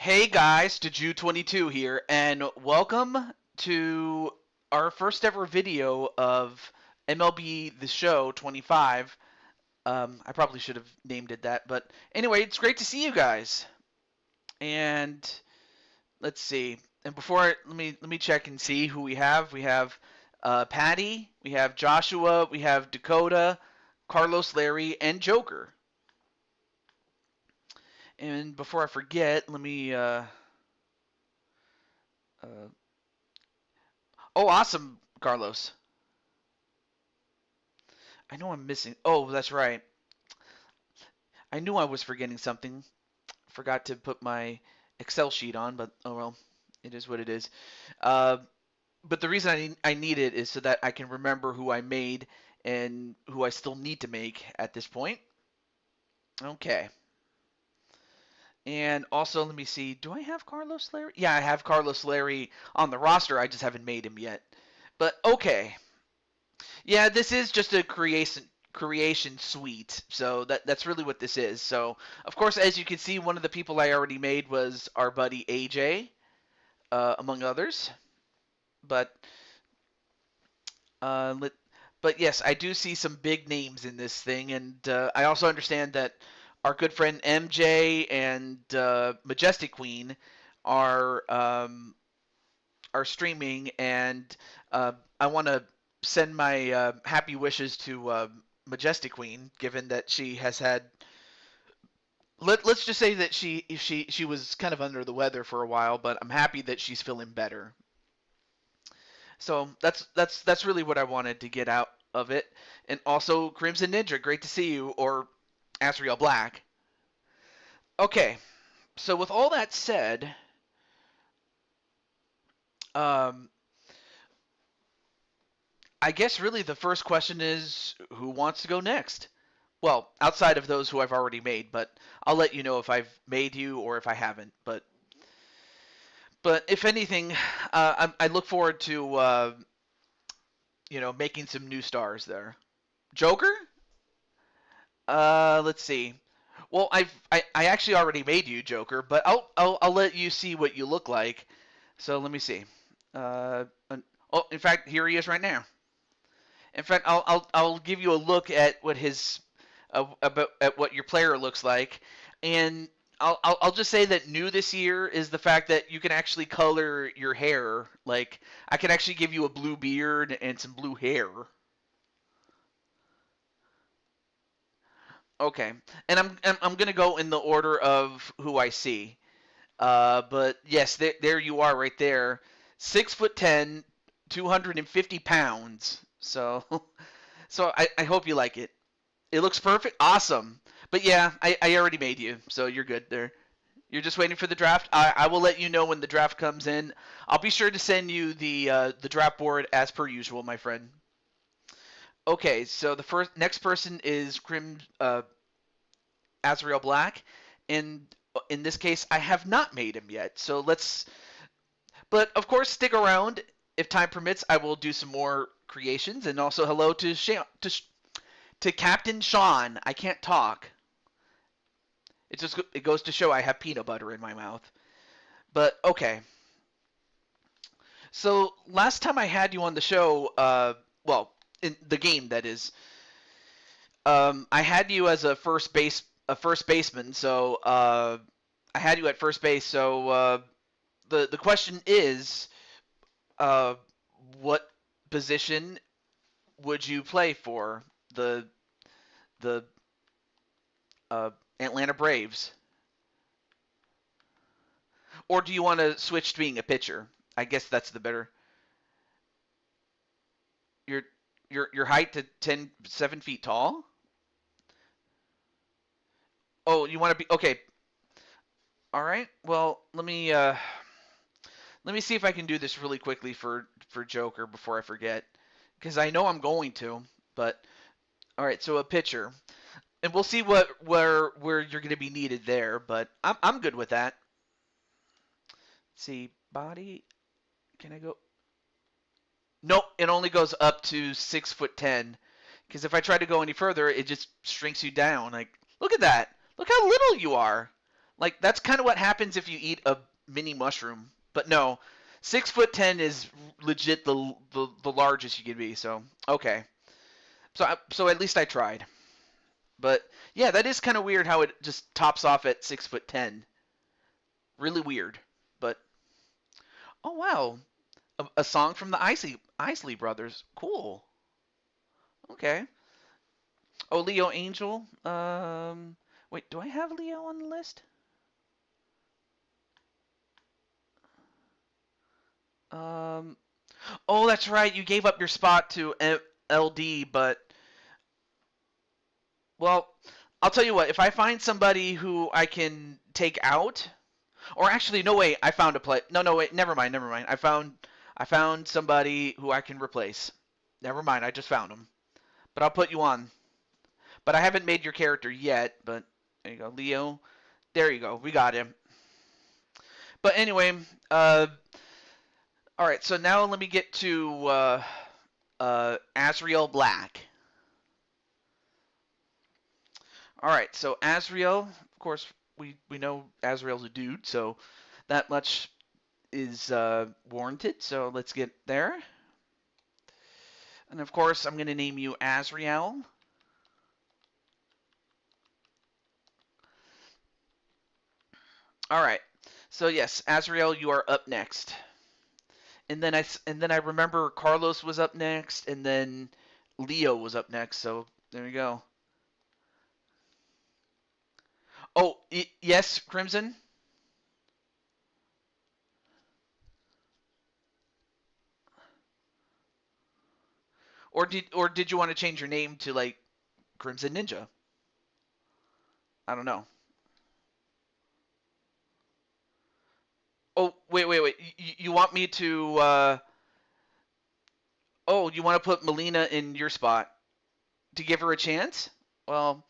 Hey guys, Deju22 here, and welcome to our first ever video of MLB The Show 25. I probably should have named it that, but anyway, it's great to see you guys. And let's see. And let me check and see who we have. We have Patty, we have Joshua, we have Dakota, Carlos, Larry, and Joker. And before I forget, let me uh, oh, awesome, Carlos. I know I'm missing. Oh, that's right. I knew I was forgetting something. Forgot to put my Excel sheet on, but oh well, it is what it is. Uh, but the reason I need it is so that I can remember who I made and who I still need to make at this point. Okay. And also, let me see. Do I have Carlos Larry? Yeah, I have Carlos Larry on the roster. I just haven't made him yet. But okay. Yeah, this is just a creation suite. So that's really what this is. So, of course, as you can see, one of the people I already made was our buddy AJ, among others. But uh, but yes, I do see some big names in this thing, and I also understand that our good friend MJ and Majestic Queen are um, are streaming, and I want to send my happy wishes to Majestic Queen, given that she has had. Let's just say that she was kind of under the weather for a while, but I'm happy that she's feeling better. So that's really what I wanted to get out of it. And also Crimson Ninja, great to see you, or Asriel Black. Okay, so with all that said, um, I guess really the first question is who wants to go next? Well, outside of those who I've already made, but I'll let you know if I've made you or if I haven't. But if anything, I look forward to making some new stars there. Joker? Let's see. Well, I actually already made you Joker, but I'll let you see what you look like. So let me see. Uh, oh, in fact, here he is right now. In fact, I'll give you a look at what his about at what your player looks like, and I'll just say that new this year is the fact that you can actually color your hair. Like I can actually give you a blue beard and some blue hair. Okay, and I'm gonna go in the order of who I see. But yes, there you are right there. 6'10", 250 pounds. So so I hope you like it. It looks perfect. Awesome. But yeah, I already made you, so you're good there. You're just waiting for the draft. I will let you know when the draft comes in. I'll be sure to send you the draft board as per usual, my friend. Okay, so the next person is Azrael Black, and in this case, I have not made him yet. So let's. But of course, stick around. If time permits, I will do some more creations, and also hello to Captain Sean. I can't talk. It goes to show I have peanut butter in my mouth. But okay. So last time I had you on the show, well, in the game that is, I had you as a first baseman. So I had you at first base. So the question is, uh, what position would you play for the the Atlanta Braves? Or do you want to switch to being a pitcher? I guess that's the better. Your your height to 7 feet tall. Oh, you want to be okay? All right. Well, let me see if I can do this really quickly for Joker before I forget, because I know I'm going to. But all right. So a pitcher, and we'll see where you're going to be needed there. But I'm good with that. Let's see, body. Can I go? Nope, it only goes up to 6'10". Because if I try to go any further, it just shrinks you down. Like, look at that. Look how little you are. Like that's kind of what happens if you eat a mini mushroom. But no, 6'10" is legit the largest you can be. So okay, so at least I tried. But yeah, that is kind of weird how it just tops off at 6'10". Really weird. But oh wow, a song from the Isley Brothers. Cool. Okay. Oh, Leo Angel. Wait, do I have Leo on the list? Um, oh, that's right. You gave up your spot to LD, but well, I'll tell you what. If I find somebody who I can take out, or actually, no, wait. I found a play. No, no, wait. Never mind. Never mind. I found somebody who I can replace. Never mind. I just found him. But I'll put you on. But I haven't made your character yet. But there you go, Leo. There you go. We got him. But anyway, all right. So now let me get to Azrael Black. All right. So Azrael, of course, we know Azrael's a dude, so that much is warranted. So let's get there. And of course, I'm going to name you Azrael. All right. So yes, Azrael, you are up next. And then I remember Carlos was up next, and then Leo was up next. So there you go. Oh, yes, Crimson. Or did you want to change your name to like Crimson Ninja? I don't know. Oh, wait. You want me to? Oh, you want to put Melina in your spot to give her a chance? Well,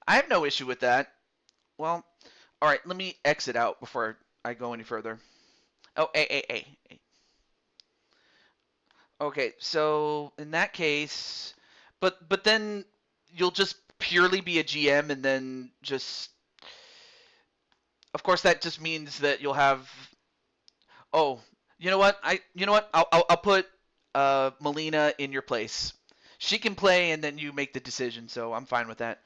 I have no issue with that. Well, all right. Let me exit out before I go any further. Oh, hey. Okay, so in that case, but then you'll just purely be a GM, and then just, of course, that just means that you'll have. Oh, you know what? I'll put Melina in your place. She can play, and then you make the decision. So I'm fine with that.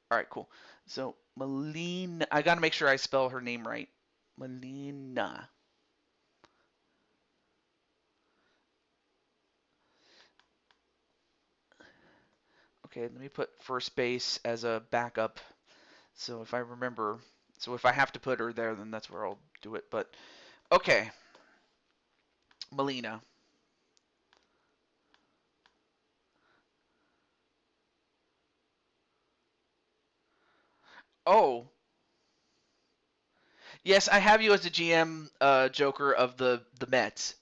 All right, cool. So Melina, I gotta make sure I spell her name right. Melina. Okay, let me put first base as a backup. So if I remember, so if I have to put her there, then that's where I'll do it. But okay, Melina. Oh, yes, I have you as the GM, Joker of the Mets.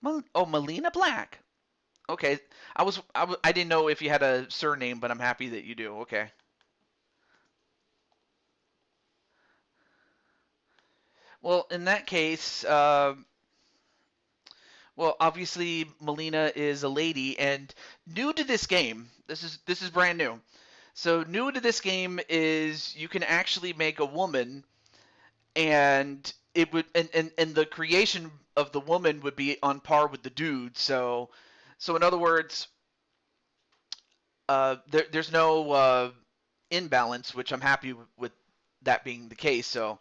Oh, Melina Black. Okay, I didn't know if you had a surname, but I'm happy that you do. Okay. Well, in that case, well, obviously Melina is a lady and new to this game. This is brand new. So new to this game is you can actually make a woman, and it would and the creation of the woman would be on par with the dude. So in other words, there's no imbalance, which I'm happy with that being the case. So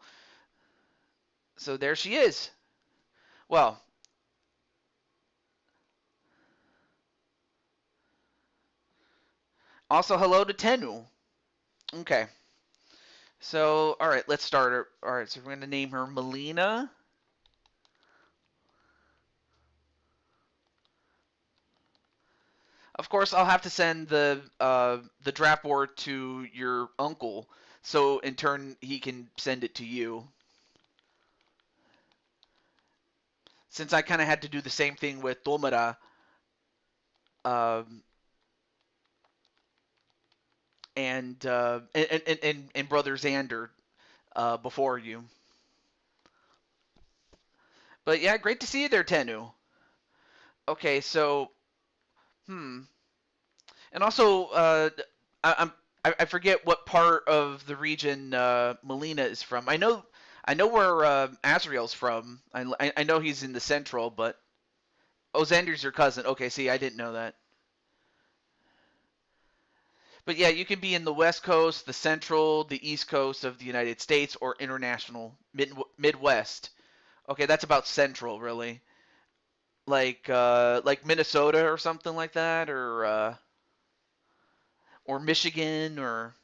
there she is. Well, also hello to Tenu. Okay. So all right, let's start her. All right, so we're gonna name her Melina. Of course, I'll have to send the draft board to your uncle, so in turn he can send it to you. Since I kind of had to do the same thing with Tomura, um, and brother Xander before you. But yeah, great to see you there, Tenu. Okay, so and also I'm I forget what part of the region Melina is from. I know where Azrael's from. I know he's in the central, but oh, Xander's your cousin. Okay, see, I didn't know that. But yeah, you can be in the West Coast, the Central, the East Coast of the United States, or international Midwest. Okay, that's about Central, really. Like Minnesota or something like that, or Michigan, or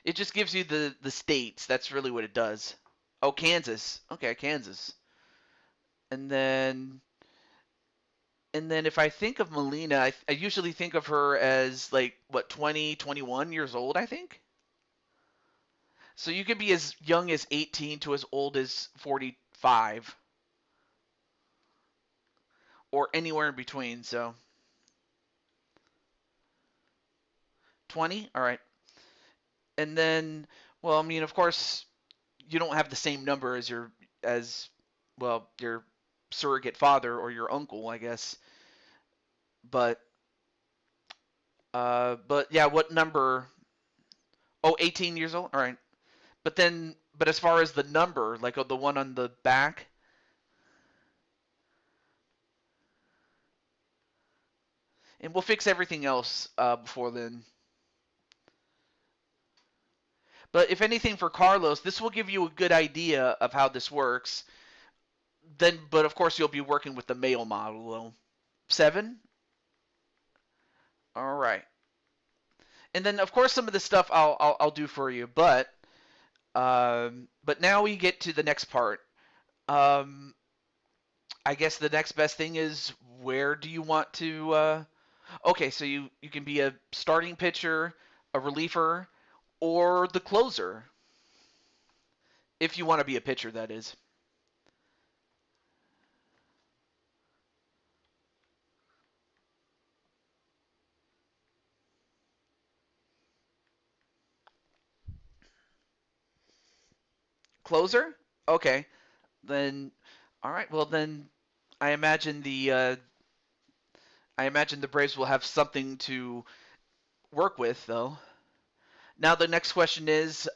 it just gives you the states. That's really what it does. Oh, Kansas. Okay, Kansas. And then and then if I think of Melina, I usually think of her as like what 20, 21 years old, I think. So you can be as young as 18 to as old as 45 or anywhere in between. So 20, all right. And then well, I mean, of course, you don't have the same number as as well, your surrogate father or your uncle, I guess. But but yeah, what number? Oh, 18 years old. All right. But as far as the number, like the one on the back, and we'll fix everything else before then. But if anything for Carlos, this will give you a good idea of how this works. Then, but of course, you'll be working with the male model, though. 7. All right. And then, of course, some of the stuff I'll do for you. But now we get to the next part. Um, I guess the next best thing is where do you want to? Okay, so you can be a starting pitcher, a reliever, or the closer, if you want to be a pitcher, that is. Closer? Okay, then. All right. Well, then I imagine the Braves will have something to work with, though. Now the next question is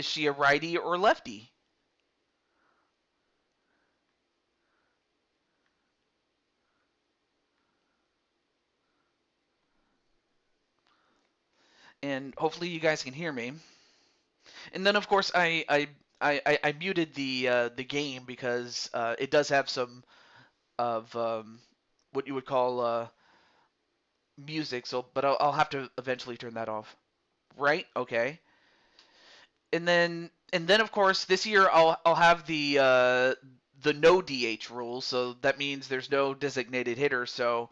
she a righty or lefty? And hopefully you guys can hear me. And then of course I muted the game because it does have some of what you would call music. So, but I'll have to eventually turn that off. Right? Okay. And then of course this year I'll have the no DH rule. So that means there's no designated hitter. So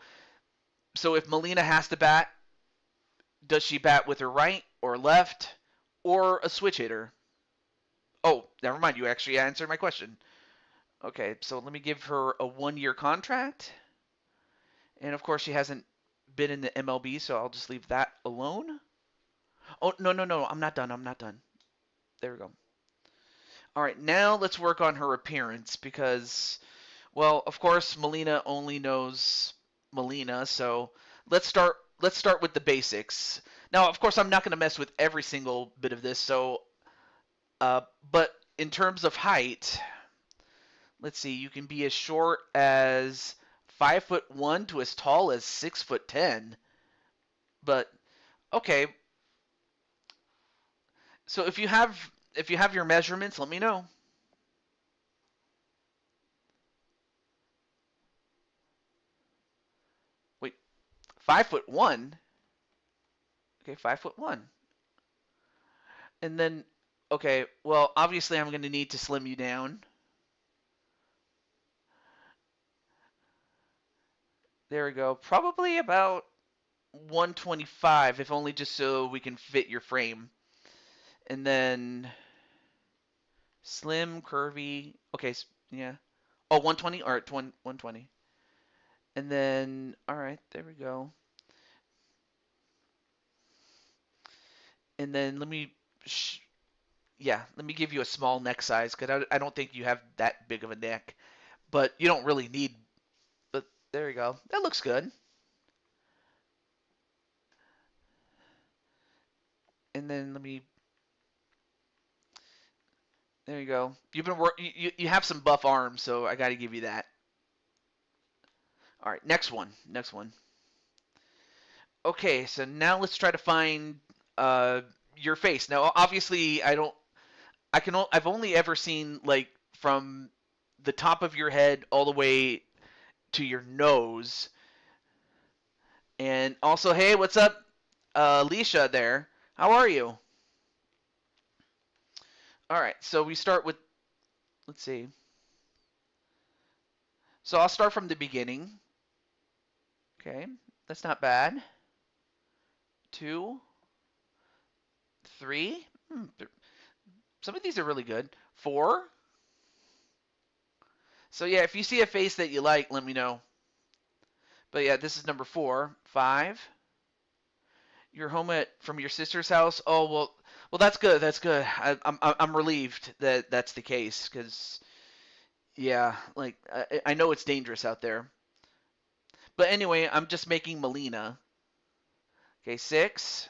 if Melina has to bat, does she bat with her right or left or a switch hitter? Oh, never mind. You actually answered my question. Okay, so let me give her a 1-year contract. And of course, she hasn't been in the MLB, so I'll just leave that alone. Oh, no, no, no. I'm not done. I'm not done. There we go. All right, now let's work on her appearance because, well, of course, Melina only knows Melina, so let's start with the basics. Now, of course, I'm not going to mess with every single bit of this, so but in terms of height, let's see, you can be as short as 5'1" to as tall as 6'10". But okay, so if you have your measurements, let me know. Wait, 5'1"? Okay, 5'1". And then okay, well obviously I'm going to need to slim you down. There we go. Probably about 125, if only just so we can fit your frame. And then slim, curvy. Okay, yeah. Oh, 120? All right, 120. And then, all right, there we go. And then let me give you a small neck size because I don't think you have that big of a neck. But you don't really need, but there you go. That looks good. And then let me. There you go. You have some buff arms, so I got to give you that. All right, next one. Next one. Okay, so now let's try to find uh, your face. Now, obviously, I don't. I've only ever seen like from the top of your head all the way to your nose. And also, hey, what's up, Alicia there? How are you? All right, so we start with. Let's see. So I'll start from the beginning. Okay, that's not bad. 2, 3. Some of these are really good. 4. So yeah, if you see a face that you like, let me know. But yeah, this is number 4. 5. You're home from your sister's house. Oh well, that's good. That's good. I'm relieved that that's the case because yeah, like I know it's dangerous out there. But anyway, I'm just making Melina. Okay, 6,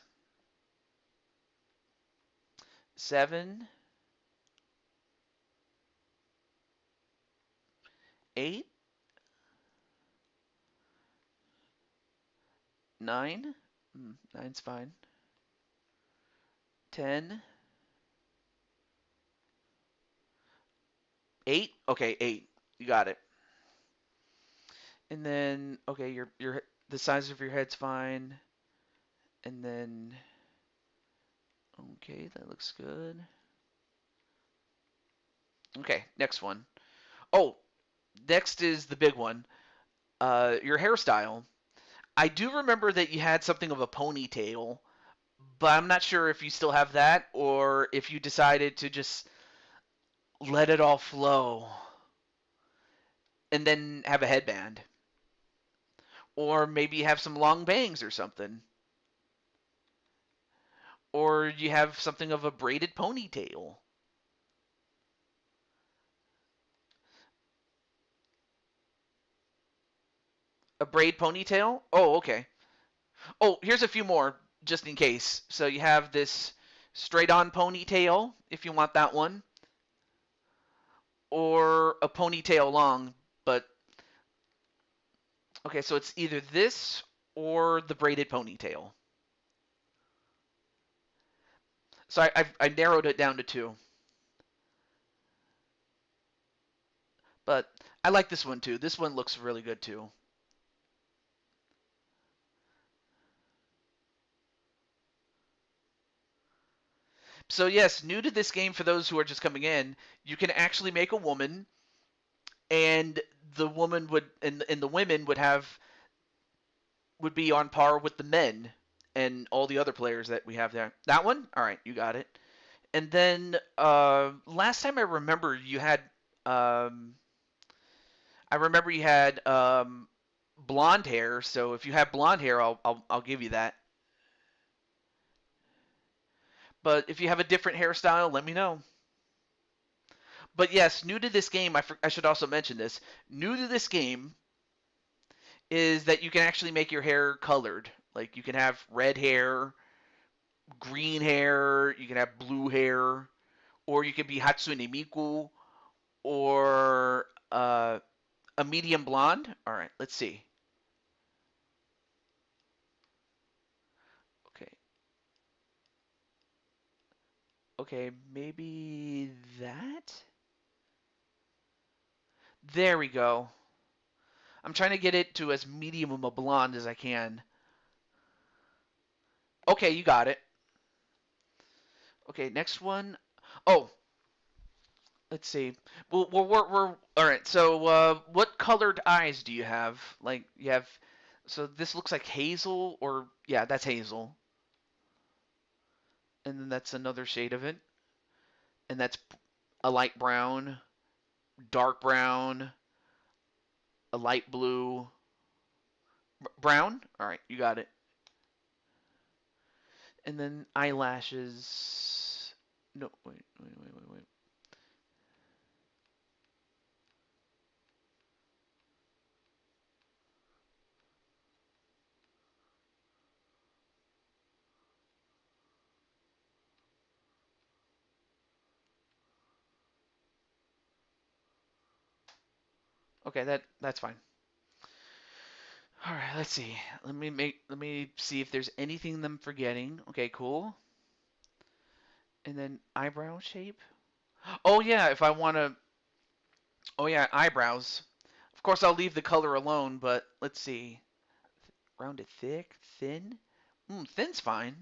7, 8, 9. Nine's fine. 10, 8. Okay, 8. You got it. And then okay, your the size of your head's fine. And then okay, that looks good. Okay, next one. Oh, next is the big one. Your hairstyle. I do remember that you had something of a ponytail, but I'm not sure if you still have that or if you decided to just let it all flow and then have a headband. Or maybe you have some long bangs or something. Or you have something of a braided ponytail. A braid ponytail? Oh, okay. Oh, here's a few more just in case. So you have this straight on ponytail if you want that one, or a ponytail long, but okay, so it's either this or the braided ponytail. So I narrowed it down to 2, but I like this one too. This one looks really good too. So yes, new to this game for those who are just coming in, you can actually make a woman, and the woman and the women would be on par with the men and all the other players that we have there. That one? All right, you got it. And then last time um, I remember you had blonde hair. So if you have blonde hair, I'll give you that. But if you have a different hairstyle, let me know. But yes, new to this game, I should also mention this. New to this game is that you can actually make your hair colored. Like you can have red hair, green hair, you can have blue hair, or you can be Hatsune Miku, or a medium blonde. All right, let's see. Okay, okay, maybe that. There we go. I'm trying to get it to as medium of a blonde as I can. Okay, you got it. Okay, next one. Oh, let's see. We're all right. So, what colored eyes do you have? Like you have. So this looks like hazel, or yeah, that's hazel, and then that's another shade of it, and that's a light brown, dark brown, a light blue, brown. All right, you got it. And then eyelashes. No, wait. Okay, that's fine. All right, let's see. Let me see if there's anything I'm forgetting. Okay, cool. And then eyebrow shape. Oh yeah, if I want to. Oh yeah, eyebrows. Of course, I'll leave the color alone, but let's see. Rounded, thick, thin. Thin's fine.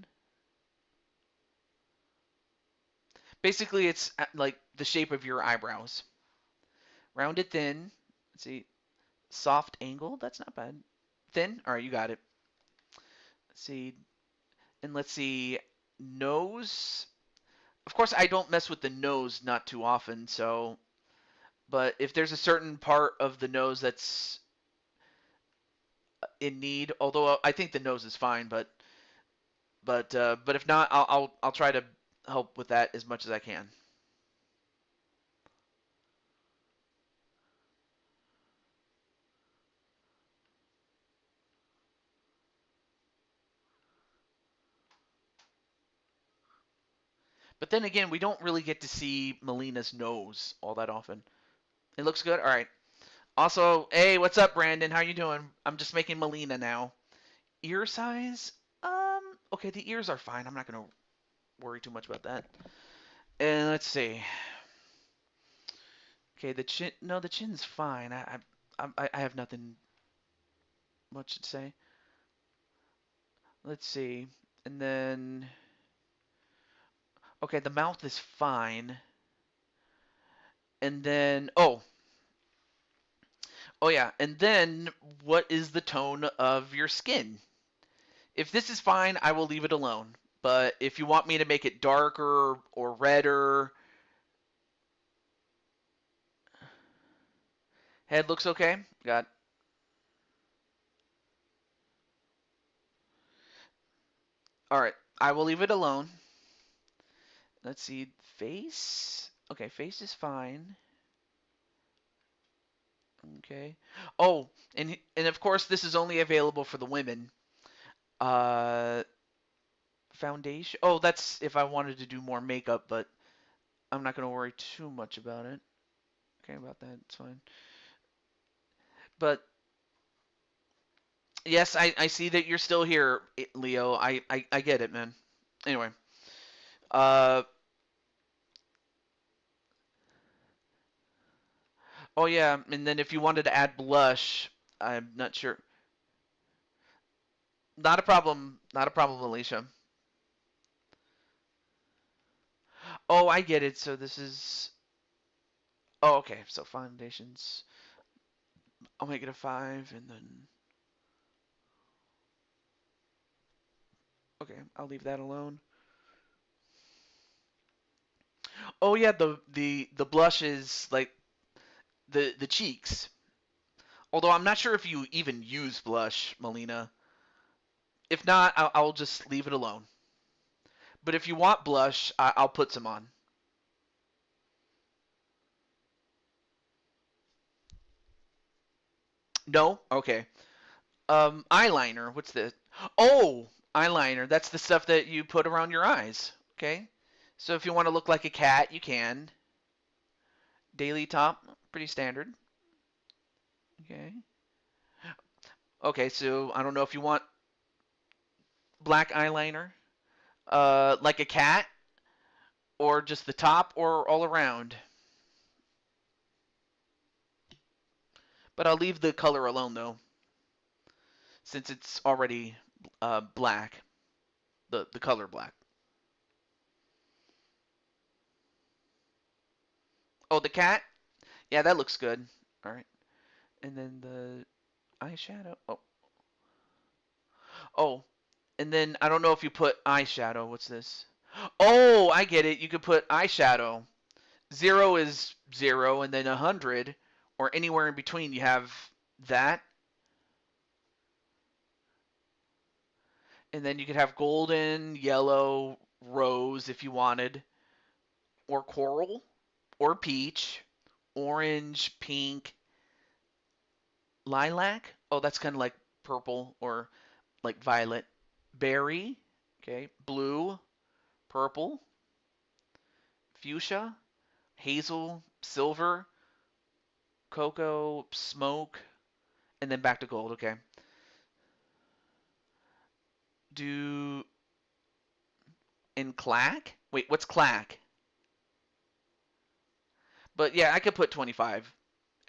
Basically, it's like the shape of your eyebrows. Rounded, thin. Let's see. Soft angle. That's not bad. Thin. All right, you got it. Let's see. And let's see. Nose. Of course, I don't mess with the nose not too often, so. But if there's a certain part of the nose that's in need, although I think the nose is fine, but if not, I'll try to help with that as much as I can. But then again, we don't really get to see Melina's nose all that often. It looks good. All right. Also, hey, what's up, Brandon? How you doing? I'm just making Melina now. Ear size? Okay, the ears are fine. I'm not gonna worry too much about that. And let's see. Okay, the chin. No, the chin's fine. I have nothing much to say. Let's see. And then, okay, the mouth is fine. And then, oh yeah. And then, what is the tone of your skin? If this is fine, I will leave it alone. But if you want me to make it darker or redder, head looks okay. Got. All right. I will leave it alone. Let's see. Face. Okay, face is fine. Okay. Oh, and of course this is only available for the women. Uh, foundation. Oh, that's if I wanted to do more makeup, but I'm not gonna worry too much about it. Okay, about that, it's fine. But yes, I see that you're still here, Leo. I get it, man. Anyway, uh, oh yeah, and then if you wanted to add blush, I'm not sure. Not a problem. Not a problem, Alicia. Oh, I get it. So this is. Oh, okay. So foundations. I'll make it a 5, and then. Okay, I'll leave that alone. Oh yeah, the blush is like the cheeks. Although I'm not sure if you even use blush, Melina. If not, I'll just leave it alone. But if you want blush, I'll put some on. No? Okay. Eyeliner. What's this? Oh, eyeliner. That's the stuff that you put around your eyes. Okay. So if you want to look like a cat, you can. Daily top, pretty standard. Okay. Okay, so I don't know if you want black eyeliner, like a cat, or just the top, or all around. But I'll leave the color alone though, since it's already black, the color black. Oh, the cat? Yeah, that looks good. All right. And then the eyeshadow. Oh, and then I don't know if you put eyeshadow. What's this? Oh, I get it. You could put eyeshadow. 0 is 0, and then 100, or anywhere in between, you have that. And then you could have golden, yellow, rose if you wanted, or coral, or peach, orange, pink, lilac. Oh, that's kind of like purple or like violet. Berry, okay, blue, purple, fuchsia, hazel, silver, Cocoa, smoke, and then back to gold. Okay. Do in clack? Wait, what's clack? But yeah, I could put 25.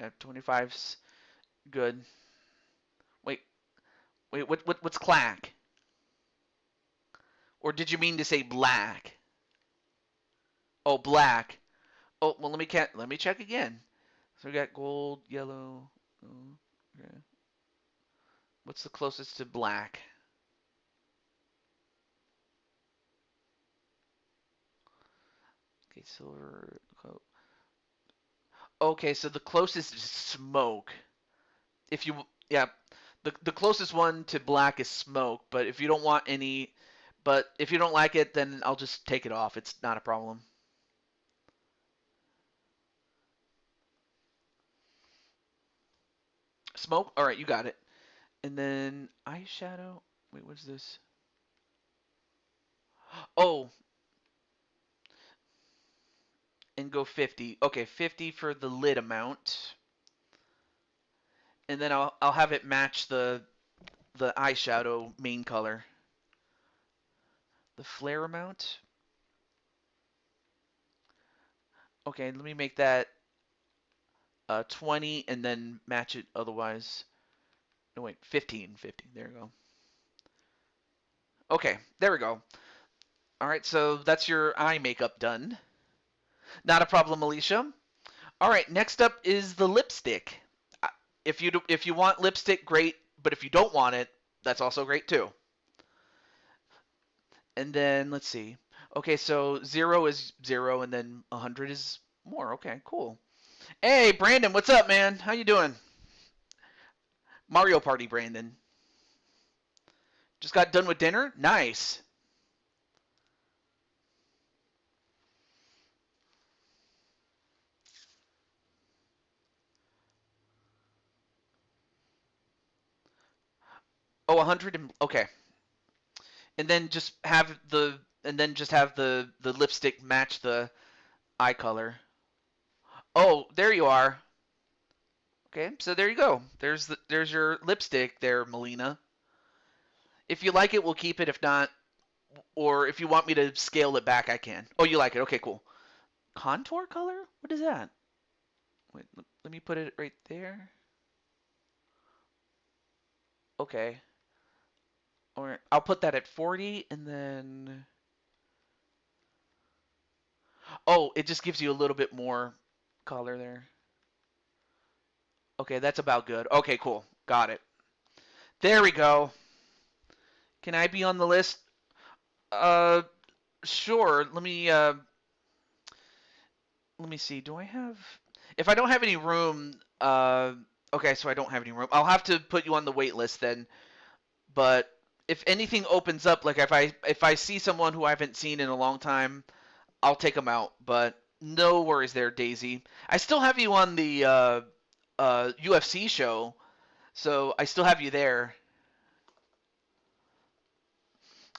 Yeah, 25's good. Wait, what's clack? Or did you mean to say black? Oh, black. Oh, well, let me check again. So we got gold, yellow. Oh, okay. What's the closest to black? Okay, silver. Okay, so the closest is smoke. If you, yeah, the closest one to black is smoke. But if you don't want any, but if you don't like it, then I'll just take it off. It's not a problem. Smoke. All right, you got it. And then eyeshadow. Wait, what's this? Oh, and go 50. Okay, 50 for the lid amount. And then I'll have it match the eyeshadow main color. The flare amount. Okay, let me make that 20 and then match it otherwise. No, wait, 15. 15. There we go. Okay, there we go. All right, so that's your eye makeup done. Not a problem, Alicia. All right, next up is the lipstick. If you want lipstick, great. But if you don't want it, that's also great too. And then let's see. Okay, so 0 is 0, and then 100 is more. Okay, cool. Hey, Brandon, what's up, man? How you doing? Mario Party, Brandon. Just got done with dinner? Nice. Oh, 100 and okay. And then just have the lipstick match the eye color. Oh, there you are. Okay, so there you go. There's your lipstick there, Melina. If you like it, we'll keep it. If not, or if you want me to scale it back, I can. Oh, you like it? Okay, cool. Contour color? What is that? Wait, let me put it right there. Okay. Or I'll put that at 40 and then oh, it just gives you a little bit more color there. Okay, that's about good. Okay, cool. Got it. There we go. Can I be on the list? Uh, sure. Let me see. Do I have if I don't have any room, okay, so I don't have any room. I'll have to put you on the wait list then. But if anything opens up, like if I see someone who I haven't seen in a long time, I'll take them out. But no worries there, Daisy. I still have you on the UFC show, so I still have you there,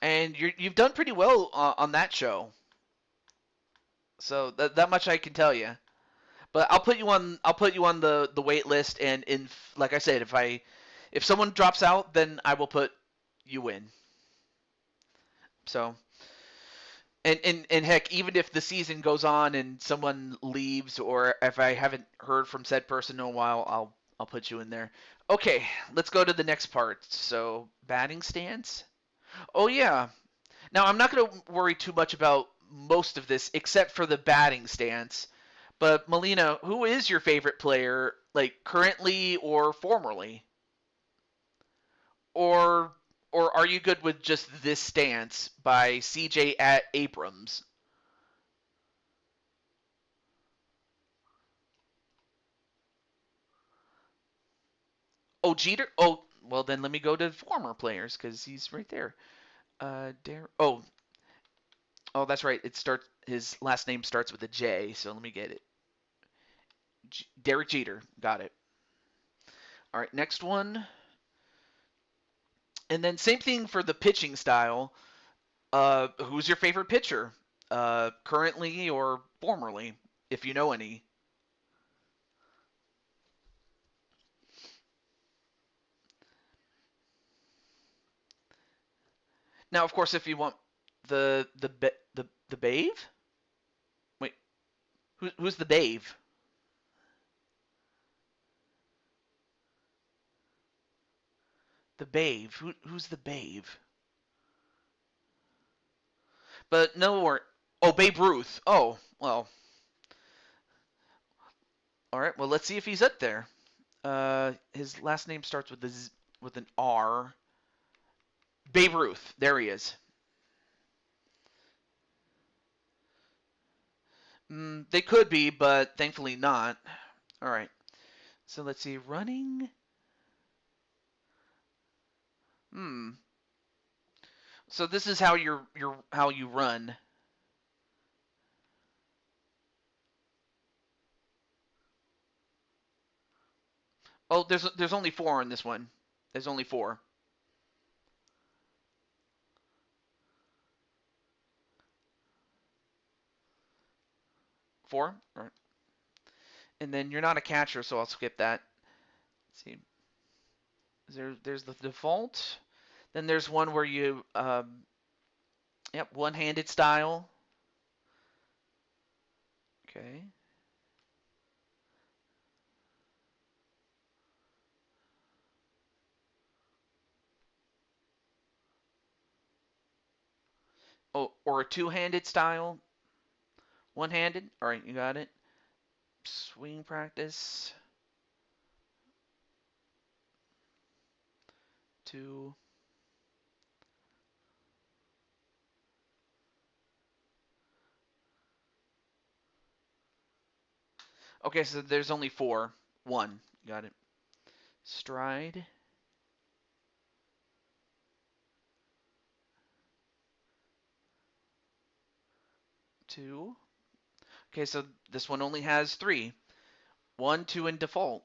and you've done pretty well on that show. So that much I can tell you. But I'll put you on the wait list, and in like I said, if someone drops out, then I will put you in. So and heck, even if the season goes on and someone leaves, or if I haven't heard from said person in a while, I'll put you in there. Okay, let's go to the next part. So batting stance. Oh yeah. Now I'm not going to worry too much about most of this except for the batting stance. But Melina, who is your favorite player, like currently or formerly? Or or are you good with just this stance by CJ at Abrams? Oh, Jeter. Oh, well then let me go to former players because he's right there. Oh, oh, that's right. It starts. His last name starts with a J, so let me get it. Derek Jeter. Got it. All right, next one. And then same thing for the pitching style. Who's your favorite pitcher? Currently or formerly, if you know any. Now, of course, if you want the Bave. Wait, who's the Bave? The Bave. Who's the Bave? But no, or oh, Babe Ruth. Oh, well. All right. Well, let's see if he's up there. His last name starts with with an R. Babe Ruth. There he is. They could be, but thankfully not. All right. So let's see. Running. Hmm. So this is how how you run. Oh, there's only four on this one. There's only four. Four. All right. And then you're not a catcher, so I'll skip that. Let's see. There's the default. Then there's one where you yep, one-handed style. Okay. Oh, or a two-handed style. One-handed. All right, you got it. Swing practice. Two. Okay, so there's only four. One. You got it. Stride. Two. Okay, so this one only has three. One, two, and default.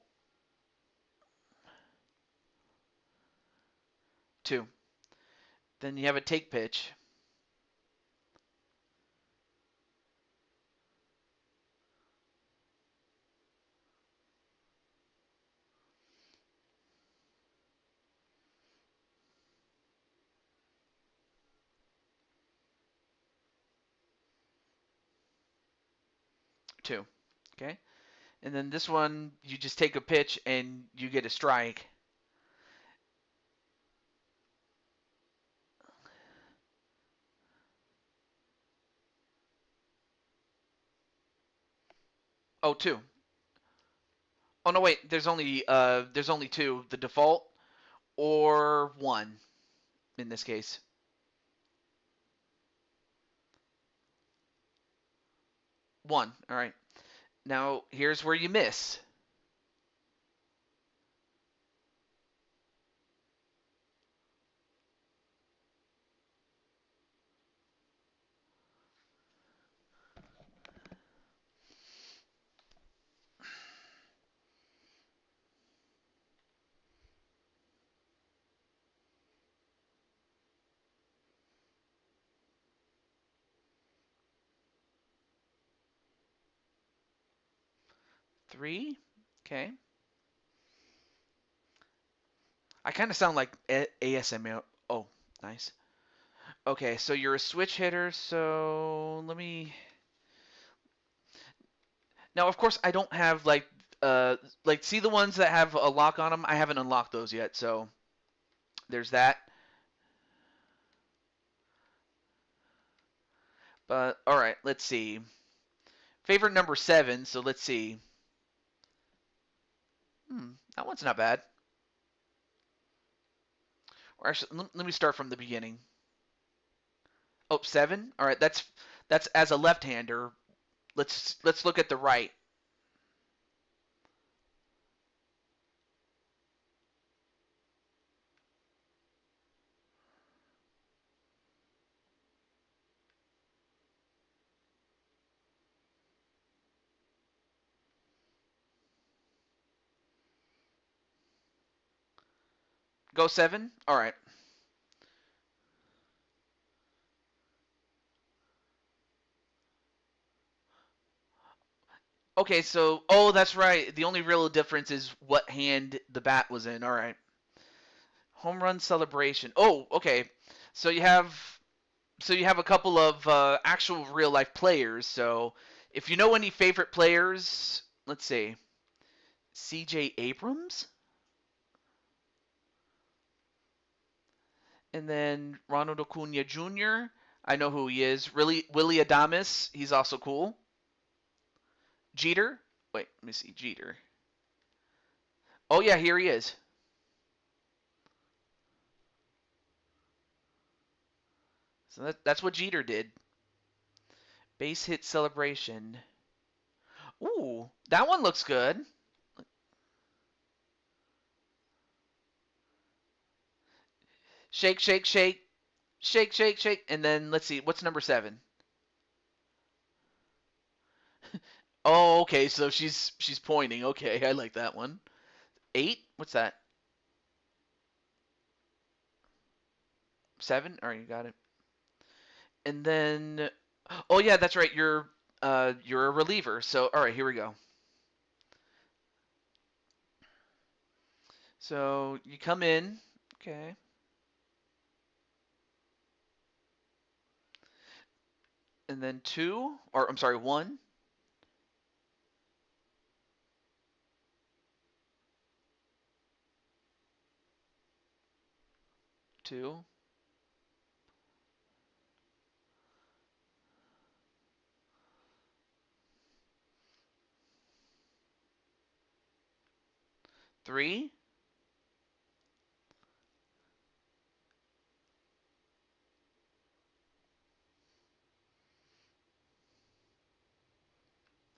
Two. Then you have a take pitch. Two. Okay. And then this one, you just take a pitch and you get a strike. Oh, two. Oh no, wait. There's only two. The default or one in this case. One. All right. Now here's where you miss. Three. Okay. I kind of sound like ASMR. Oh, nice. Okay, so you're a switch hitter. So let me. Now, of course, I don't have like see the ones that have a lock on them. I haven't unlocked those yet. So there's that. But all right, let's see. Favorite number 7. So let's see. That one's not bad. Or actually, let me start from the beginning. Oh, 7. All right, that's as a left-hander. Let's look at the right. Go 7. All right. Okay, so oh, that's right. The only real difference is what hand the bat was in. All right. Home run celebration. Oh, okay. So you have a couple of actual real life players. So if you know any favorite players, let's see, C.J. Abrams, and then Ronald Acuna Jr. I know who he is. Really, Willie Adames. He's also cool. Jeter. Wait, let me see. Jeter. Oh yeah, here he is. So that's what Jeter did. Base hit celebration. Ooh, that one looks good. Shake, shake, shake, shake, shake, shake, and then let's see. What's number 7? Oh, okay. So she's pointing. Okay, I like that one. 8. What's that? 7. All right, you got it. And then, oh yeah, that's right. You're a reliever. So all right, here we go. So you come in. Okay. And then 2, or I'm sorry, 1, 2, 3,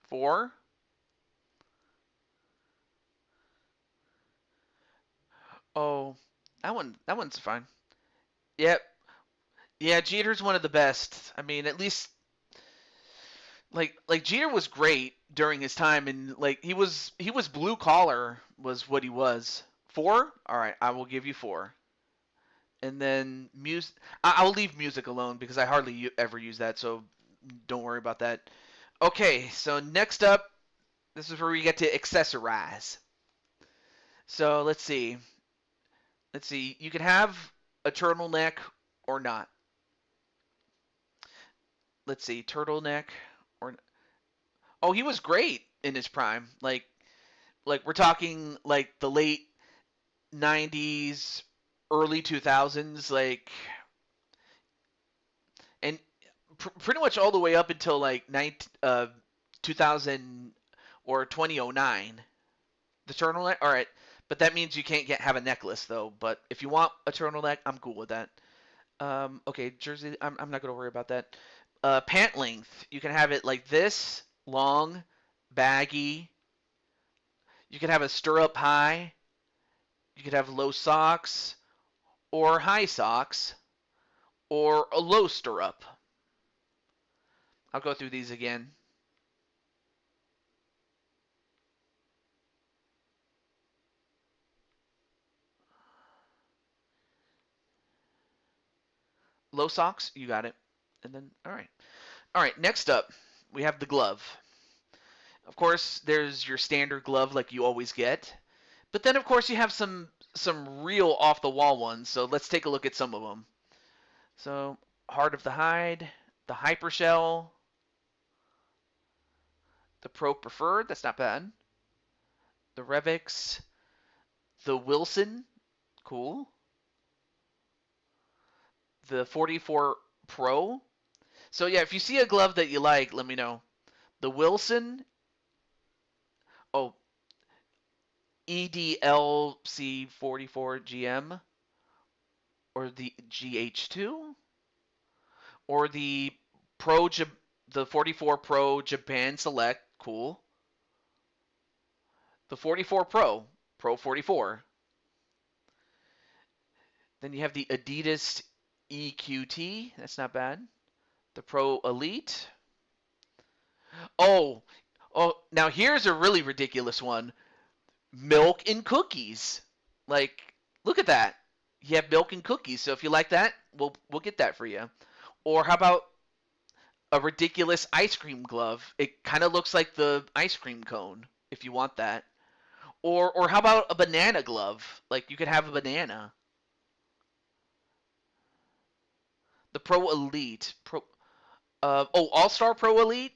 4. Oh, that one's fine. Yep. Yeah, Jeter's one of the best. I mean, at least like Jeter was great during his time, and like he was blue collar was what he was. 4. All right, I will give you 4. And then music. I'll leave music alone because I hardly ever use that, so don't worry about that. Okay, so next up, this is where we get to accessorize. So let's see. Let's see. You can have a turtleneck or not. Let's see. Turtleneck or oh, he was great in his prime. Like we're talking like the late 90s, early 2000s, like and pretty much all the way up until like 2000 or 2009. The turtleneck, all right, but that means you can't have a necklace though. But if you want a turtleneck, I'm cool with that. Okay, jersey, I'm not gonna worry about that. Pant length, you can have it like this, long, baggy. You can have a stirrup high. You could have low socks or high socks or a low stirrup. I'll go through these again. Low socks, you got it. And then, all right. All right, next up, we have the glove. Of course, there's your standard glove like you always get. But then, of course, you have some real off the wall ones. So let's take a look at some of them. So, Heart of the Hide, the Hyper Shell, the Pro Preferred, that's not bad. The Revix, the Wilson, cool. The 44 Pro. So yeah, if you see a glove that you like, let me know. The Wilson, oh, EDLC 44 GM, or the GH2, or the the 44 Pro Japan Select, cool. The 44 Pro, Pro 44. Then you have the Adidas EQT, that's not bad. The Pro Elite. Oh, oh, now here's a really ridiculous one. Milk and cookies. Like, look at that. You have milk and cookies. So if you like that, we'll get that for you. Or how about a ridiculous ice cream glove? It kind of looks like the ice cream cone if you want that. Or how about a banana glove? Like you could have a banana. The Pro Elite. All-Star Pro Elite?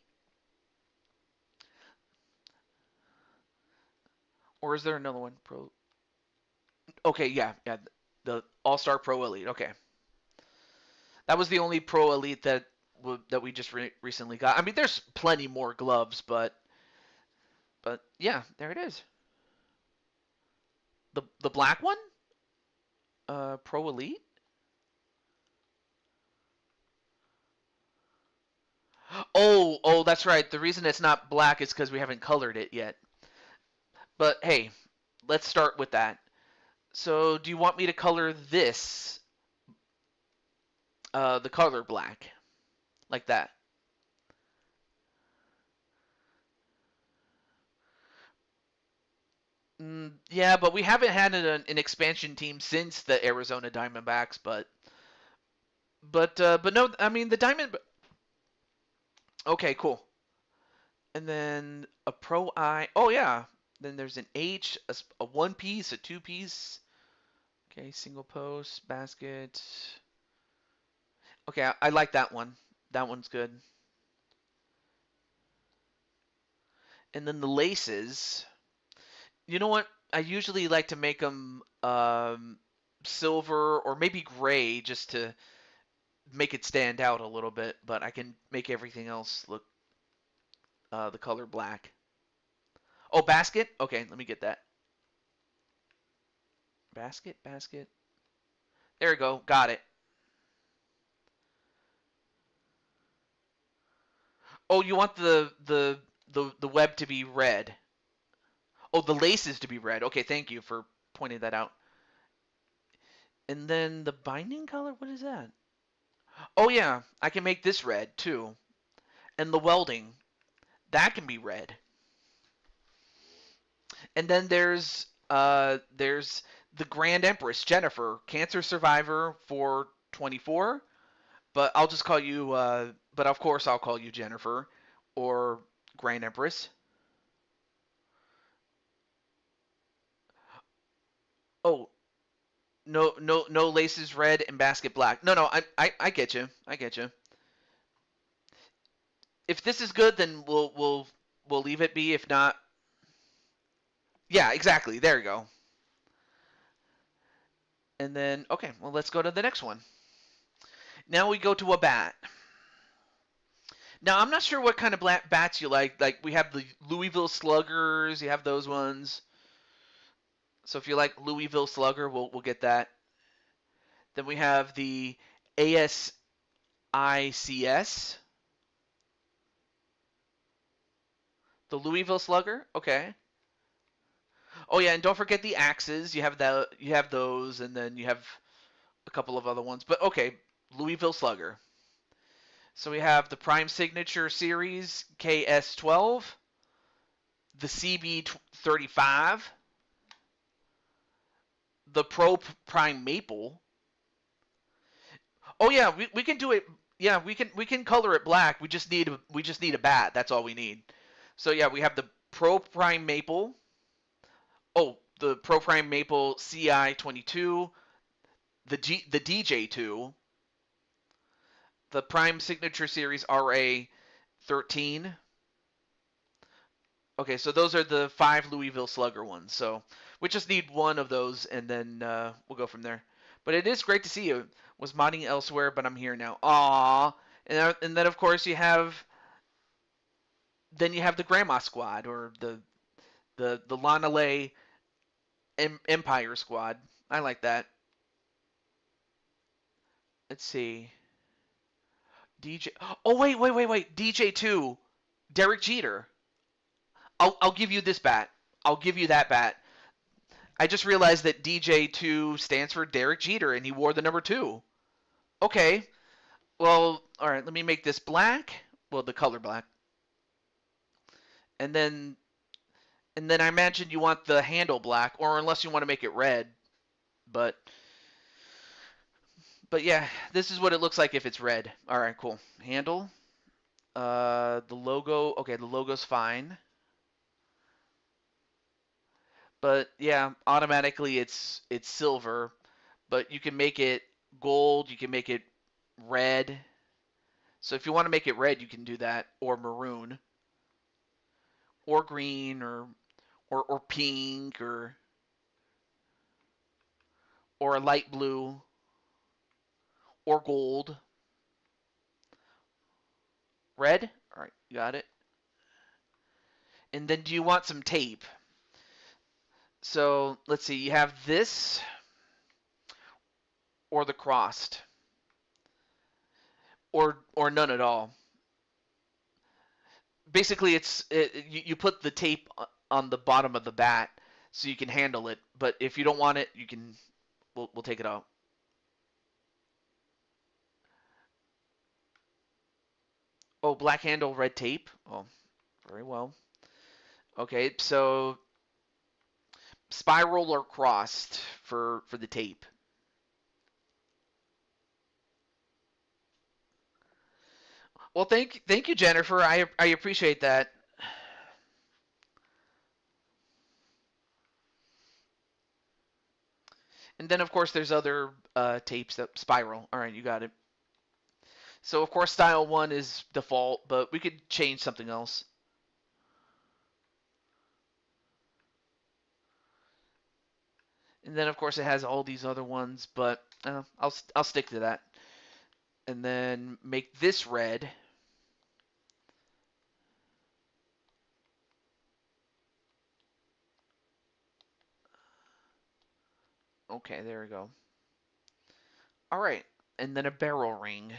Or is there another one? Pro. Okay, yeah. The All-Star Pro Elite. Okay. That was the only Pro Elite that we just recently got. I mean, there's plenty more gloves, but yeah, there it is. The black one? Pro Elite? Oh, that's right. The reason it's not black is because we haven't colored it yet. But hey, let's start with that. So, do you want me to color this, the color black, like that? Yeah, but we haven't had an expansion team since the Arizona Diamondbacks. But no, I mean the Diamond. Okay, cool. And then a Pro I. Oh yeah. Then there's an H, a one piece, a two piece. Okay, single post, basket. Okay, I like that one. That one's good. And then the laces. You know what? I usually like to make them silver or maybe gray just to make it stand out a little bit, but I can make everything else look the color black. Oh, basket? Okay, let me get that. Basket. There we go. Got it. Oh, you want the web to be red. Oh, the laces to be red. Okay, thank you for pointing that out. And then the binding color, what is that? Oh yeah, I can make this red too. And the welding, that can be red. And then there's the Grand Empress, Jennifer, cancer survivor for 24. But I'll just call you but of course I'll call you Jennifer or Grand Empress. Oh, no laces red and basket black. No, I get you. I get you. If this is good, then we'll leave it be. If not, yeah, exactly. There you go. And then okay, well let's go to the next one. Now we go to a bat. Now I'm not sure what kind of bats you like. Like we have the Louisville Sluggers. You have those ones. So if you like Louisville Slugger, we'll get that. Then we have the ASICS, the Louisville Slugger. Okay. Oh yeah, and don't forget the axes. You have those, and then you have a couple of other ones. But okay, Louisville Slugger. So we have the Prime Signature Series KS12, the CB35, the Pro Prime Maple. Oh yeah, we can do it. Yeah, we can color it black. We just need a bat. That's all we need. So yeah, we have the Pro Prime Maple. Oh, the Pro Prime Maple CI22, the DJ2, the Prime Signature Series RA13. Okay, so those are the 5 Louisville Slugger ones. So we just need one of those, and then we'll go from there. But it is great to see you. Was modding elsewhere, but I'm here now. Aww. And then of course you have the Grandma Squad or the Lanale Empire Squad. I like that. Let's see. DJ. Oh wait. DJ2. Derek Jeter. I'll give you this bat. I'll give you that bat. I just realized that DJ2 stands for Derek Jeter, and he wore the number 2. Okay. Well, all right. Let me make this black. Well, the color black. And then I imagine you want the handle black, or unless you want to make it red. But yeah, this is what it looks like if it's red. All right, cool. Handle. The logo. Okay, the logo's fine. But yeah, automatically it's silver. But you can make it gold. You can make it red. So if you want to make it red, you can do that, or maroon, or green, or pink, or a light blue, or gold. Red? All right, you got it. And then do you want some tape? So let's see, you have this or the crossed, or none at all. Basically, you put the tape on the bottom of the bat so you can handle it. But if you don't want it, we'll take it out. Oh, black handle, red tape. Oh, very well. Okay, so spiral or crossed for the tape. Well, thank you, Jennifer. I appreciate that. And then of course there's other tapes that spiral. All right, you got it. So of course style 1 is default, but we could change something else. And then of course it has all these other ones, but I'll stick to that. And then make this red. Okay, there we go. All right, and then a barrel ring.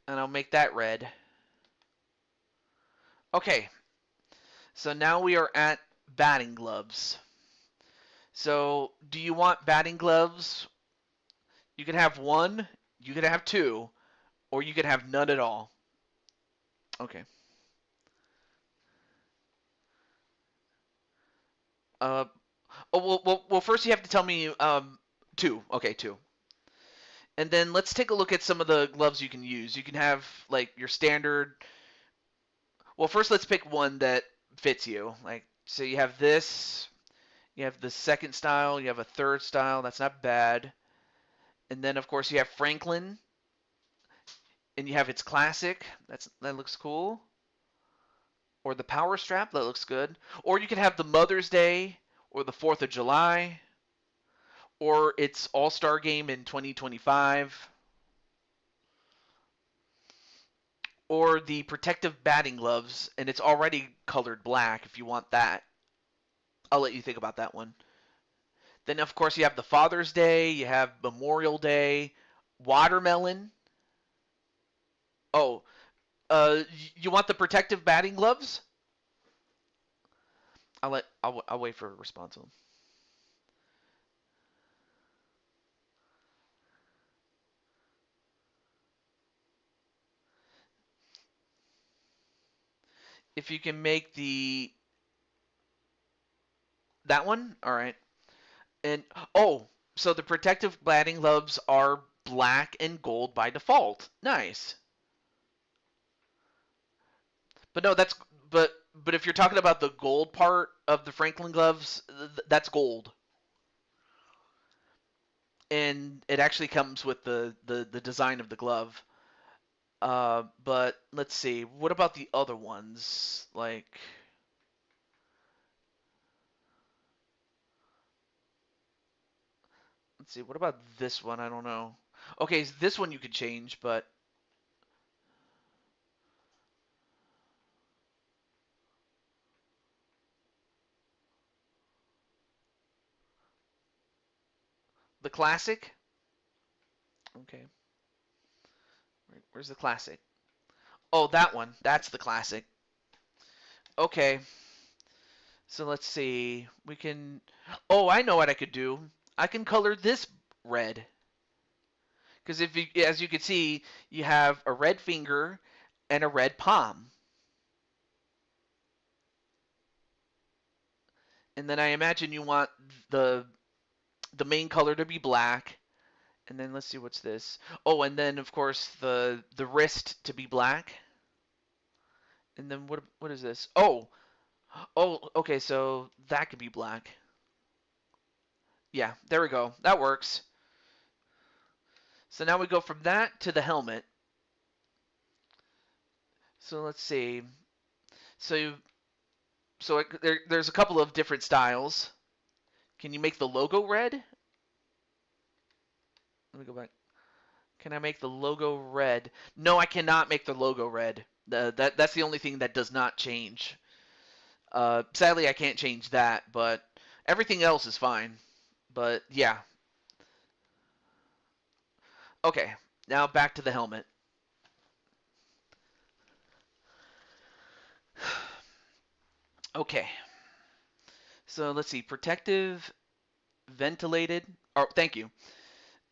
And I'll make that red. Okay, so now we are at batting gloves. So do you want batting gloves? You can have one, you can have two, or you can have none at all. Okay. Uh, well, first you have to tell me two. Okay, two. And then let's take a look at some of the gloves you can use. You can have like your standard. Well, first let's pick one that fits you. Like, so you have this. You have the second style. You have a third style. That's not bad. And then of course you have Franklin, and you have its classic. That looks cool. Or the power strap. That looks good. Or you can have the Mother's Day or the 4th of July. Or its All-Star Game in 2025. Or the protective batting gloves, and it's already colored black if you want that. I'll let you think about that one. Then, of course, you have the Father's Day, you have Memorial Day, watermelon. Oh, you want the protective batting gloves? I'll wait for a response. If you can make that one, all right. And oh, so the protective batting gloves are black and gold by default. Nice. But no, but if you're talking about the gold part of the Franklin gloves, that's gold, and it actually comes with the design of the glove. But let's see, what about the other ones? Like, let's see, what about this one? I don't know. Okay, this one you could change, but the classic. Okay, where's the classic? Oh, that one. That's the classic. Okay, so let's see. We can. Oh, I know what I could do. I can color this red. Because as you can see, you have a red finger and a red palm. And then I imagine you want the the main color to be black. And then let's see, what's this? Oh, and then of course the wrist to be black. And then what is this? Oh, Oh, okay, so that could be black. Yeah, there we go. That works. So now we go from that to the helmet. So let's see. So there's a couple of different styles. Can you make the logo red? Let me go back. Can I make the logo red? No, I cannot make the logo red. That's the only thing that does not change. Sadly, I can't change that, but everything else is fine. But yeah. Okay, now back to the helmet. Okay, so let's see. Protective, ventilated. Oh, thank you.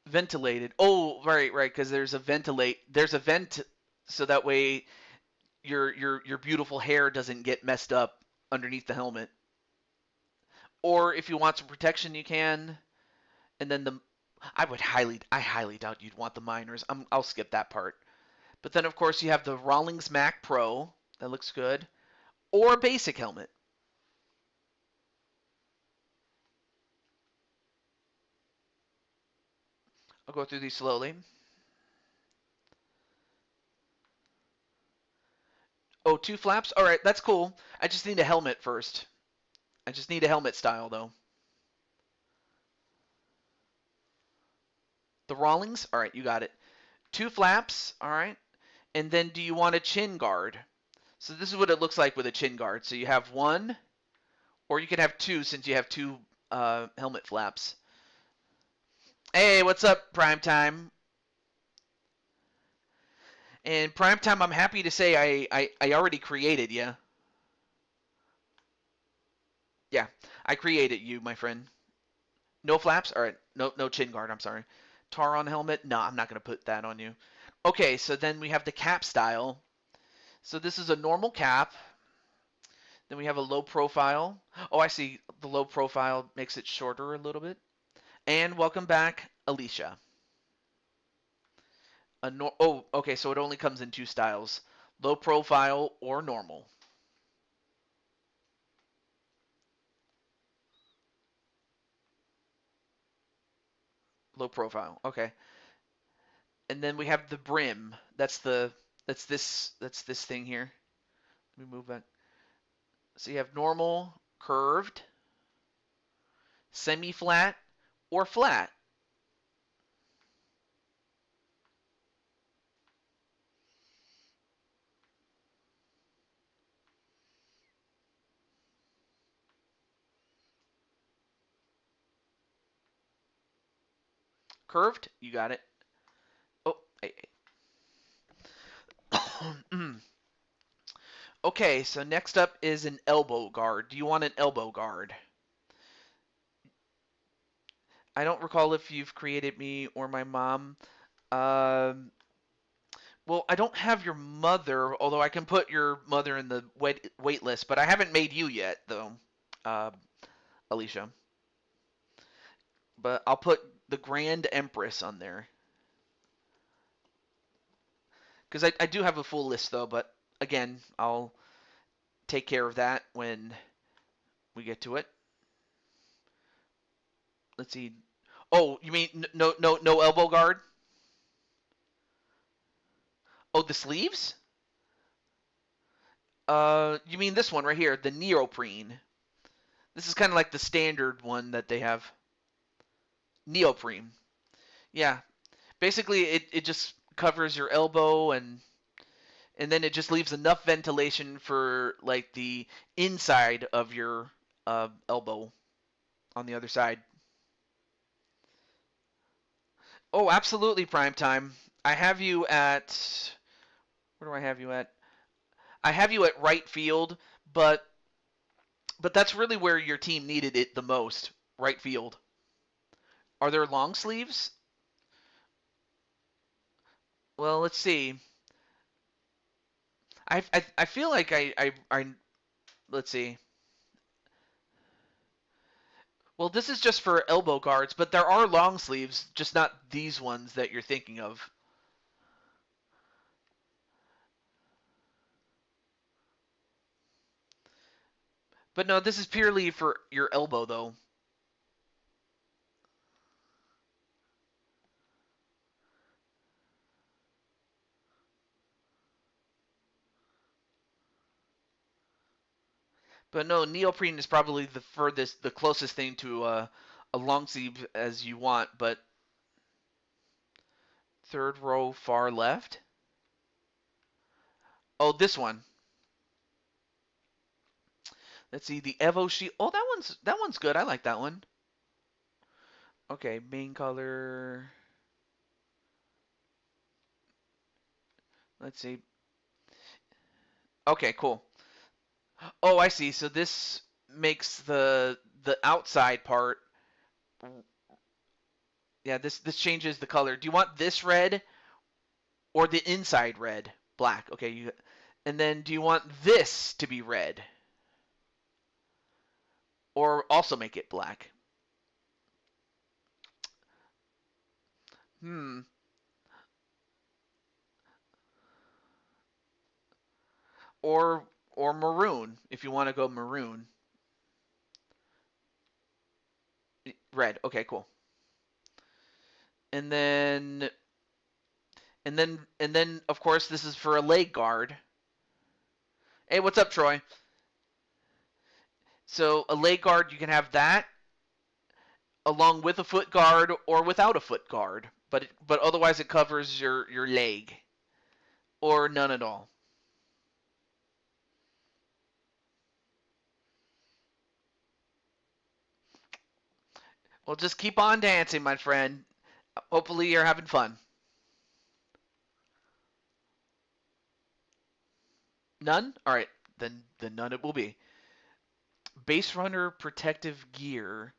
Ventilated. Oh, right, because there's a ventilate. There's a vent, so that way your beautiful hair doesn't get messed up underneath the helmet. Or if you want some protection, you can. And then I highly doubt you'd want the minors. I'll skip that part. But then of course you have the Rawlings Mac Pro. That looks good. Or basic helmet. I'll go through these slowly. Oh, two flaps? All right, that's cool. I just need a helmet first. I just need a helmet style though. The Rawlings? All right, you got it. Two flaps. All right. And then do you want a chin guard? So this is what it looks like with a chin guard. So you have one, or you can have two since you have two helmet flaps. Hey, what's up, Primetime? And Primetime, I'm happy to say I already created you. Yeah, I created you, my friend. No flaps? All right. No chin guard, I'm sorry. Taron helmet? No, I'm not going to put that on you. Okay, so then we have the cap style. So this is a normal cap. Then we have a low profile. Oh, I see. The low profile makes it shorter a little bit. And welcome back, Alicia. Oh, okay, so it only comes in two styles. Low profile or normal. Low profile. Okay. And then we have the brim. That's this thing here. Let me move back. So you have normal, curved, semi-flat, or flat. Curved, you got it. Oh, hey. Okay, so next up is an elbow guard. Do you want an elbow guard? I don't recall if you've created me or my mom. Um, well, I don't have your mother, although I can put your mother in the wait list, but I haven't made you yet, though, uh, Alicia. But I'll put the Grand Empress on there. Because I do have a full list, though, but again, I'll take care of that when we get to it. Let's see. Oh, you mean no elbow guard? Oh, the sleeves? You mean this one right here, the neoprene. This is kind of like the standard one that they have. Neoprene. Yeah. Basically, it just covers your elbow and then it just leaves enough ventilation for like the inside of your elbow on the other side. Oh, absolutely, prime time. I have you at where do I have you at? I have you at right field, but that's really where your team needed it the most. Right field. Are there long sleeves? Well, let's see. I feel like I let's see. Well, this is just for elbow guards, but there are long sleeves, just not these ones that you're thinking of. But no, this is purely for your elbow, though. But no, neoprene is probably the closest thing to a long sleeve as you want. But third row far left. Oh, this one. Let's see the Evo Shield. Oh, that one's good. I like that one. Okay, main color. Let's see. Okay, cool. Oh, I see. So this makes the outside part. Yeah, this changes the color. Do you want this red or the inside red? Black. Okay, and then do you want this to be red or also make it black? Hmm. Or maroon if you want to go maroon. Red. Okay, cool. And then and then of course this is for a leg guard. Hey, what's up, Troy? So a leg guard, you can have that along with a foot guard or without a foot guard, but otherwise it covers your leg or none at all. Well, just keep on dancing, my friend. Hopefully you're having fun. None? All right, then none it will be. Base runner protective gear.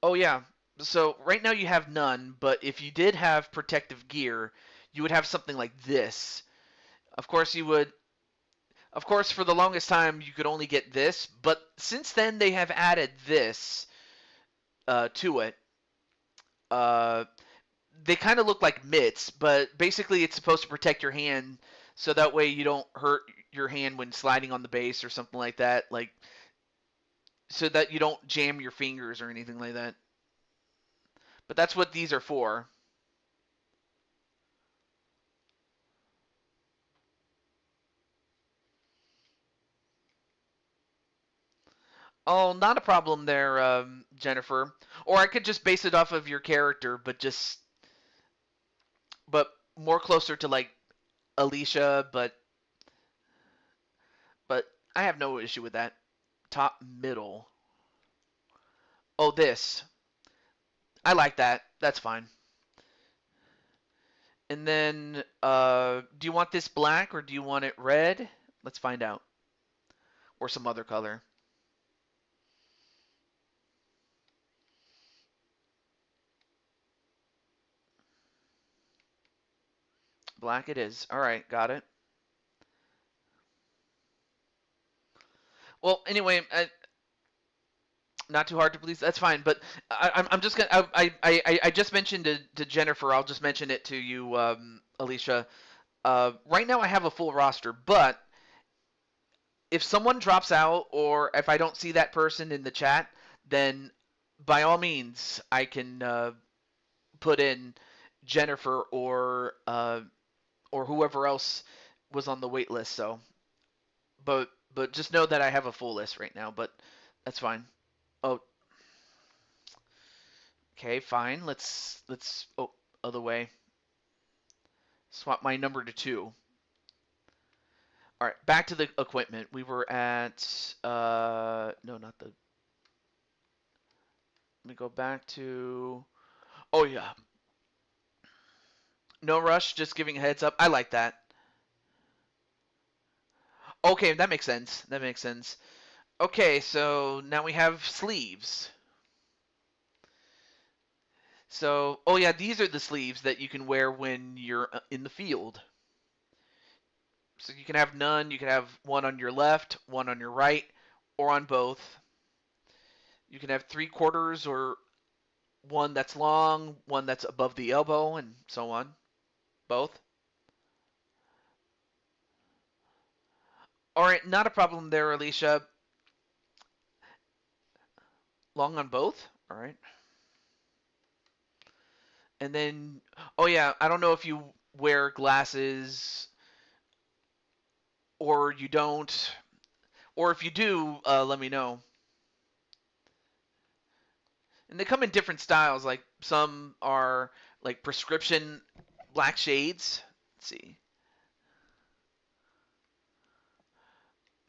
Oh yeah. So right now you have none, but if you did have protective gear, you would have something like this. Of course you would. Of course, for the longest time you could only get this, but since then they have added this to it. Uh, they kind of look like mitts, but basically it's supposed to protect your hand, so that way you don't hurt your hand when sliding on the base or something like that. Like so that you don't jam your fingers or anything like that. But that's what these are for. Oh, not a problem there, Jennifer. Or I could just base it off of your character, but more closer to like Alicia, but I have no issue with that. Top middle. Oh, this. I like that. That's fine. And then, do you want this black or do you want it red? Let's find out. Or some other color. Black it is. All right, got it. Well, anyway, not too hard to please. That's fine. But I'm just gonna. I just mentioned to Jennifer. I'll just mention it to you, Alicia. Right now I have a full roster, but if someone drops out or if I don't see that person in the chat, then by all means I can put in Jennifer or whoever else was on the wait list. So, but just know that I have a full list right now. But that's fine. Oh, okay, fine. Let's other way. Swap my number to 2. All right, back to the equipment. We were at no, not the. Let me go back to. Oh yeah, no rush, just giving a heads up. I like that. Okay, that makes sense. That makes sense. Okay, so now we have sleeves. So, oh yeah, these are the sleeves that you can wear when you're in the field. So you can have none, you can have one on your left, one on your right, or on both. You can have 3/4 or one that's long, one that's above the elbow, and so on. Both. All right, not a problem there, Alicia. Long on both? All right. And then, oh yeah, I don't know if you wear glasses or you don't, or if you do, let me know. And they come in different styles. Like some are like prescription black shades. Let's see.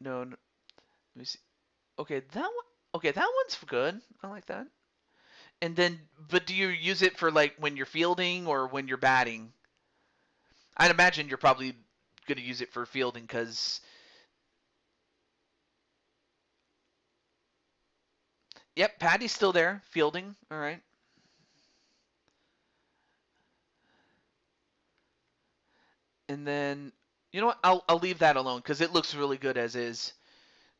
No, no, let me see. Okay, that one. Okay, that one's good. I like that. And then, but do you use it for like when you're fielding or when you're batting? I'd imagine you're probably going to use it for fielding because, yep, Patty's still there, fielding. All right. And then, you know what? I'll leave that alone because it looks really good as is.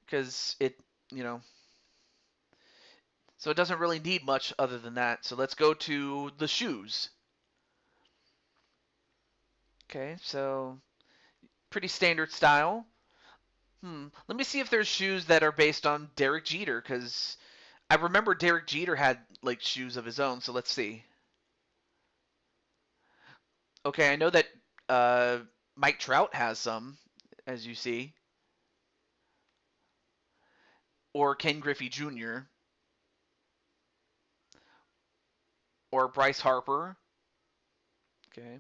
Because it, you know, so it doesn't really need much other than that. So let's go to the shoes. Okay, so pretty standard style. Let me see if there's shoes that are based on Derek Jeter because I remember Derek Jeter had like shoes of his own. So let's see. Okay, I know that uh, Mike Trout has some, as you see, or Ken Griffey Jr. or Bryce Harper. Okay.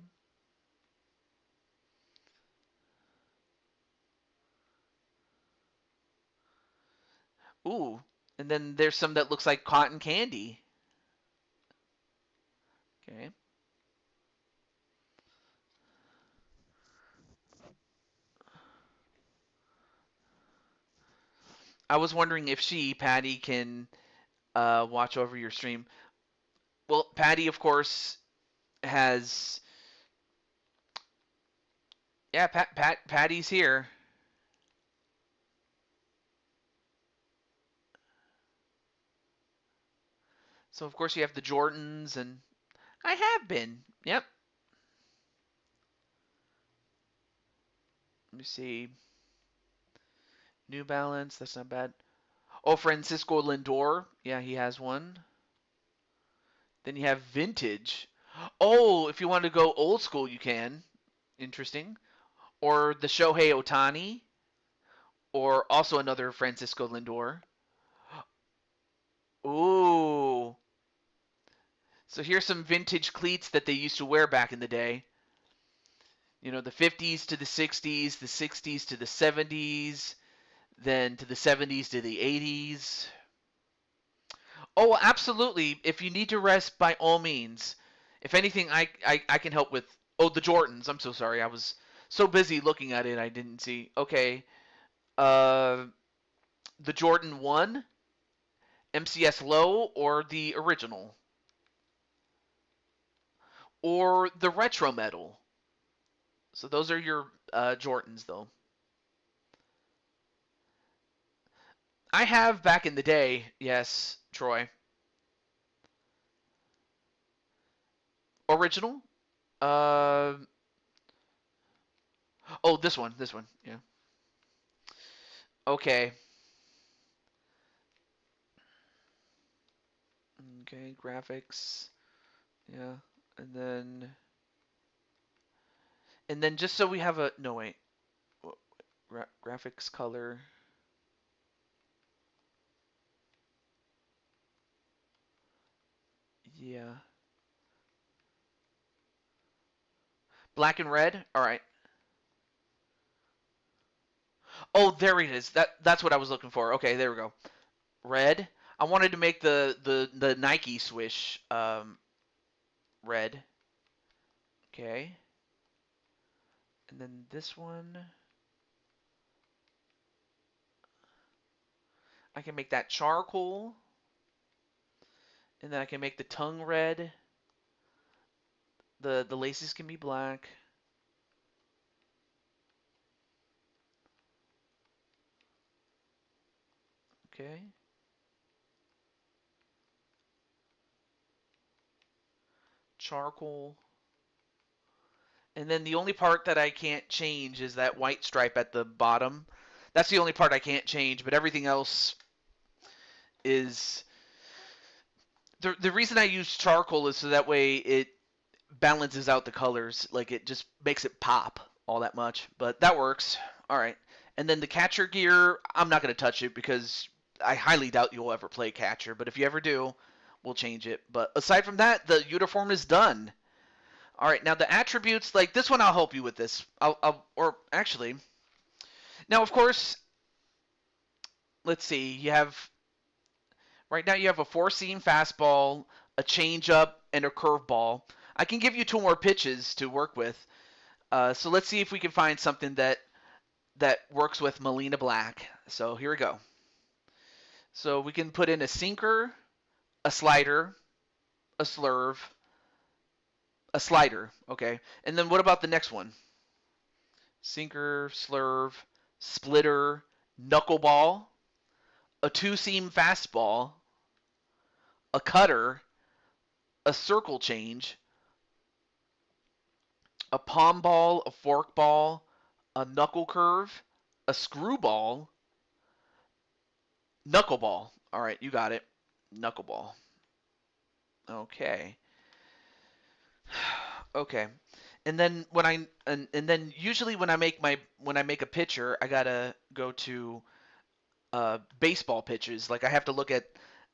Ooh, and then there's some that looks like cotton candy. Okay. I was wondering if Patty, can watch over your stream. Well, Patty, of course, has. Yeah, Patty's here. So, of course, you have the Jordans, and I have been. Yep. Let me see. New Balance, that's not bad. Oh, Francisco Lindor. Yeah, he has one. Then you have Vintage. Oh, if you want to go old school, you can. Interesting. Or the Shohei Otani. Or also another Francisco Lindor. Ooh. So here's some vintage cleats that they used to wear back in the day. You know, the 50s to the 60s, the 60s to the 70s, then to the 70s to the 80s. Oh, absolutely. If you need to rest, by all means. If anything, I can help with. Oh, the Jordans. I'm so sorry. I was so busy looking at it, I didn't see. Okay. Uh, the Jordan 1, MCS Low, or the original? Or the Retro Metal? So those are your Jordans, though. I have back in the day, yes, Troy. Original? Uh, oh, this one, yeah. Okay, okay, graphics, yeah, and then just so we have a no wait, graphics color, yeah, black and red. All right. Oh, there it is. That's what I was looking for. Okay, there we go. Red. I wanted to make the Nike swish red. Okay. And then this one, I can make that charcoal. And then I can make the tongue red. The laces can be black. Okay. Charcoal. And then the only part that I can't change is that white stripe at the bottom. That's the only part I can't change, but everything else is the reason I use charcoal is so that way it balances out the colors. Like it just makes it pop all that much. But that works. All right. And then the catcher gear, I'm not going to touch it because I highly doubt you'll ever play catcher. But if you ever do, we'll change it. But aside from that, the uniform is done. All right. Now the attributes, like this one, I'll help you with this. Or actually, now of course, let's see. You have right now you have a four-seam fastball, a changeup, and a curveball. I can give you two more pitches to work with. So let's see if we can find something that works with Molina Black. So here we go. So we can put in a sinker, a slider, a slurve, a slider. Okay. And then what about the next one? Sinker, slurve, splitter, knuckleball, a two-seam fastball, a cutter, a circle change, a palm ball, a fork ball, a knuckle curve, a screwball, knuckleball. All right, you got it. Knuckleball. Okay. Okay. And then and then usually when I make a picture, I gotta go to baseball pitches. Like I have to look at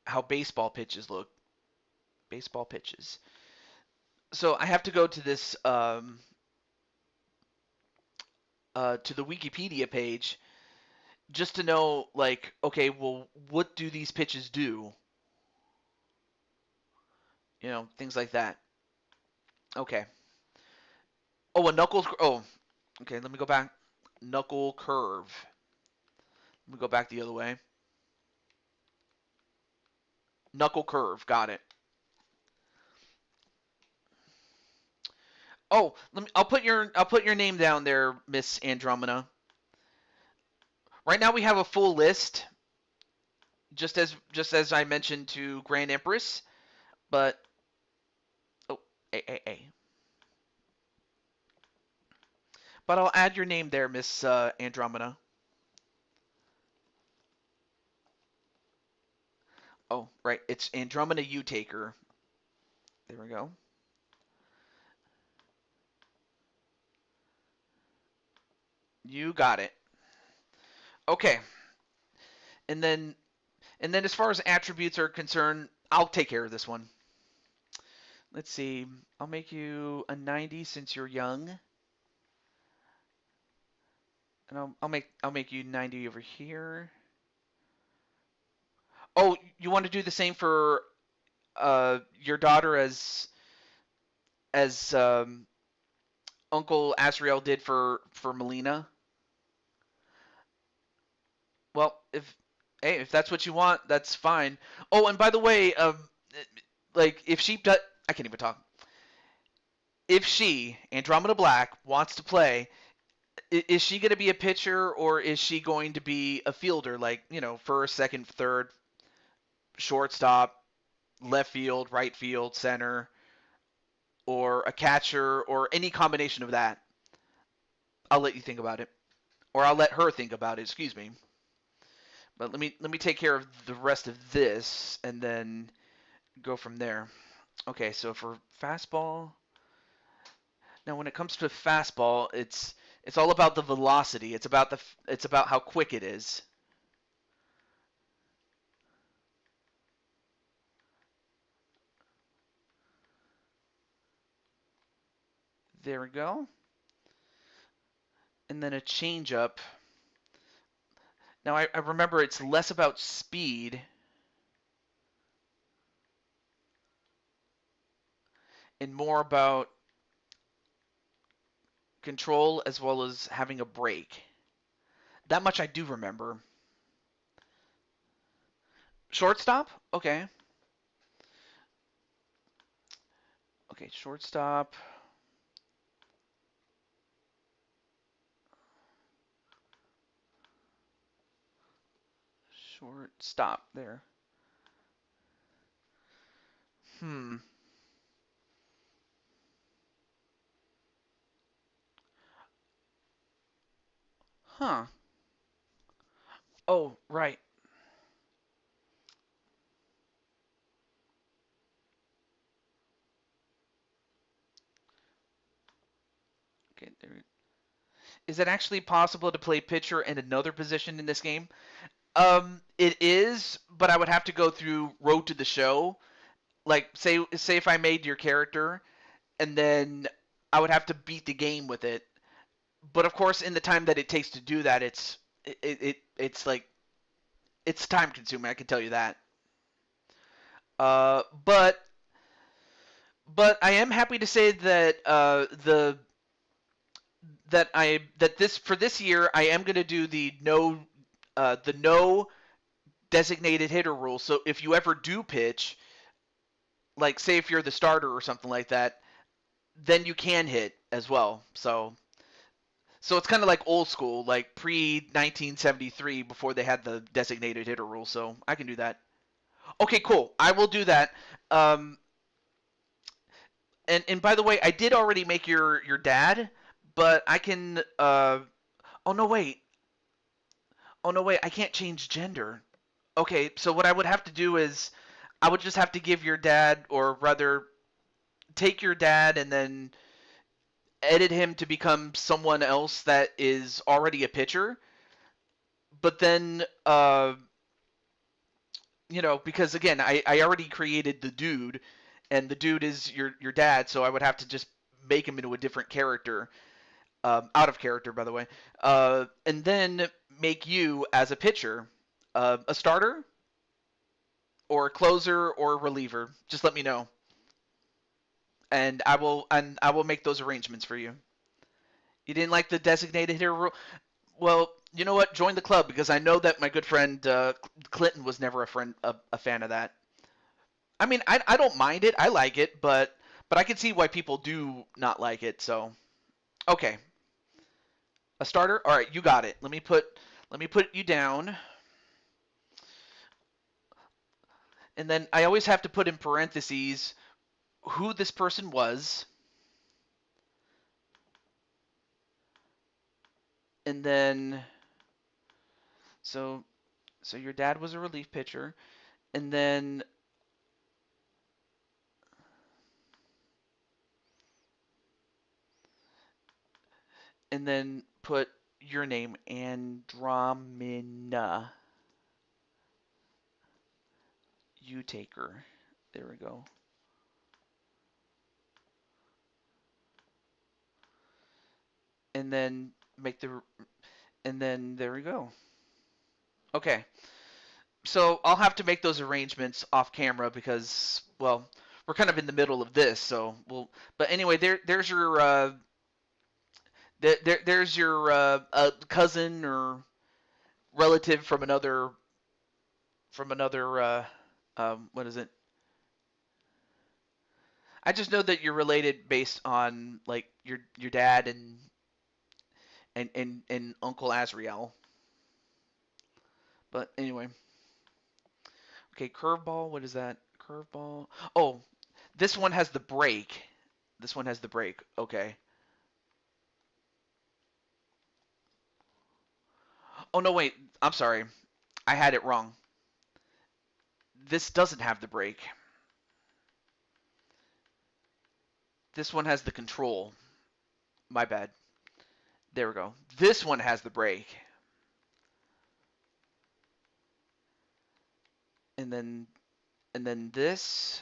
how baseball pitches look. Baseball pitches. So I have to go to this to the Wikipedia page just to know like okay, well what do these pitches do? You know, things like that. Okay. Oh, a knuckles. Oh, okay. Let me go back. Knuckle curve. Let me go back the other way. Knuckle curve. Got it. Oh, I'll put your name down there, Miss Andromeda. Right now we have a full list, just as I mentioned to Grand Empress, but oh, a. But I'll add your name there, Miss Andromeda. Oh, right, it's Andromeda U Taker. There we go. You got it. Okay, and then as far as attributes are concerned, I'll take care of this one. Let's see. I'll make you a 90 since you're young. And I'll make you 90 over here. Oh, you want to do the same for your daughter as Uncle Asriel did for Melina? Well, if that's what you want, that's fine. Oh, and by the way, like if she does, I can't even talk. If she Andromeda Black wants to play, is she going to be a pitcher or is she going to be a fielder? Like you know, first, second, third, shortstop, left field, right field, center, or a catcher, or any combination of that. I'll let you think about it, or I'll let her think about it. Excuse me. But let me take care of the rest of this, and then go from there. Okay, so for fastball, now when it comes to fastball, it's all about the velocity. It's about how quick it is. There we go. And then a changeup. Now I remember it's less about speed and more about control as well as having a break. That much I do remember. Shortstop? Okay. Okay, shortstop. Shortstop there. Hmm. Huh. Oh, right. Okay, there. Is it actually possible to play pitcher and another position in this game? It is, but I would have to go through Road to the Show. Like, say if I made your character, and then I would have to beat the game with it. But of course, in the time that it takes to do that, it's like it's time consuming. I can tell you that. Uh, but but I am happy to say that that this for this year I am going to do the no designated hitter rule. So if you ever do pitch, like say if you're the starter or something like that, then you can hit as well. So it's kind of like old school, like pre 1973 before they had the designated hitter rule. So I can do that. Okay, cool. I will do that. Um, and by the way, I did already make your dad, but I can. Oh no, wait. Oh no, wait. I can't change gender. Okay, so what I would have to do is I would just have to give your dad, or rather, take your dad and then edit him to become someone else that is already a pitcher. But then, because again, I already created the dude, and the dude is your dad, so I would have to just make him into a different character, out of character, by the way, and then make you as a pitcher, a starter or a closer or a reliever. Just let me know, and I will make those arrangements for you. You didn't like the designated hitter rule? Well, you know what? Join the club because I know that my good friend Clinton was never a fan of that. I mean, I don't mind it. I like it, but I can see why people do not like it. So okay, a starter. All right, you got it. Let me put you down, and then I always have to put in parentheses who this person was, and then so so your dad was a relief pitcher, and then put your name Andromina U Taker. There we go. And then make the and then there we go. Okay. So I'll have to make those arrangements off camera because well, we're kind of in the middle of this, so we'll but anyway, there's your there's your cousin or relative from another what is it? I just know that you're related based on like your dad and Uncle Azriel. But anyway, okay, curveball. What is that? Curveball. Oh, this one has the break. This one has the break. Okay. Oh no, wait. I'm sorry. I had it wrong. This doesn't have the break. This one has the control. My bad. There we go. This one has the break. And then this.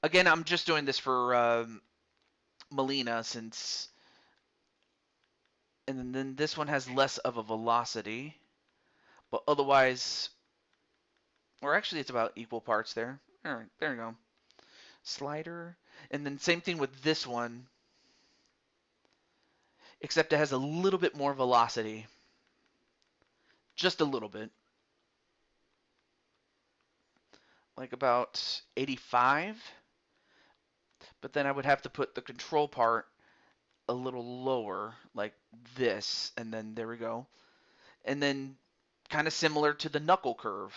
Again, I'm just doing this for Melina since. And then this one has less of a velocity, but otherwise, or actually, it's about equal parts there. All right, there you go. Slider, and then same thing with this one, except it has a little bit more velocity, just a little bit, like about 85. But then I would have to put the control part a little lower, like this, and then there we go. And then kind of similar to the knuckle curve.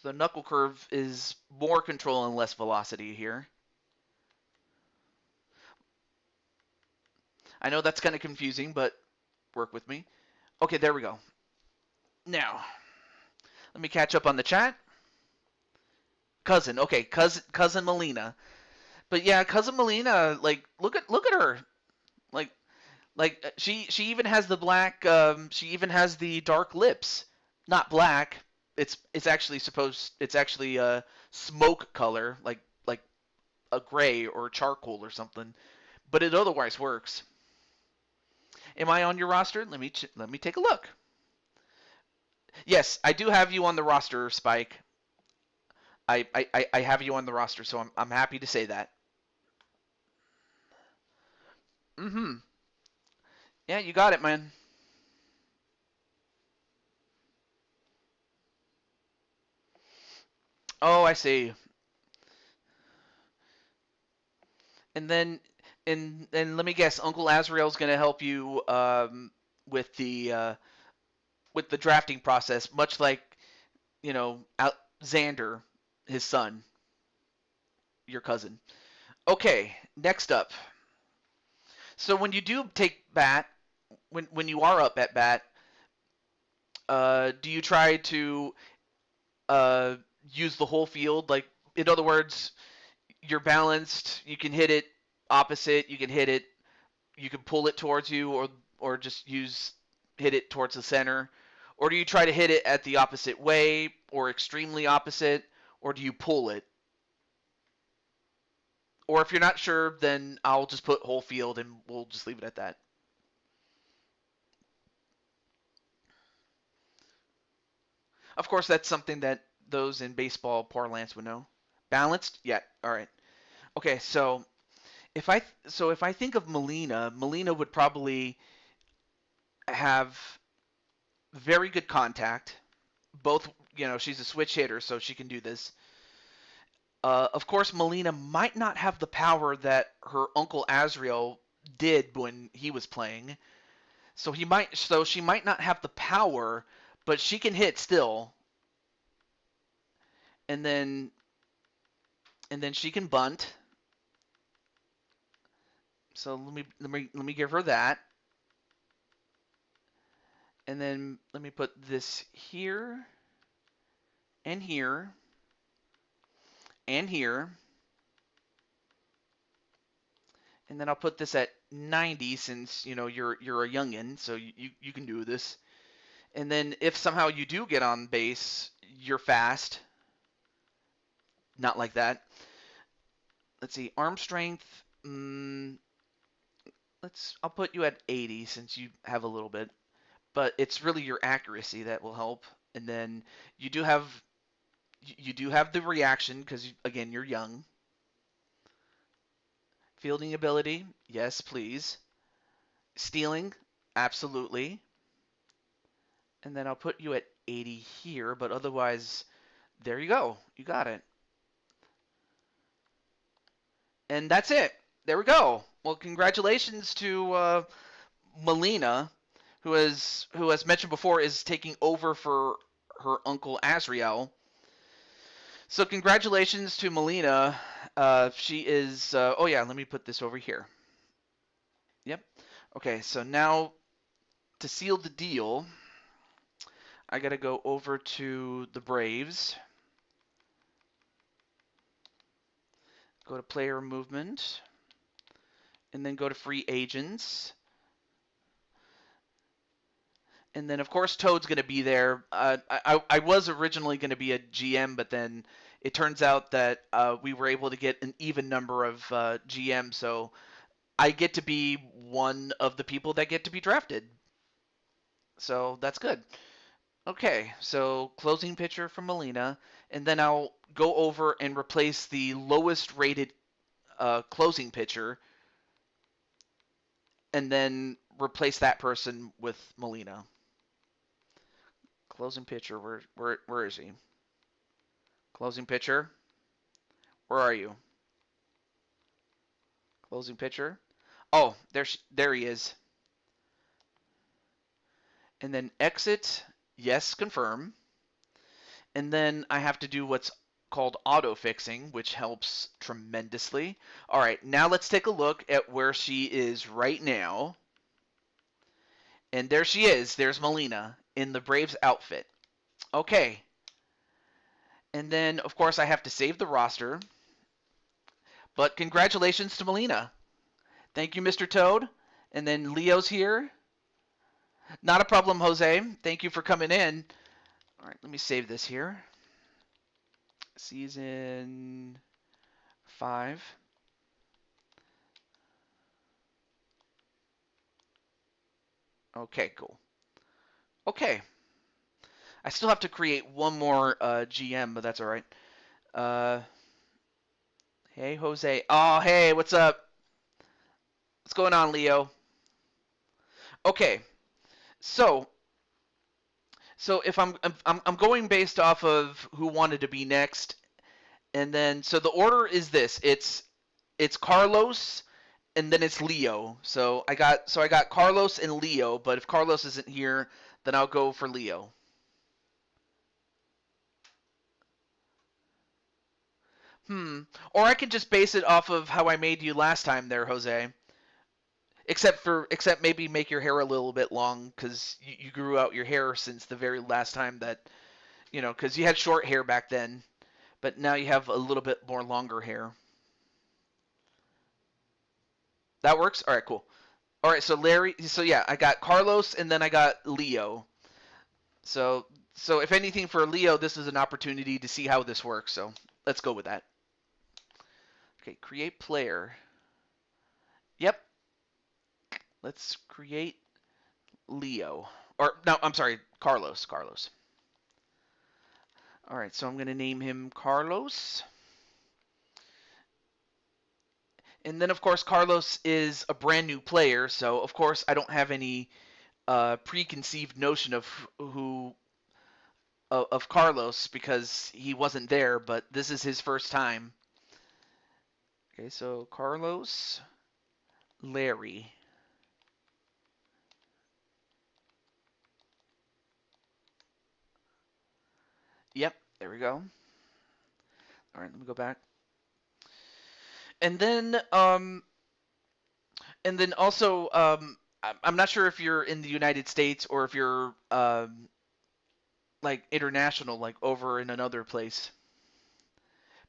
So the knuckle curve is more control and less velocity here. I know that's kind of confusing, but work with me. Okay, there we go. Now, let me catch up on the chat. Cousin, okay, cousin Melina. But yeah, cousin Melina, like look at her. Like she even has the black she even has the dark lips. Not black. It's actually smoke color, like a gray or charcoal or something. But it otherwise works. Am I on your roster? Let me take a look. Yes, I do have you on the roster, Spike. I have you on the roster, so I'm happy to say that. Mm-hmm. Yeah, you got it, man. Oh, I see. And then and let me guess, Uncle Azrael's gonna help you with the uh, with the drafting process, much like Xander, his son, your cousin. Okay, next up. So when you do take bat, when you are up at bat, do you try to uh, use the whole field? Like, in other words, you're balanced. You can hit it opposite. You can hit it. You can pull it towards you, or just hit it towards the center. Or do you try to hit it at the opposite way, or extremely opposite, or do you pull it? Or if you're not sure, then I'll just put whole field and we'll just leave it at that. Of course, that's something that those in baseball parlance would know. Balanced? Yeah. All right. Okay. So if I think of Melina, Melina would probably have very good contact. Both, she's a switch hitter, so she can do this. Of course, Melina might not have the power that her uncle Azrael did when he was playing. So she might not have the power, but she can hit still. And then she can bunt. So let me give her that. And then let me put this here and here and here. And then I'll put this at 90 since you're a youngin, so you can do this. And then if somehow you do get on base, you're fast. Not like that. Let's see, arm strength. I'll put you at 80 since you have a little bit, but it's really your accuracy that will help. And then you do have the reaction because again you're young. Fielding ability, yes, please. Stealing, absolutely. And then I'll put you at 80 here, but otherwise, there you go. You got it. And that's it. There we go. Well, congratulations to Melina, who as mentioned before, is taking over for her uncle Azrael. So congratulations to Melina. She is. Oh yeah, let me put this over here. Yep. Okay, so now to seal the deal, I got to go over to the Braves. Go to player movement. And then go to free agents. And then, of course, Toad's going to be there. I was originally going to be a GM, but then it turns out that we were able to get an even number of GMs, so I get to be one of the people that get to be drafted. So that's good. Okay, so closing pitcher from Molina, and then I'll go over and replace the lowest rated closing pitcher, and then replace that person with Molina. Closing pitcher, where is he? Closing pitcher, where are you? Closing pitcher. Oh, there he is. And then exit, yes, confirm. And then I have to do what's called auto fixing, which helps tremendously. All right, now let's take a look at where she is right now. And there she is. There's Melina in the Braves outfit. Okay. And then, of course, I have to save the roster. But congratulations to Melina. Thank you, Mr. Toad. And then Leo's here. Not a problem, Jose. Thank you for coming in. All right, let me save this here. Season 5. Okay, cool. Okay. I still have to create one more GM, but that's all right. Uh, hey, Jose. Oh, hey, what's up? What's going on, Leo? Okay, so if I'm going based off of who wanted to be next, and then so the order is this. It's Carlos, and then it's Leo. So I got Carlos and Leo, but if Carlos isn't here, then I'll go for Leo. Or I can just base it off of how I made you last time there, Jose. Except maybe make your hair a little bit long because you grew out your hair since the very last time that because you had short hair back then, but now you have a little bit more longer hair. That works. All right, cool. All right, so Larry. So yeah, I got Carlos and then I got Leo. So if anything for Leo, this is an opportunity to see how this works. So let's go with that. Okay, create player. Yep. Let's create Leo. Or no, I'm sorry, Carlos. Carlos. All right, so I'm going to name him Carlos. And then, of course, Carlos is a brand new player, so of course I don't have any preconceived notion of who of Carlos because he wasn't there, but this is his first time. Okay, so Carlos, Larry. Yep, there we go. All right, let me go back. And then also I'm not sure if you're in the United States or if you're like international, like over in another place.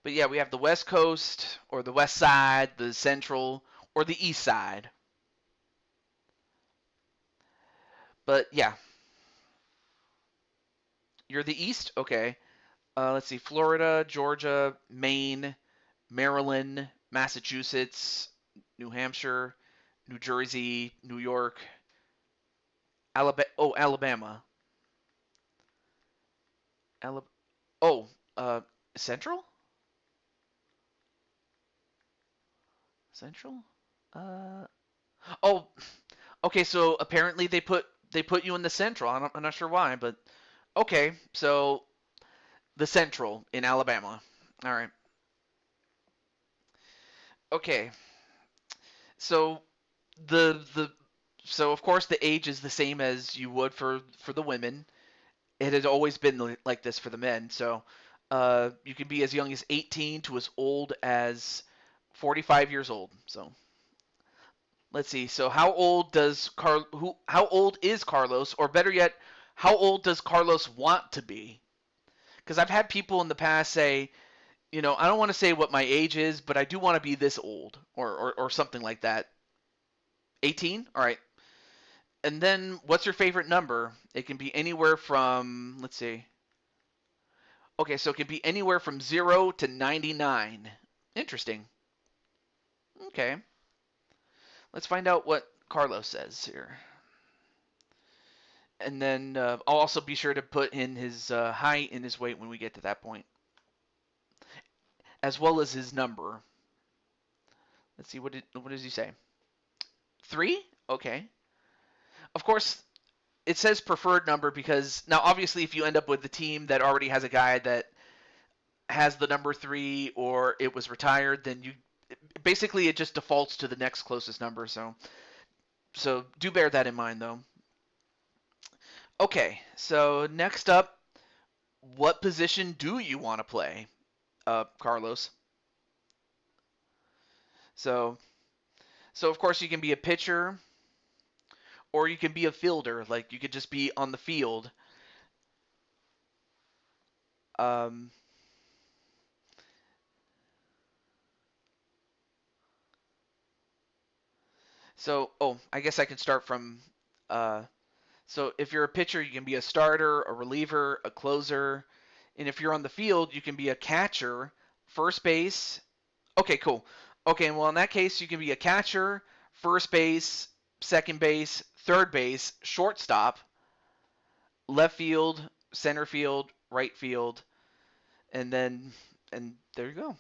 But yeah, we have the West Coast or the West Side, the Central, or the East Side. But yeah, you're the East? Okay. Let's see, Florida, Georgia, Maine, Maryland, Massachusetts, New Hampshire, New Jersey, New York, Alabama. Oh, Alabama. Alab- oh, Central? Central? Uh, oh, okay. So apparently they put you in the Central. I'm not sure why, but okay. So the Central in Alabama. All right. Okay. So the so of course the age is the same as you would for the women. It has always been like this for the men. So you can be as young as 18 to as old as 45 years old. So let's see. So how old is Carlos, or better yet, how old does Carlos want to be? Because I've had people in the past say, I don't want to say what my age is, but I do want to be this old, or something like that. 18? All right. And then what's your favorite number? It can be anywhere from, let's see. Okay, so it can be anywhere from 0 to 99. Interesting. Okay. Let's find out what Carlos says here. And then I'll also be sure to put in his height and his weight when we get to that point, as well as his number. Let's see, what does he say? 3? Okay. Of course, it says preferred number because now obviously if you end up with the team that already has a guy that has the number 3 or it was retired, then basically it just defaults to the next closest number. So do bear that in mind though. Okay, so next up what position do you want to play, Carlos? So, so of course you can be a pitcher or you can be a fielder. Like you could just be on the field. Um, so, oh, I guess I can start from. Uh, so if you're a pitcher, you can be a starter, a reliever, a closer, and if you're on the field, you can be a catcher, first base. Okay, cool. Okay, well in that case, you can be a catcher, first base, second base, third base, shortstop, left field, center field, right field, and then and there you go.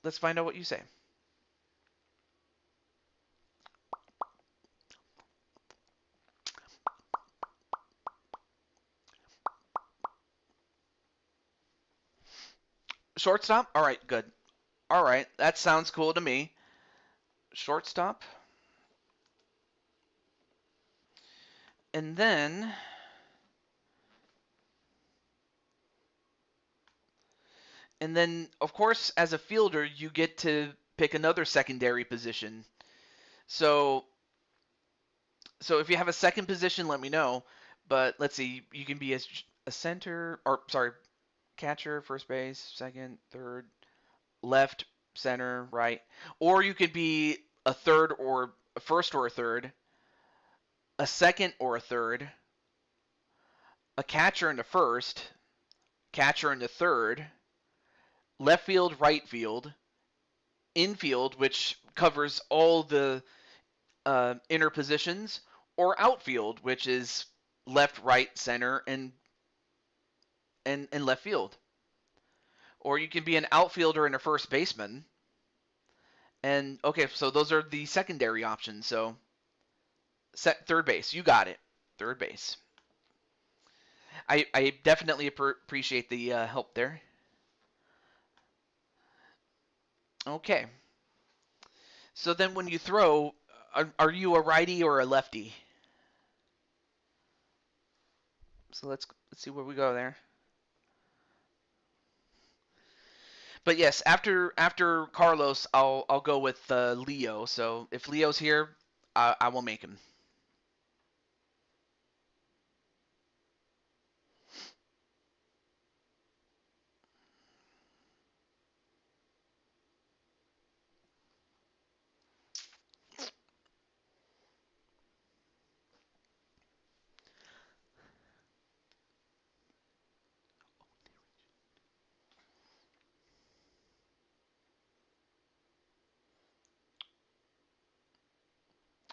Let's find out what you say. Shortstop? All right, good. All right, that sounds cool to me. Shortstop. And then of course as a fielder you get to pick another secondary position. So so if you have a second position, let me know. But let's see, you can be a center, or sorry, catcher, first base, second, third, left, center, right, or you could be a third or a first or a third, a second or a third, a catcher in the first, catcher in the third, left field, right field, infield, which covers all the inner positions, or outfield, which is left, right, center, and left field. Or you can be an outfielder and a first baseman. And okay, so those are the secondary options. So third base, you got it. Third base. I definitely appreciate the help there. Okay. So then when you throw, are you a righty or a lefty? So let's see where we go there. But yes, after Carlos, I'll go with Leo. So if Leo's here, I will make him.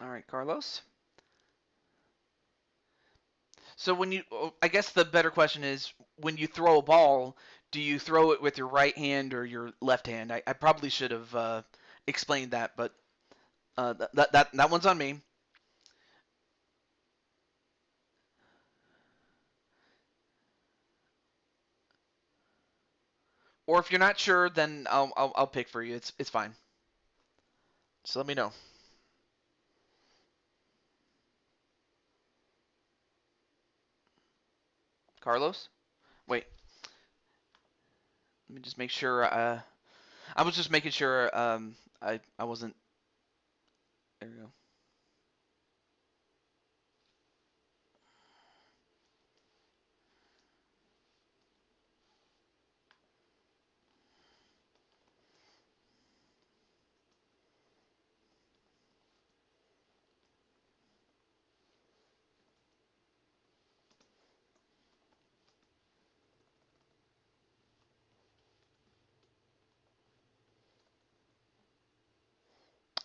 All right, Carlos. So when you, I guess the better question is, when you throw a ball, do you throw it with your right hand or your left hand? I probably should have explained that, but that one's on me. Or if you're not sure, then I'll pick for you. It's fine. So let me know. Carlos? Wait, let me just make sure. I was just making sure I wasn't. There we go.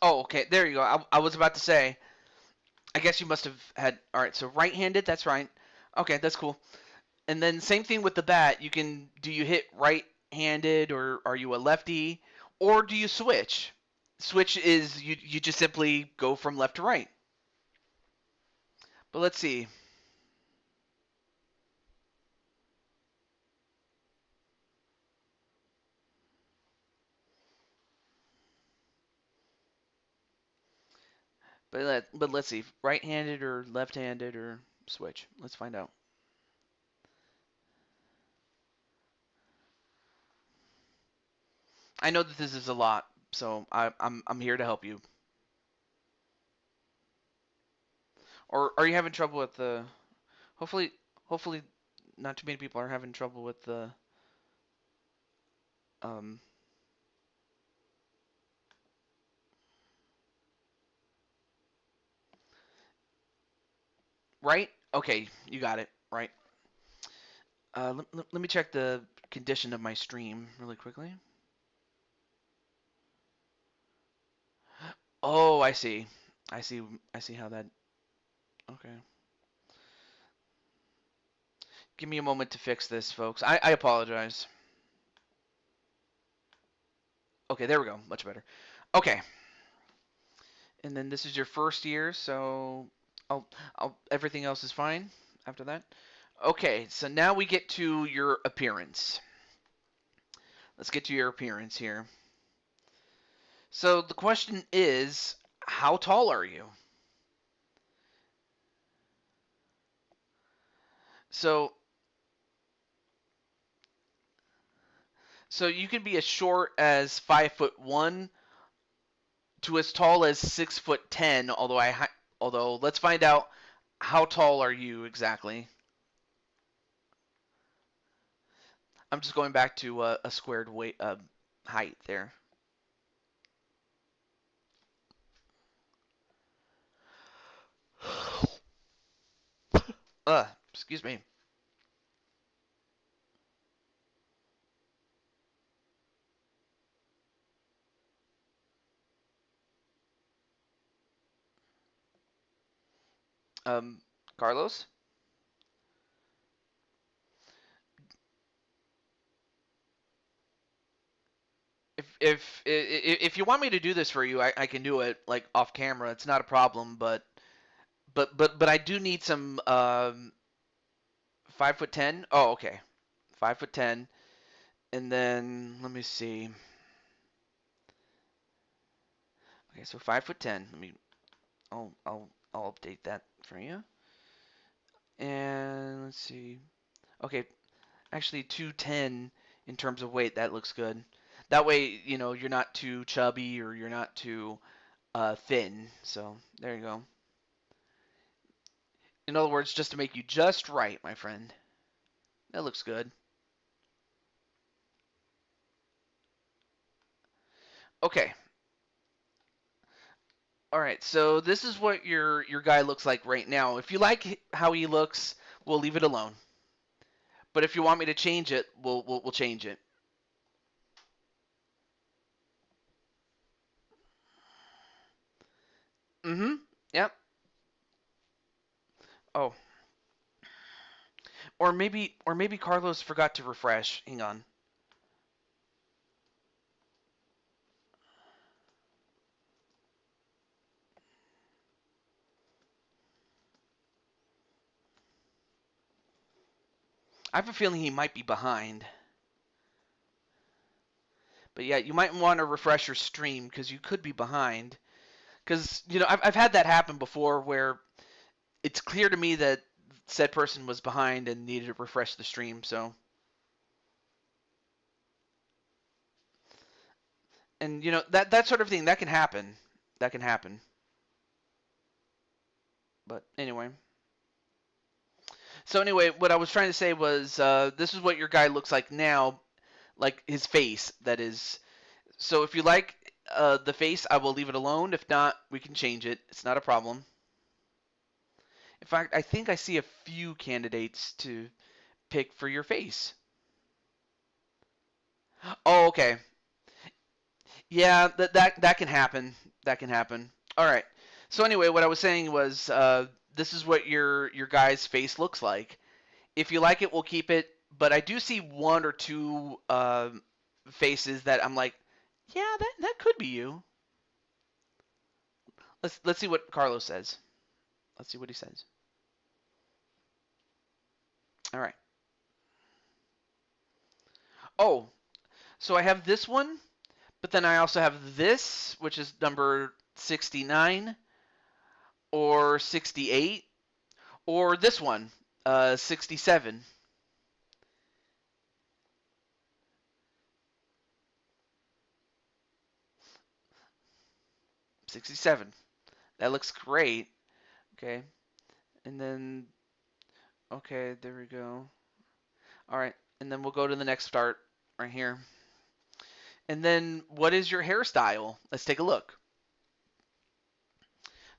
Oh, okay. There you go. I was about to say. I guess you must have had. All right. So right-handed. That's right. Okay, that's cool. And then same thing with the bat. You can do you hit right-handed or are you a lefty or do you switch? Switch is you just simply go from left to right. But let's see. But let's see. Right-handed or left-handed or switch. Let's find out. I know that this is a lot, so I'm here to help you. Or are you having trouble with the? Hopefully, hopefully, not too many people are having trouble with the. Um. Right? Okay, you got it. Right. Let me check the condition of my stream really quickly. Oh, I see. I see. I see how that. Okay. Give me a moment to fix this, folks. I apologize. Okay, there we go. Much better. Okay. And then this is your first year, so everything else is fine after that. Okay, so now we get to your appearance. Let's get to your appearance here. So the question is, how tall are you? So so you can be as short as 5'1" to as tall as 6'10". Although let's find out, how tall are you exactly? I'm just going back to a squared weight height there. Excuse me. Um, Carlos? If you want me to do this for you, I can do it like off camera. It's not a problem, but I do need some 5'10". Oh, okay, 5'10", and then let me see. Okay, so 5'10". I'll update that for you. And let's see. Okay, actually 210 in terms of weight. That looks good. That way, you're not too chubby or you're not too thin. So there you go. In other words, just to make you just right, my friend. That looks good. Okay. All right. So this is what your guy looks like right now. If you like how he looks, we'll leave it alone. But if you want me to change it, we'll change it. Mm-hmm. Yep. Oh. Or maybe Carlos forgot to refresh. Hang on. I have a feeling he might be behind. But yeah, you might want to refresh your stream because you could be behind. Because I've had that happen before where it's clear to me that said person was behind and needed to refresh the stream. So, and that sort of thing that can happen. That can happen. But anyway. So anyway, what I was trying to say was this is what your guy looks like now, like his face. That is. So if you like the face, I will leave it alone. If not, we can change it. It's not a problem. In fact, I think I see a few candidates to pick for your face. Oh, okay. Yeah, that can happen. That can happen. All right. So anyway, what I was saying was this is what your guy's face looks like. If you like it, we'll keep it. But I do see one or two faces that I'm like, yeah, that could be you. Let's see what Carlos says. Let's see what he says. All right. Oh, so I have this one, but then I also have this, which is number 69 or 68, or this one, 67. 67. That looks great. Okay. And then, okay, there we go. All right. And then we'll go to the next start right here. And then what is your hairstyle? Let's take a look.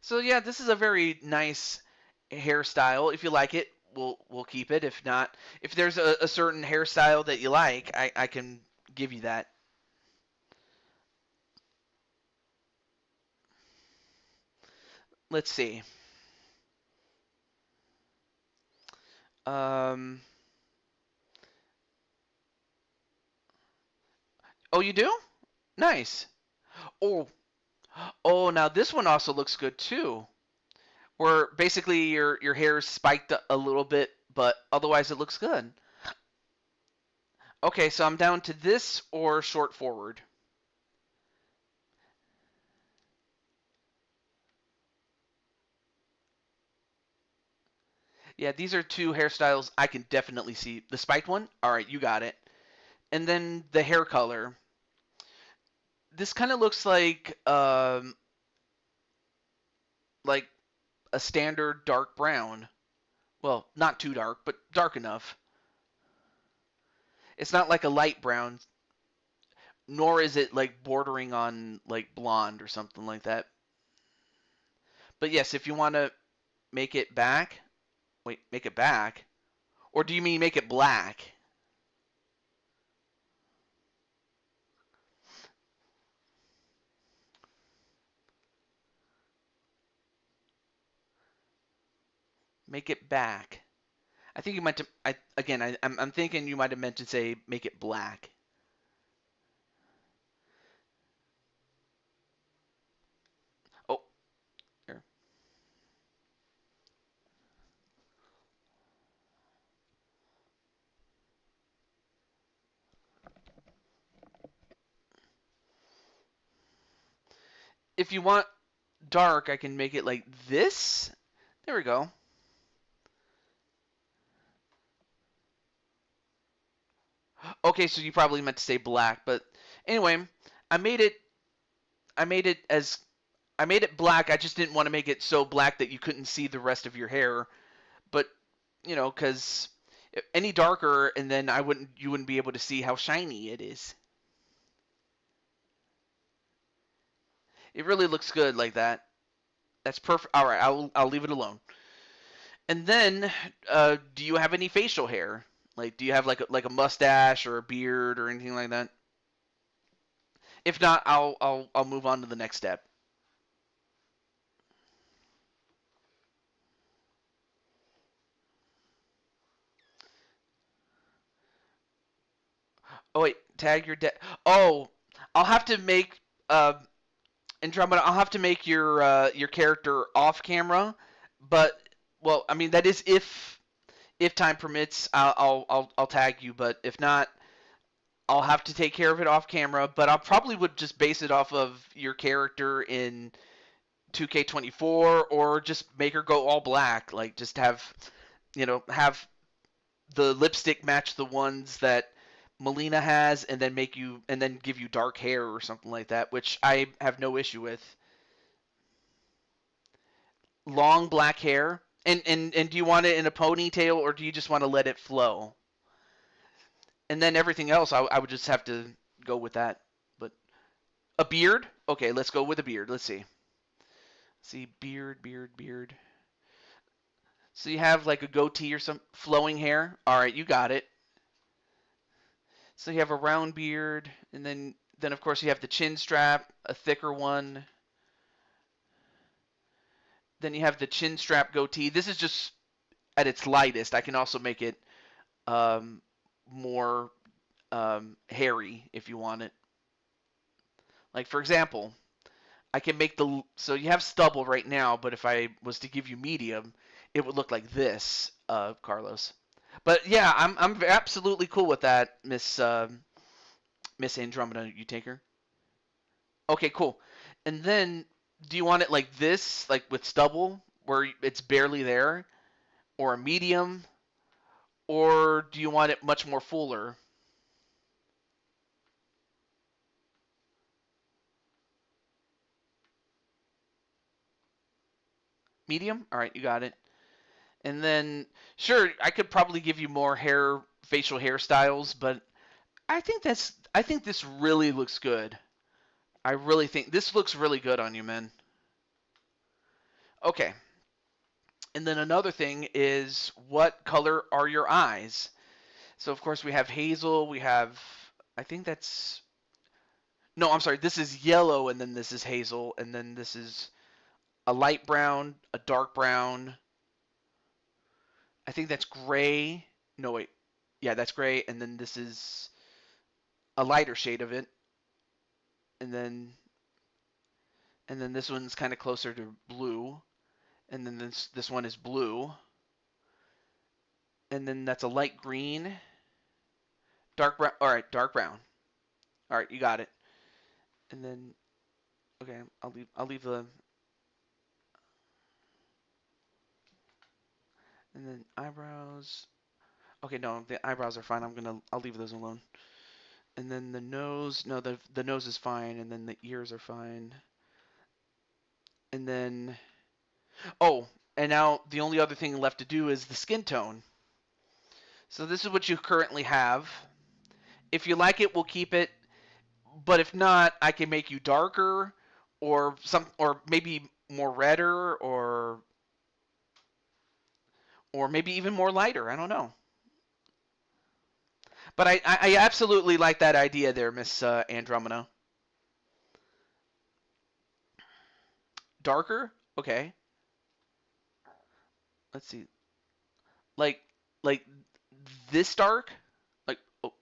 So yeah, this is a very nice hairstyle. If you like it, we'll keep it. If not, if there's a certain hairstyle that you like, I can give you that. Let's see. Um, oh, you do? Nice. Oh, oh, now this one also looks good too. Where basically your hair is spiked a little bit, but otherwise it looks good. Okay, so I'm down to this or short forward. Yeah, these are two hairstyles I can definitely see. The spiked one? All right, you got it. And then the hair color. This kind of looks like a standard dark brown. Well, not too dark, but dark enough. It's not like a light brown, nor is it like bordering on like blonde or something like that. But yes, if you want to make it back, wait, make it back, or do you mean make it black? Make it back. I think you meant to. I'm thinking you might have meant to say make it black. Oh, here. If you want dark, I can make it like this. There we go. Okay, so you probably meant to say black, but anyway, I made it. I made it as I made it black. I just didn't want to make it so black that you couldn't see the rest of your hair. But because any darker, and then you wouldn't be able to see how shiny it is. It really looks good like that. That's perfect. All right, I'll leave it alone. And then, do you have any facial hair? Like, do you have like a mustache or a beard or anything like that? If not, I'll move on to the next step. Oh wait, tag your Oh, I'll have to make Andromeda. I'll have to make your character off camera, but well, I mean that is if time permits. I'll tag you, but if not, I'll have to take care of it off camera. But I probably would just base it off of your character in 2K24, or just make her go all black. Like just have the lipstick match the ones that Melina has, and then give you dark hair or something like that, which I have no issue with. Long black hair, and do you want it in a ponytail, or do you just want to let it flow? And then everything else, I would just have to go with that. But a beard? Okay, let's go with a beard. Let's see. See, beard. So you have like a goatee or some flowing hair. All right, you got it. So you have a round beard, and then of course you have the chin strap, a thicker one. Then you have the chin strap goatee. This is just at its lightest. I can also make it um, more hairy if you want it. Like for example, I can make so you have stubble right now, but if I was to give you medium, it would look like this, Carlos. But yeah, I'm absolutely cool with that, Miss Andromeda. You take her. Okay, cool. And then, do you want it like this, like with stubble, where it's barely there, or a medium, or do you want it much more fuller? Medium? All right, you got it. And then, sure, I could probably give you more facial hairstyles, but I think this really looks good. I really think this looks really good on you, man. Okay. And then another thing is, what color are your eyes? So of course we have hazel, we have, I think that's, no, I'm sorry, this is yellow, and then this is hazel, and then this is a light brown, a dark brown. I think that's gray. No, wait. Yeah, that's gray, and then this is a lighter shade of it. And then this one's kind of closer to blue, and then this one is blue. And then that's a light green, dark brown. All right, dark brown. All right, you got it. And then okay, I'll leave the and then eyebrows. Okay, no, the eyebrows are fine. I'll leave those alone. And then the nose, no, the nose is fine, and then the ears are fine. And then oh, and now the only other thing left to do is the skin tone. So this is what you currently have. If you like it, we'll keep it. But if not, I can make you darker or maybe more redder or maybe even more lighter. I don't know. But I absolutely like that idea there, Miss Andromeda. Darker? Okay. Let's see. Like like this dark? Like oh,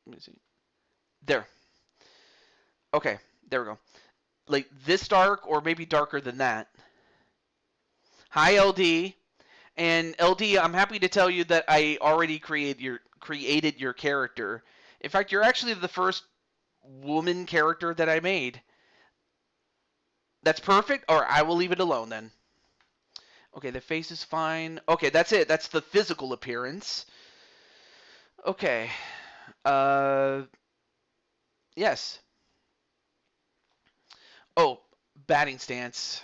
let me see. There. Okay, there we go. Like this dark or maybe darker than that. Hi LD. And LD, I'm happy to tell you that I already created your character. In fact, you're actually the first woman character that I made. That's perfect, or I will leave it alone then. Okay, the face is fine. Okay, that's it. That's the physical appearance. Okay. Uh, yes. Oh, batting stance.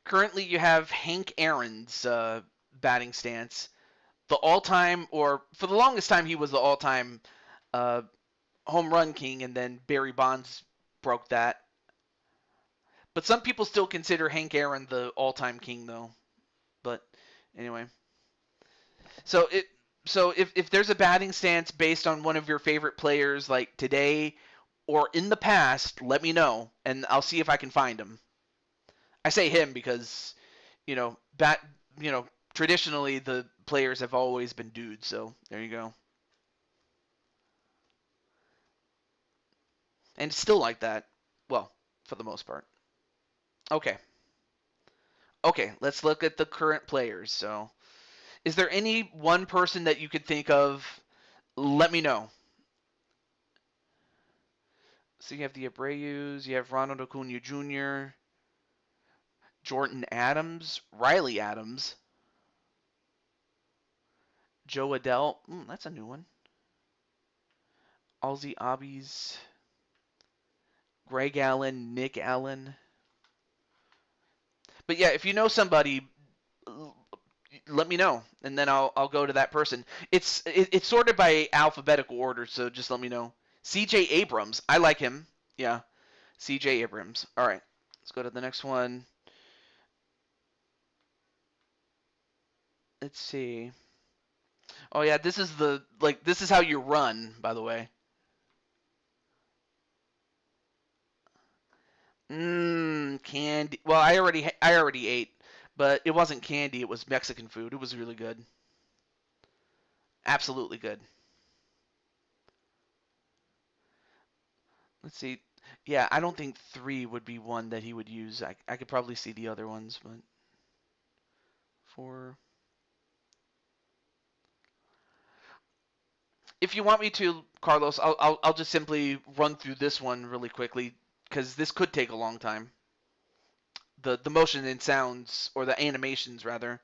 Currently, you have Hank Aaron's batting stance. The all-time, or for the longest time, he was the all-time uh, home run king, and then Barry Bonds broke that. But some people still consider Hank Aaron the all-time king, though. But anyway, so if there's a batting stance based on one of your favorite players, like today or in the past, let me know, and I'll see if I can find him. I say him because you know bat you know traditionally the players have always been dudes. So there you go, and it's still like that. Well, for the most part. Okay. Okay, let's look at the current players. So, is there any one person that you could think of? Let me know. So you have the Abreu's, you have Ronald Acuna Jr., Jordan Adams, Riley Adams, Joe Adell. That's a new one. Ozzie Albies, Greg Allen, Nick Allen. But yeah, if you know somebody, let me know, and then I'll go to that person. It's sorted by alphabetical order, so just let me know. C.J. Abrams, I like him. Yeah, C.J. Abrams. All right, let's go to the next one. Let's see. Oh yeah, this is how you run, by the way. Candy. Well, I already ate, but it wasn't candy. It was Mexican food. It was really good. Absolutely good. Let's see. Yeah, I don't think 3 would be one that he would use. I could probably see the other ones, but 4. If you want me to, Carlos, I'll just simply run through this one really quickly because this could take a long time. The motion and sounds, or the animations rather.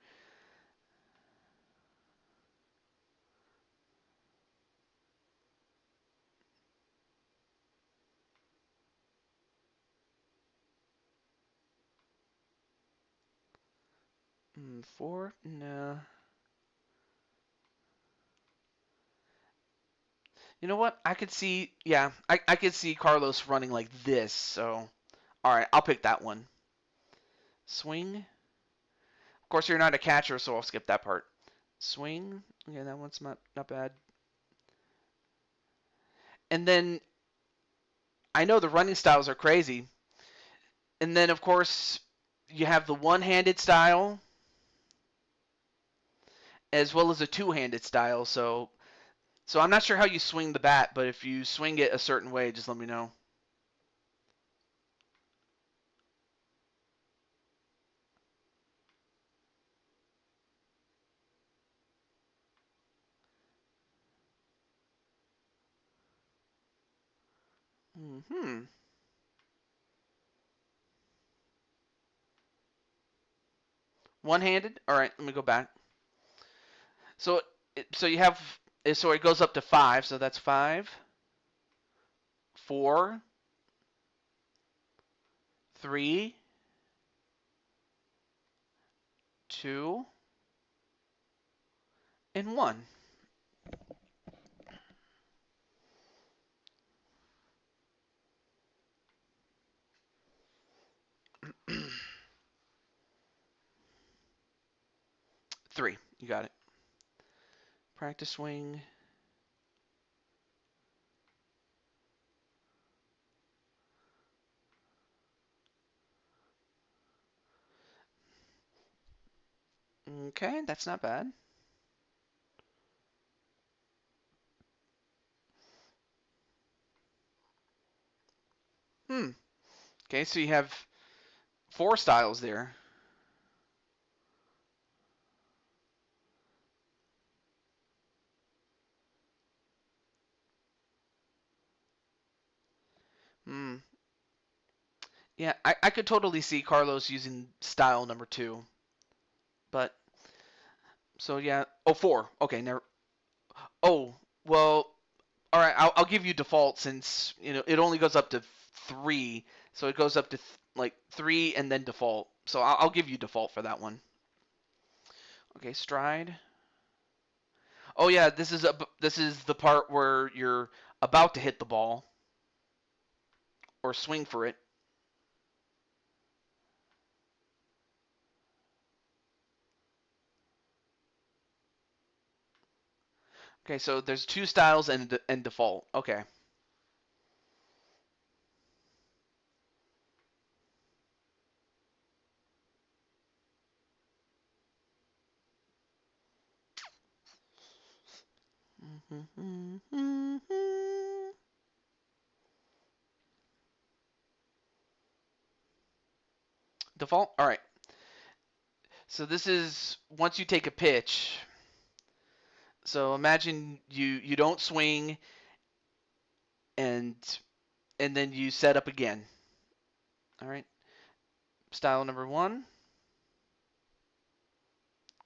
4? No. You know what? I could see, yeah, I could see Carlos running like this. So, all right, I'll pick that one. Swing. Of course, you're not a catcher, so I'll skip that part. Swing. Yeah, that one's not bad. And then I know the running styles are crazy. And then, of course, you have the one-handed style as well as a two-handed style. So I'm not sure how you swing the bat, but if you swing it a certain way, just let me know. Hmm. One-handed. All right, let me go back. So so you have so it goes up to 5. So that's 5, 4, 3, 2, and 1. Three. You got it. Practice swing. Okay, that's not bad. Okay, so you have 4 styles there. Hmm. Yeah, I could totally see Carlos using style number 2. But so yeah. Oh, 4. Okay, never. Oh, well, all right. I'll give you default since it only goes up to 3, so it goes up to like 3 and then default. So I'll give you default for that one. Okay, stride. Oh yeah, this is the part where you're about to hit the ball or swing for it. Okay, so there's 2 styles and default. Okay. Default. All right. So this is once you take a pitch. So imagine you don't swing and then you set up again. All right. Style number 1.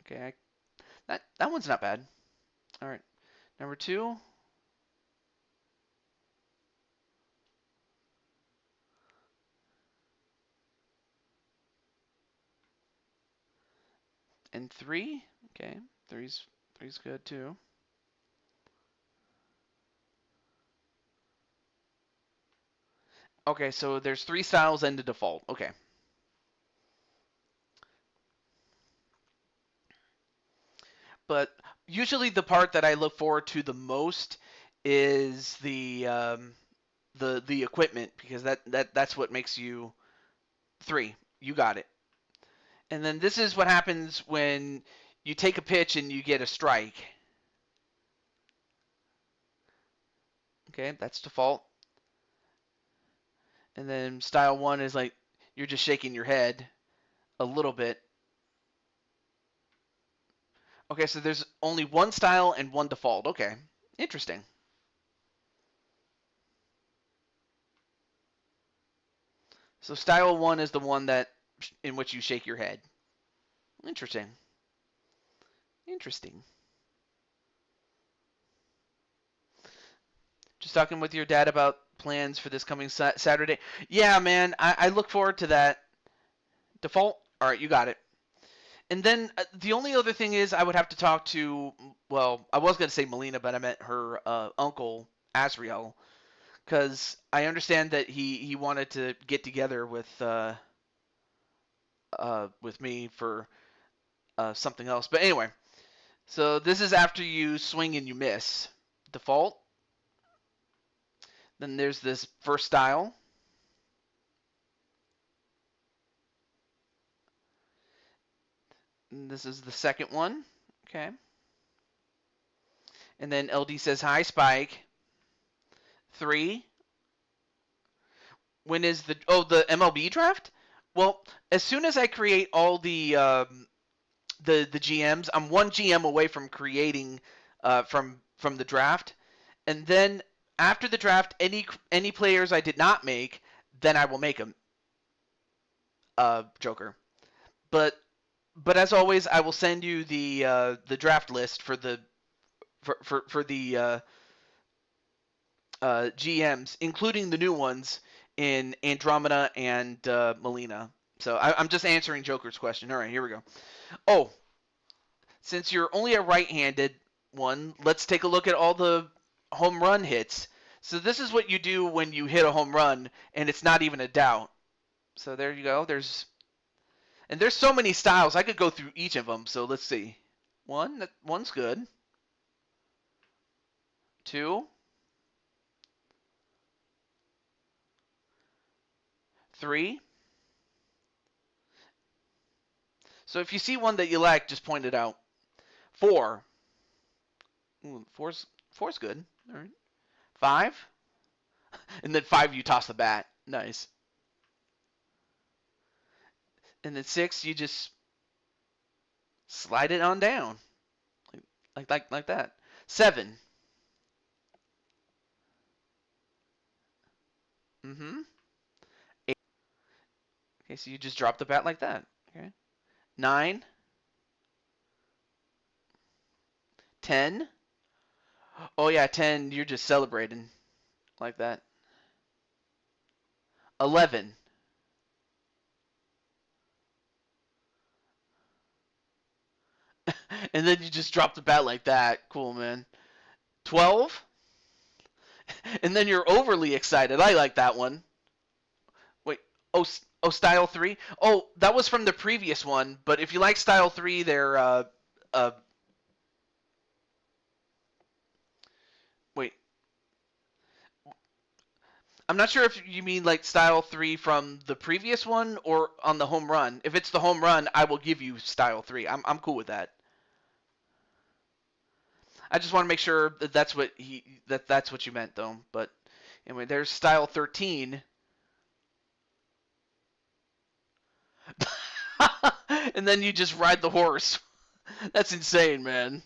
Okay. That one's not bad. All right. Number 2. And 3. Okay. Three's good too. Okay, so there's 3 styles and a default. Okay. But usually the part that I look forward to the most is the equipment because that's what makes you 3. You got it. And then this is what happens when you take a pitch and you get a strike. Okay, that's default. And then style 1 is like you're just shaking your head a little bit. Okay, so there's only 1 style and 1 default. Okay, interesting. So style 1 is the one that in which you shake your head. Interesting. Interesting. Just talking with your dad about plans for this coming Saturday. Yeah, man, I look forward to that. Default? All right, you got it. And then the only other thing is I would have to talk to, well, I was going to say Melina, but I meant her uncle, Asriel, because I understand that he wanted to get together with me for something else. But anyway, so this is after you swing and you miss. Default. Then there's this first style. And this is the second one. Okay. And then LD says hi, Spike. 3. When is the MLB draft? Well, as soon as I create all the GMs, I'm one GM away from creating from the draft, and then after the draft, any players I did not make, then I will make them Joker. But as always, I will send you the draft list for the GMs, including the new ones in Andromeda and Melina. So I'm just answering Joker's question. All right, here we go. Oh, since you're only a right-handed one, let's take a look at all the home run hits. So this is what you do when you hit a home run, and it's not even a doubt. So there you go. There's so many styles. I could go through each of them. So let's see. One's good. 2, 3. So if you see one that you like, just point it out. 4. Ooh, four's good. All right. 5. And then 5, you toss the bat. Nice. And then 6, you just slide it on down, like that. 7. Mm-hmm. 8. Okay, so you just drop the bat like that. Okay. 9. 10. Oh yeah, 10. You're just celebrating like that. 11. And then you just drop the bat like that. Cool, man. 12. And then you're overly excited. I like that one. Wait. Oh, style 3. Oh, that was from the previous one. But if you like style 3, they're wait. I'm not sure if you mean like style 3 from the previous one or on the home run. If it's the home run, I will give you style 3. I'm cool with that. I just want to make sure that that's what you meant though. But anyway, there's style 13. And then you just ride the horse. That's insane, man.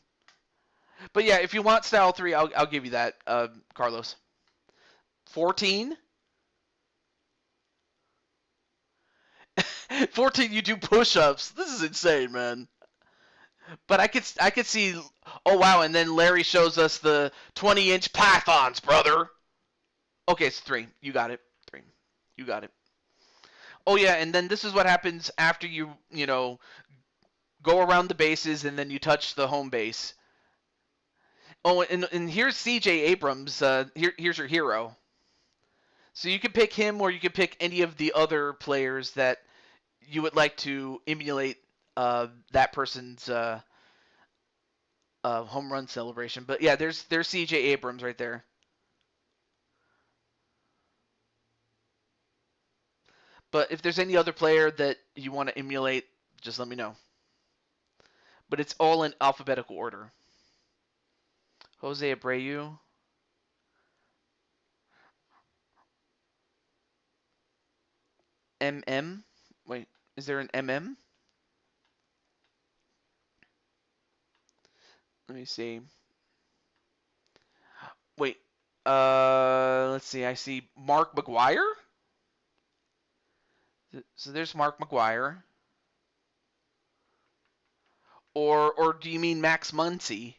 But yeah, if you want style 3, I'll give you that, Carlos. 14. 14, you do push-ups. This is insane, man. But I could see. Oh wow! And then Larry shows us the 20-inch pythons, brother. Okay, it's 3. You got it. 3. You got it. Oh yeah, and then this is what happens after you go around the bases and then you touch the home base. Oh, and here's C.J. Abrams. Here's your hero. So you can pick him, or you can pick any of the other players that you would like to emulate that person's home run celebration. But yeah, there's C.J. Abrams right there. But if there's any other player that you want to emulate, just let me know. But it's all in alphabetical order. Jose Abreu. MM. Wait, is there an MM? Let me see. Wait. Let's see. I see Mark McGwire. So there's Mark McGwire. Or do you mean Max Muncy?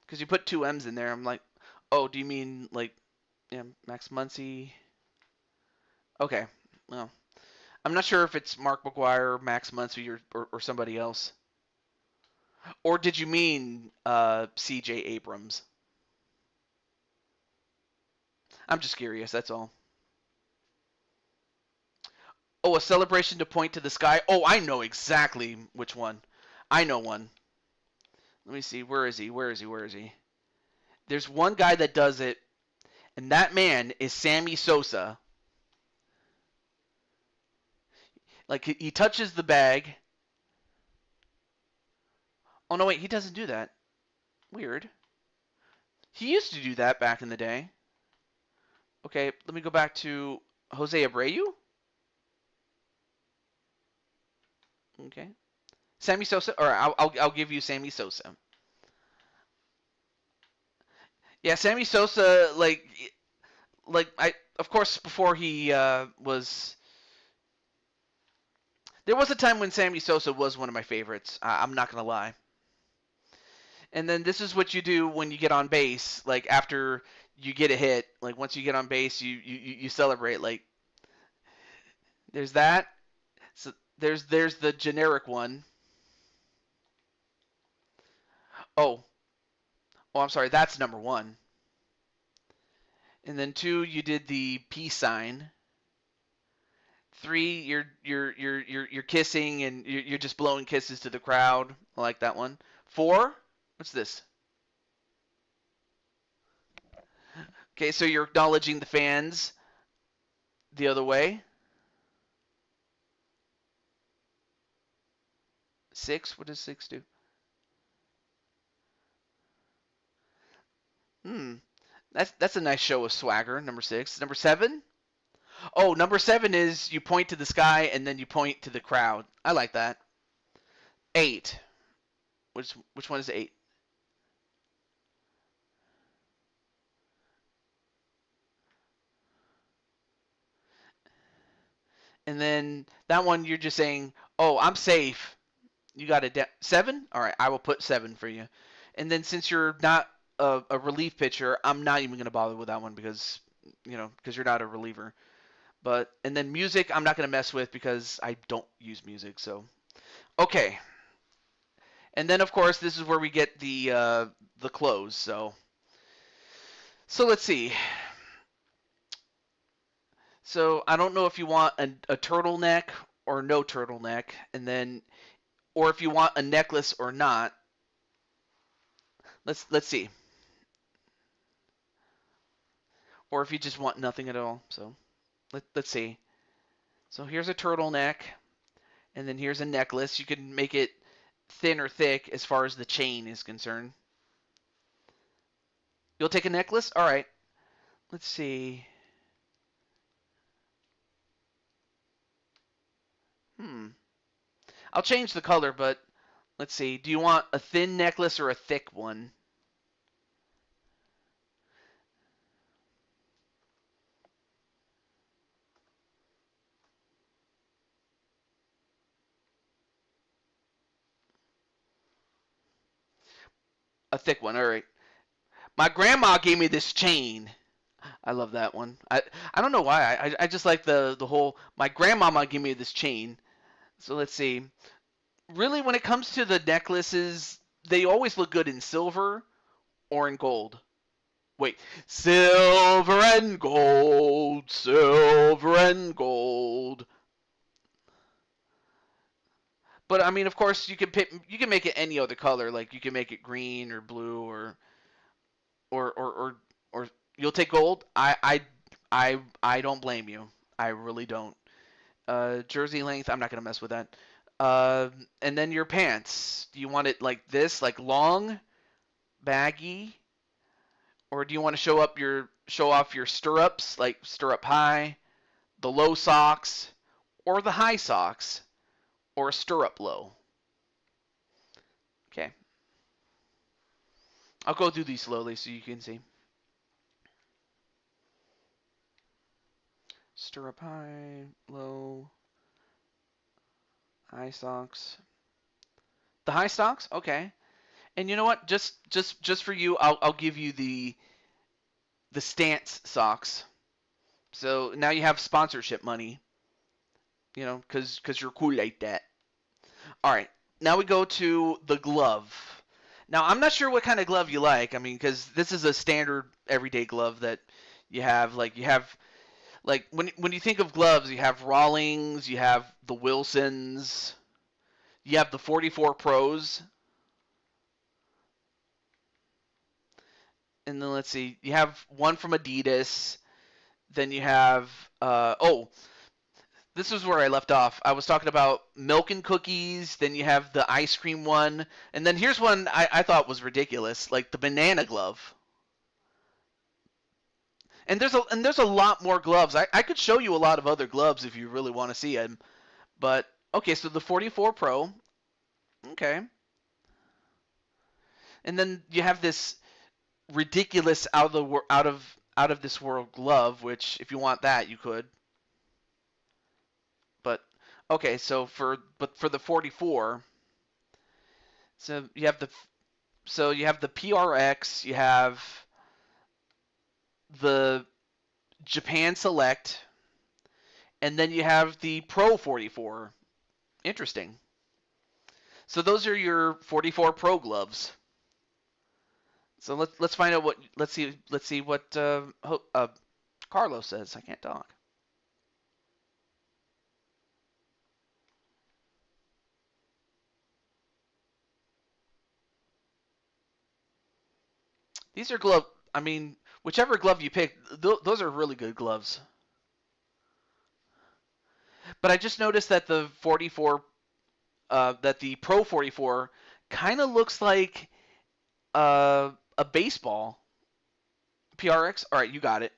Because you put 2 M's in there. I'm like, oh, do you mean like Yeah, Max Muncy. Okay. Well, I'm not sure if it's Mark McGwire, Max Muncy, or somebody else. Or did you mean C.J. Abrams? I'm just curious. That's all. Oh, a celebration to point to the sky. Oh, I know exactly which one. I know one. Let me see. Where is he? Where is he? Where is he? There's one guy that does it, and that man is Sammy Sosa. Like he touches the bag. Oh no, wait, he doesn't do that. Weird. He used to do that back in the day. Okay, let me go back to Jose Abreu. Okay, Sammy Sosa. Or I'll give you Sammy Sosa. Yeah, Sammy Sosa. Like I of course before he was. There was a time when Sammy Sosa was one of my favorites. I'm not gonna lie. And then this is what you do when you get on base. Like after you get a hit, like once you get on base, you celebrate. Like there's that. So there's the generic one. Oh, oh, I'm sorry. That's number one. And then two, you did the peace sign. Three, you're kissing and you're just blowing kisses to the crowd. I like that one. Four, what's this? Okay, so you're acknowledging the fans the other way. Six, what does six do? Hmm, that's a nice show of swagger. Number six. Number seven. Oh, number seven is you point to the sky and then you point to the crowd. I like that. Eight. Which one is eight? And then that one you're just saying, "Oh, I'm safe." You got a seven? All right, I will put seven for you. And then since you're not a relief pitcher, I'm not even gonna bother with that one because because you're not a reliever. But and then music, I'm not gonna mess with because I don't use music. So okay. And then of course this is where we get the close. So let's see. So I don't know if you want a turtleneck or no turtleneck, and then or if you want a necklace or not. Let's see. Or if you just want nothing at all. So let's see. So here's a turtleneck, and then here's a necklace. You can make it thin or thick as far as the chain is concerned. You'll take a necklace? All right. Let's see. Hmm. I'll change the color, but let's see. Do you want a thin necklace or a thick one? A thick one. All right. My grandma gave me this chain. I love that one. I don't know why. I just like the whole. My grandmama gave me this chain. So let's see. Really, when it comes to the necklaces, they always look good in silver or in gold. Wait, silver and gold, silver and gold. But I mean, of course, you can make it any other color. Like you can make it green or blue or or or, or you'll take gold. I don't blame you. I really don't. Jersey length, I'm not gonna mess with that. And then your pants. Do you want it like this, like long, baggy, or do you want to show off your stirrups, like stirrup high, the low socks, or the high socks, or a stirrup low? Okay, I'll go through these slowly so you can see. Stirrup high, low, high socks. The high socks, okay. And you know what? Just for you, I'll give you the Stance socks. So now you have sponsorship money, you know, because you're cool like that. All right, now we go to the glove. Now I'm not sure what kind of glove you like. I mean, because this is a standard everyday glove that you have. Like you have like when you think of gloves, you have Rawlings, you have the Wilsons, you have the 44 Pros, and then let's see, you have one from Adidas. Then you have this is where I left off. I was talking about milk and cookies. Then you have the ice cream one, and then here's one I thought was ridiculous, like the banana glove. And there's a lot more gloves. I could show you a lot of other gloves if you really want to see them. But okay, so the 44 Pro. Okay. And then you have this ridiculous out of this world glove, which if you want that you could. But okay, for the 44, so you have the PRX, you have the Japan Select, and then you have the Pro 44. Interesting. So those are your 44 Pro gloves. So let's find out what let's see what Carlos says. I can't talk. These are glove. I mean, whichever glove you pick, those are really good gloves. But I just noticed that the 44, that the Pro 44, kind of looks like a baseball. PRX. All right, you got it.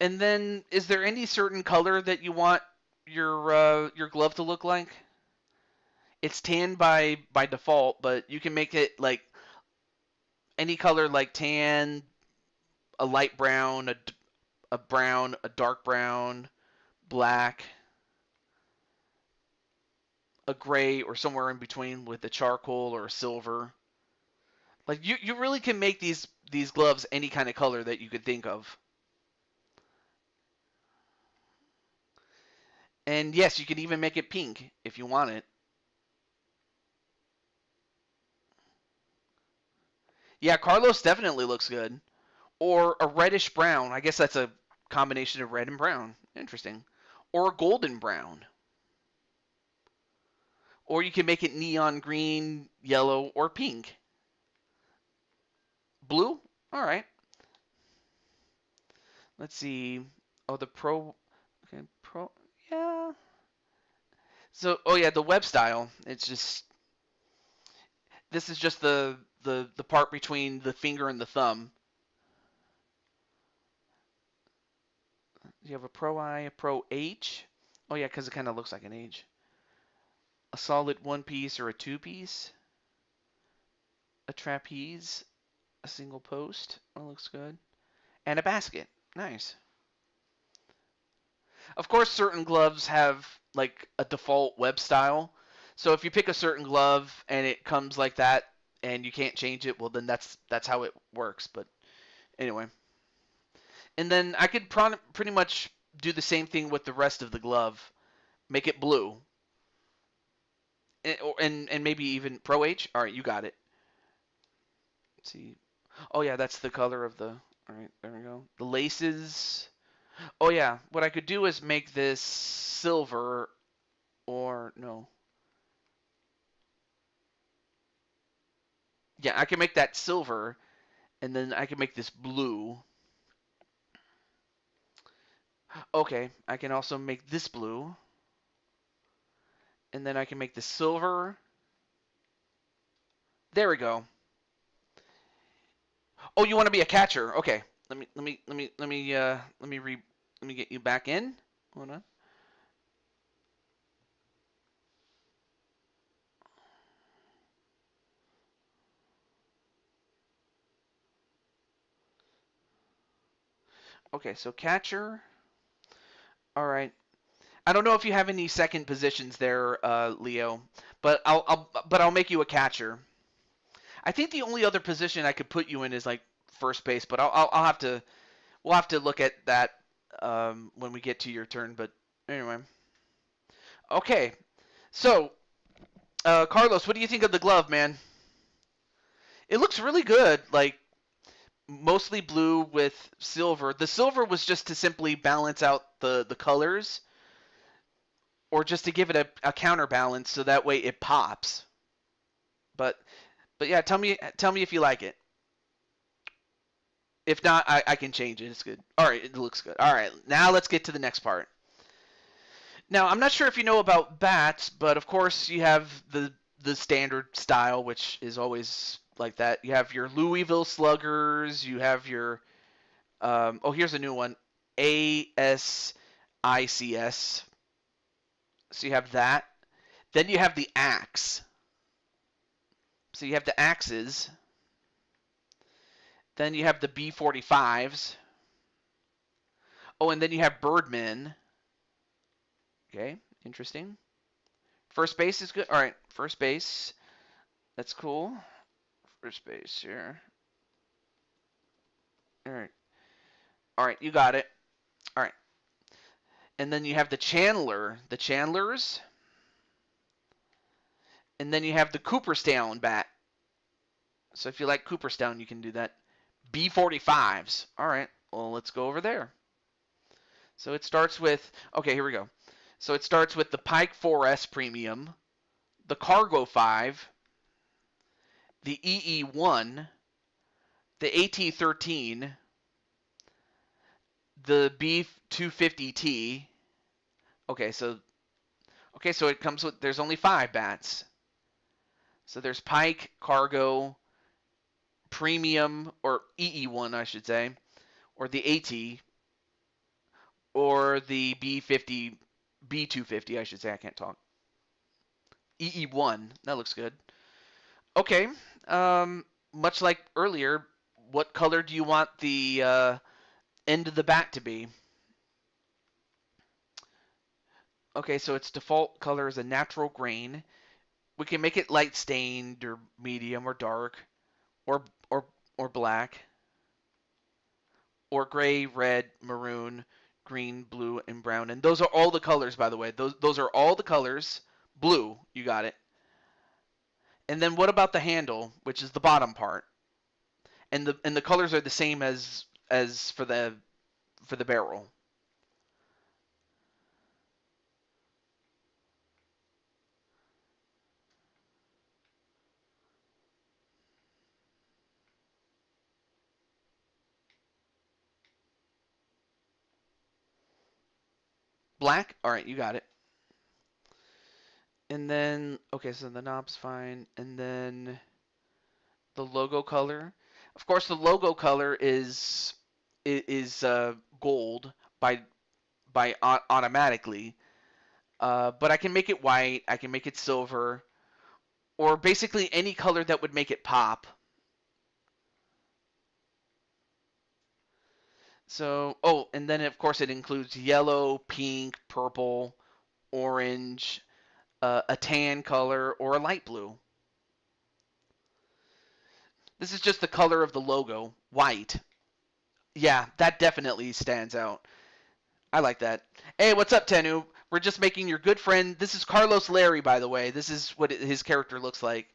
And then, is there any certain color that you want your glove to look like? It's tan by default, but you can make it like any color, like tan, a light brown, a brown, a dark brown, black, a gray, or somewhere in between with a charcoal or a silver. Like you really can make these gloves any kind of color that you could think of. And yes, you can even make it pink if you want it. Yeah, Carlos definitely looks good. Or a reddish brown. I guess that's a combination of red and brown. Interesting. Or a golden brown. Or you can make it neon green, yellow, or pink. Blue? All right. Let's see. Oh, the Pro. Okay, Pro. Yeah. So, oh yeah, the web style. It's just this is just the part between the finger and the thumb. You have a Pro I, a Pro H. Oh yeah, because it kind of looks like an H. A solid one piece or a two piece. A trapeze. A single post. That looks good. And a basket. Nice. Of course, certain gloves have like a default web style. So if you pick a certain glove and it comes like that and you can't change it, well then that's how it works. But anyway. And then I could pretty much do the same thing with the rest of the glove. Make it blue. And maybe even Pro H. All right, you got it. Let's see. Oh yeah, that's the color of the. All right, there we go. The laces. Oh yeah, what I could do is make this silver, or no. Yeah, I can make that silver, and then I can make this blue. Okay, I can also make this blue, and then I can make this silver. There we go. Oh, you want to be a catcher? Okay. Let me get you back in. Hold on. Okay, so catcher. All right. I don't know if you have any second positions there, Leo, but I'll make you a catcher. I think the only other position I could put you in is like first base, but I'll have to we'll have to look at that when we get to your turn. But anyway, okay. So Carlos, what do you think of the glove, man? It looks really good. Like mostly blue with silver. The silver was just to simply balance out the colors, or just to give it a counterbalance so that way it pops. But yeah, tell me if you like it. If not, I can change it. It's good. All right, it looks good. All right, now let's get to the next part. Now, I'm not sure if you know about bats, but of course you have the standard style, which is always like that. You have your Louisville Sluggers. You have your here's a new one, ASICS. So you have that. Then you have the axe. So you have the axes. Then you have the B45s. Oh, and then you have Birdmen. Okay, interesting. First base is good. All right, first base. That's cool. First base here. All right. All right, you got it. All right. And then you have the Chandlers. And then you have the Cooperstown bat. So if you like Cooperstown, you can do that. B45s. All right. Well, let's go over there. So it starts with, okay, here we go. So it starts with the Pike 4S Premium, the Cargo 5, the EE1, the AT13, the B250T. Okay, so it comes with, there's only 5 bats. So there's Pike, Cargo, Premium, or EE1, I should say, or the AT, or the B250, I should say. I can't talk. EE1, that looks good. Okay, much like earlier, what color do you want the end of the bat to be? Okay, so its default color is a natural grain. We can make it light stained or medium or dark or black or gray, red, maroon, green, blue, and brown. And those are all the colors, by the way. Those are all the colors. Blue, you got it. And then what about the handle, which is the bottom part? And the colors are the same as for the barrel. Black? All right, you got it. And then, okay, so the knob's fine. And then the logo color. Of course, the logo color is gold by automatically. But I can make it white. I can make it silver, or basically any color that would make it pop. So, oh, and then of course it includes yellow, pink, purple, orange, a tan color, or a light blue. This is just the color of the logo, white. Yeah, that definitely stands out. I like that. Hey, what's up, Tenu? We're just making your good friend. This is Carlos Larry, by the way. This is what his character looks like.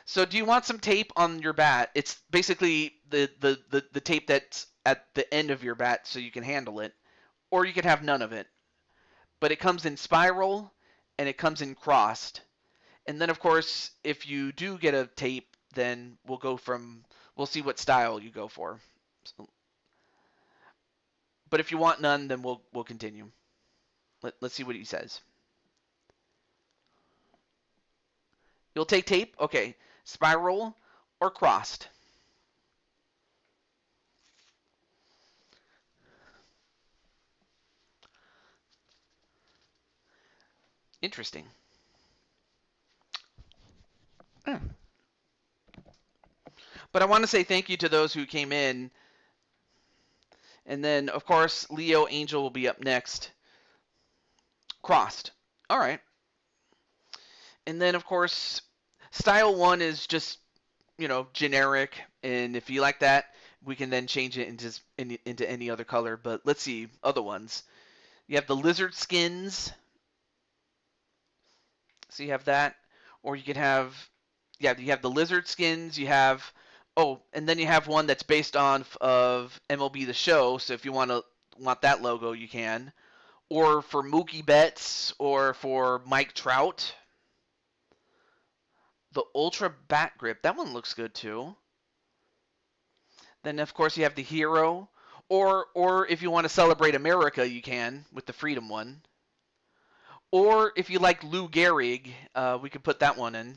So do you want some tape on your bat? It's basically the tape that's at the end of your bat so you can handle it. Or you can have none of it. But it comes in spiral and it comes in crossed. And then, of course, if you do get a tape, then we'll see what style you go for. So, but if you want none, then we'll continue. Let's see what he says. You'll take tape? Okay. Spiral or crossed? Interesting. Yeah. But I want to say thank you to those who came in. And then, of course, Leo Angel will be up next. Crossed. All right. And then, of course, Style 1 is just, generic. And if you like that, we can then change it into any other color. But let's see other ones. You have the lizard skins. So you have that, or you could have, yeah, you have the lizard skins. You have, oh, and then you have one that's based on of MLB The Show. So if you want that logo, you can. Or for Mookie Betts, or for Mike Trout. The Ultra Bat Grip, that one looks good too. Then of course you have the Hero, or if you want to celebrate America, you can with the Freedom one. Or if you like Lou Gehrig, we could put that one in.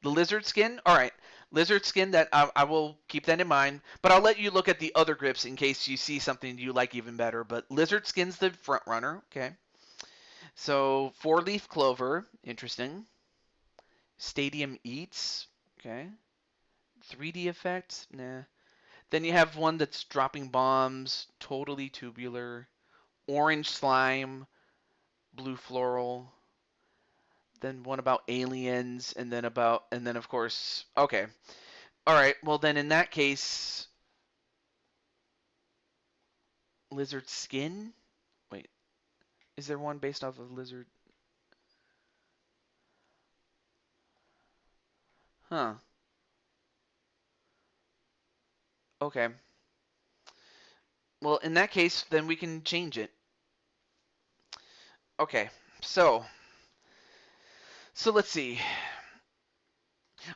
The lizard skin, all right, lizard skin. That I will keep that in mind, but I'll let you look at the other grips in case you see something you like even better. But lizard skin's the front runner, okay. So 4-leaf clover, interesting. Stadium eats, okay. 3D effects, nah. Then you have one that's dropping bombs, totally tubular, orange slime, blue floral. Then one about aliens, and then of course, okay. All right, well then in that case, lizard skin? Wait, is there one based off of lizard? Huh. Okay. Well, in that case, then we can change it. Okay. So let's see.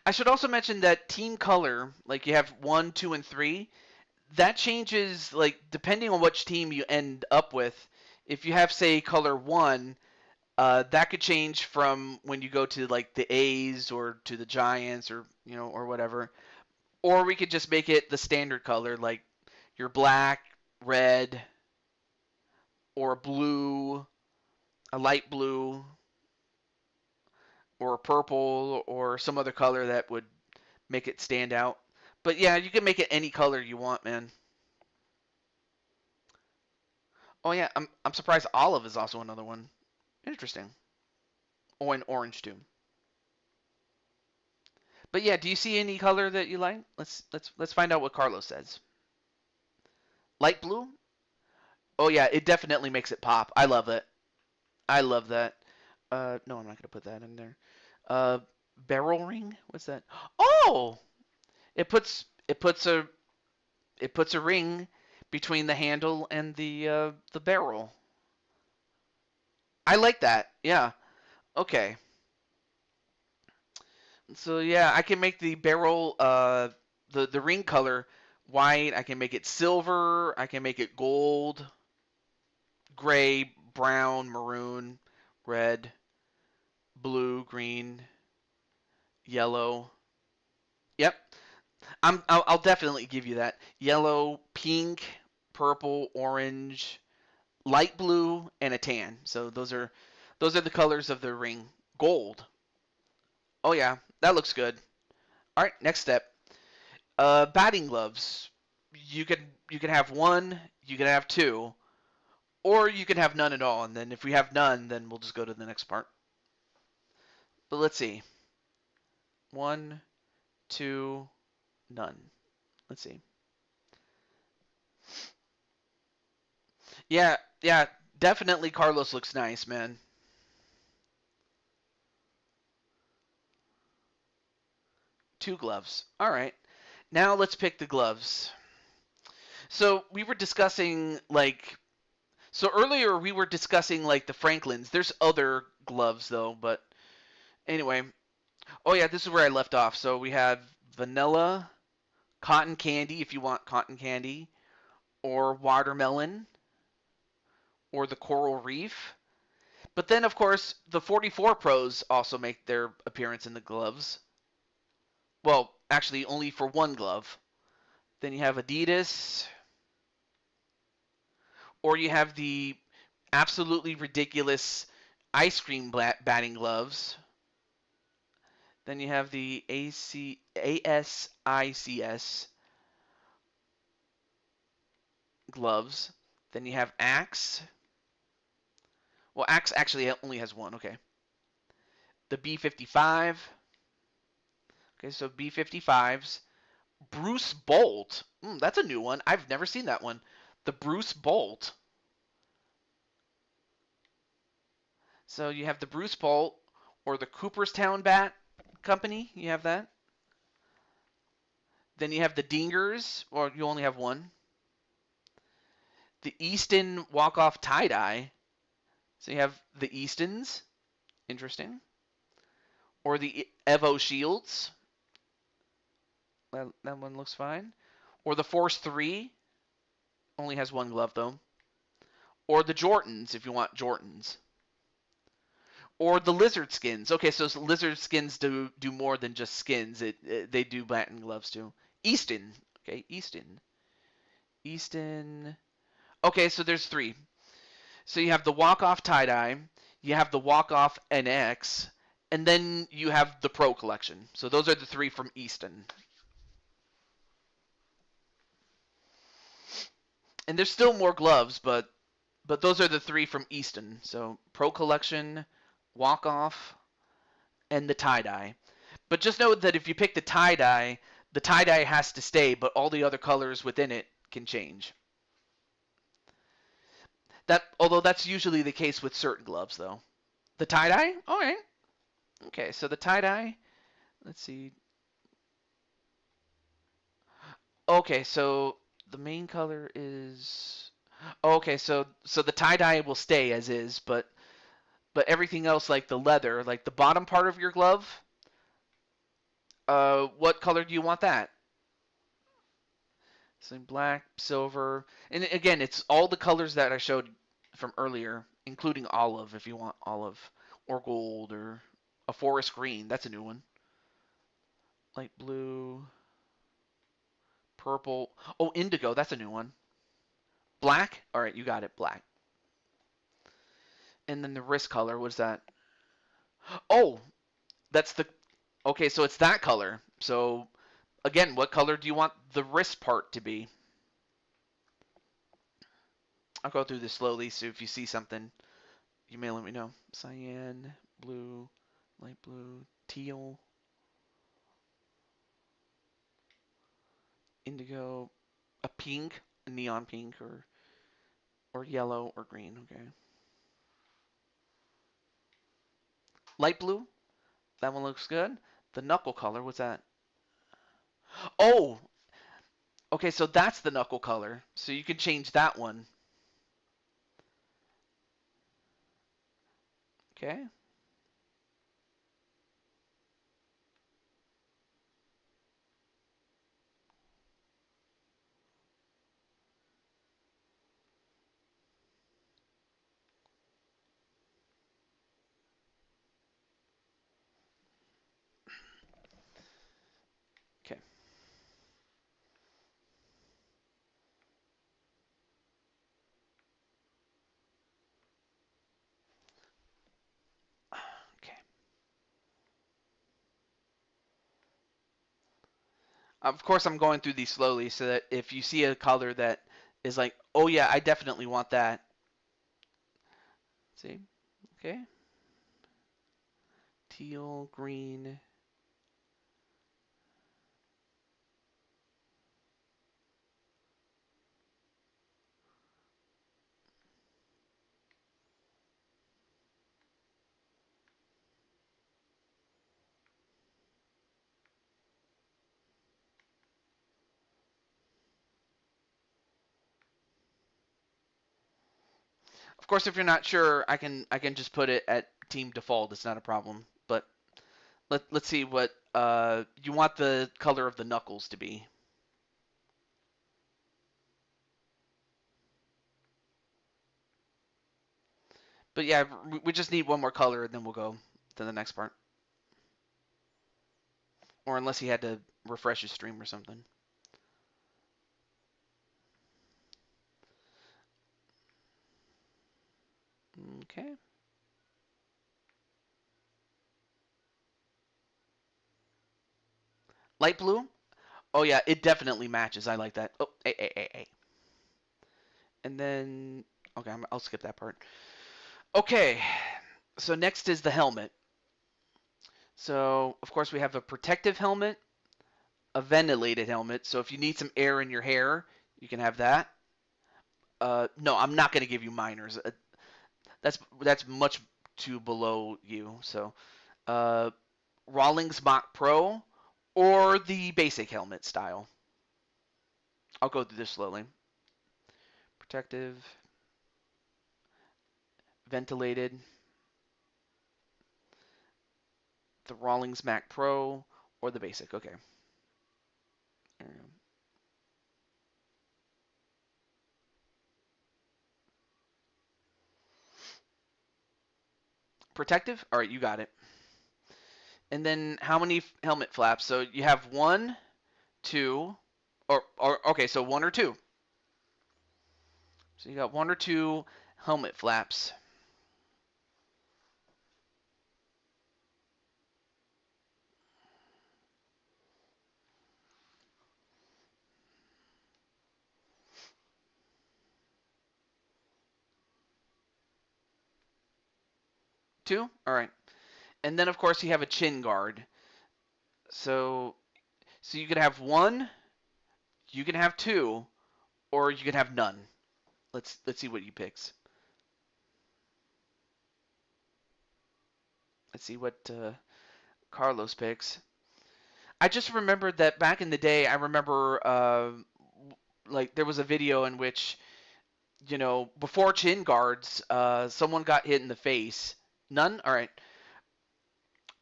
I should also mention that team color, like you have 1, 2, and 3, that changes like depending on which team you end up with. If you have say color 1, that could change from when you go to like the A's or to the Giants or or whatever. Or we could just make it the standard color, like your black, red, or blue, a light blue, or a purple, or some other color that would make it stand out. But yeah, you can make it any color you want, man. Oh yeah, I'm surprised olive is also another one. Interesting. Oh, and orange too. But yeah, do you see any color that you like? Let's find out what Carlos says. Light blue? Oh yeah, it definitely makes it pop. I love it. I love that. No, I'm not gonna put that in there. Uh, barrel ring? What's that? Oh, it puts a ring between the handle and the barrel. I like that. Yeah. Okay. So yeah, I can make the barrel the ring color white. I can make it silver. I can make it gold, gray, brown, maroon, red, blue, green, yellow. Yep. I'll definitely give you that. Yellow, pink, purple, orange, light blue, and a tan. So those are the colors of the ring. Gold. Oh yeah, that looks good. All right, next step. Batting gloves. You can have one, you can have two, or you can have none at all. And then if we have none, then we'll just go to the next part. But let's see. One, two, none. Let's see. Yeah, yeah, definitely Carlos looks nice, man. 2 gloves. All right. Now let's pick the gloves. So we were discussing so earlier we were discussing like the Franklins. There's other gloves though, but anyway. Oh yeah, this is where I left off. So we have vanilla, cotton candy if you want cotton candy, or watermelon, or the coral reef. But then of course the 44 pros also make their appearance in the gloves. Well, actually only for one glove. Then you have Adidas, or you have the absolutely ridiculous ice cream batting gloves. Then you have the ASICS gloves. Then you have Axe. Well, Axe actually only has one. Okay. The B55. Okay, so B55s. Bruce Bolt. That's a new one. I've never seen that one. The Bruce Bolt. So you have the Bruce Bolt or the Cooperstown Bat Company. You have that. Then you have the Dingers, or you only have one. The Easton Walk-Off Tie-Dye. So you have the Eastons. Interesting. Or the Evo Shields. That one looks fine. Or the Force 3. Only has one glove, though. Or the Jordans, if you want Jordans. Or the lizard skins. Okay, so lizard skins do more than just skins. They do batting gloves too. Easton. Okay, Easton. Easton. Okay, so there's three. So you have the walk-off tie-dye, you have the walk-off NX, and then you have the Pro Collection. So those are the three from Easton. And there's still more gloves, but those are the three from Easton. So Pro Collection, walk-off, and the tie-dye. But just know that if you pick the tie-dye has to stay, but all the other colors within it can change. Although that's usually the case with certain gloves, though. The tie-dye? All right. Okay, so the tie-dye, let's see. Okay, so the main color is... Okay, so the tie-dye will stay as is, but everything else, like the leather, like the bottom part of your glove, what color do you want that? So black, silver, and again, it's all the colors that I showed from earlier, including olive, if you want olive, or gold, or a forest green. That's a new one. Light blue, purple. Oh, indigo. That's a new one. Black. All right, you got it. Black. And then the wrist color. What is that? Oh, that's the. Okay, so it's that color. So again, what color do you want the wrist part to be? I'll go through this slowly, so if you see something, you may let me know. Cyan, blue, light blue, teal, indigo, a pink, a neon pink, or yellow or green. Okay. Light blue. That one looks good. The knuckle color. What's that? Oh, okay. So that's the knuckle color. So you can change that one. Okay. Okay. Okay. Of course, I'm going through these slowly so that if you see a color that is like, oh yeah, I definitely want that. See? Okay. Teal, green. Of course, if you're not sure, I can just put it at team default. It's not a problem. But let's see what you want the color of the knuckles to be. But yeah, we just need one more color, and then we'll go to the next part. Or unless he had to refresh his stream or something. Okay. Light blue? Oh yeah, it definitely matches. I like that. Oh, hey. And then, okay, I'll skip that part. Okay, so next is the helmet. So, of course, we have a protective helmet, a ventilated helmet. So if you need some air in your hair, you can have that. No, I'm not going to give you minors. That's much too below you. So Rawlings Mach Pro or the basic helmet style. I'll go through this slowly. Protective, ventilated, the Rawlings Mac Pro, or the basic. Okay. Protective? All right, you got it. And then how many helmet flaps? So you have one, two, or okay, so one or two. So you got one or two helmet flaps. Two? All right. And then of course you have a chin guard. So you could have one, you can have two, or you can have none. Let's see what you picks. Let's see what Carlos picks. I just remembered that back in the day, I remember like there was a video in which, before chin guards, someone got hit in the face. None? All right.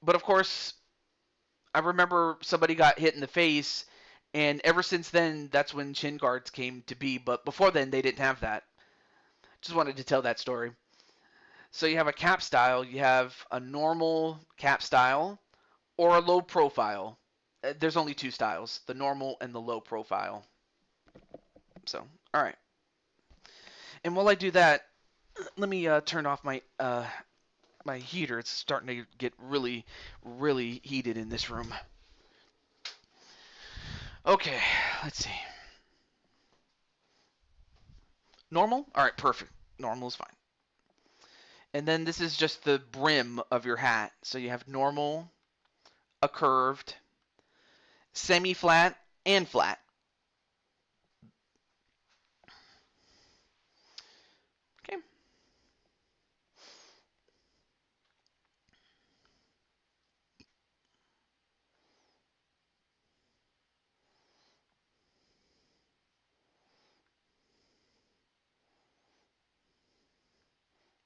But of course, I remember somebody got hit in the face, and ever since then, that's when chin guards came to be. But before then, they didn't have that. Just wanted to tell that story. So you have a cap style, you have a normal cap style, or a low profile. There's only two styles, the normal and the low profile. So, all right. And while I do that, let me turn off my my heater. It's starting to get really, really heated in this room. Okay, let's see. Normal? All right, perfect. Normal is fine. And then this is just the brim of your hat. So you have normal, a curved, semi-flat, and flat. Okay.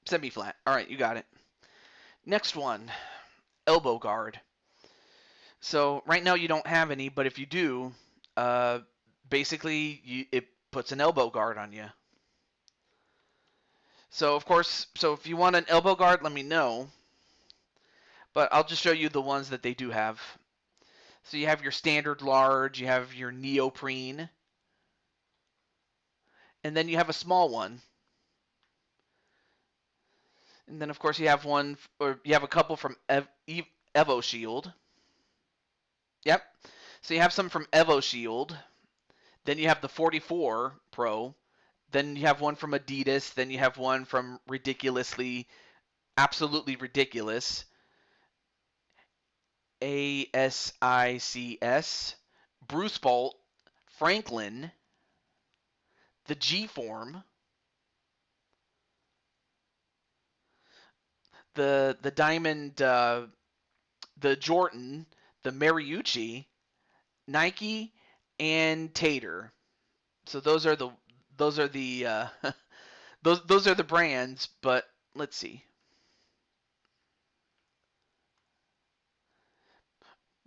Semi-flat. All right, you got it. Next one, elbow guard. So right now you don't have any, but if you do, basically it puts an elbow guard on you. So of course, so if you want an elbow guard, let me know. But I'll just show you the ones that they do have. So you have your standard large, you have your neoprene, and then you have a small one. And then of course you have one, or you have a couple from Evo Shield. Yep. So you have some from Evo Shield. Then you have the 44 Pro. Then you have one from Adidas. Then you have one from Absolutely Ridiculous. ASICS. Bruce Bolt. Franklin. The G Form. The Diamond. The Jordan. The Mariucci. Nike. And Tater. So those are the those are the those are the brands, but let's see.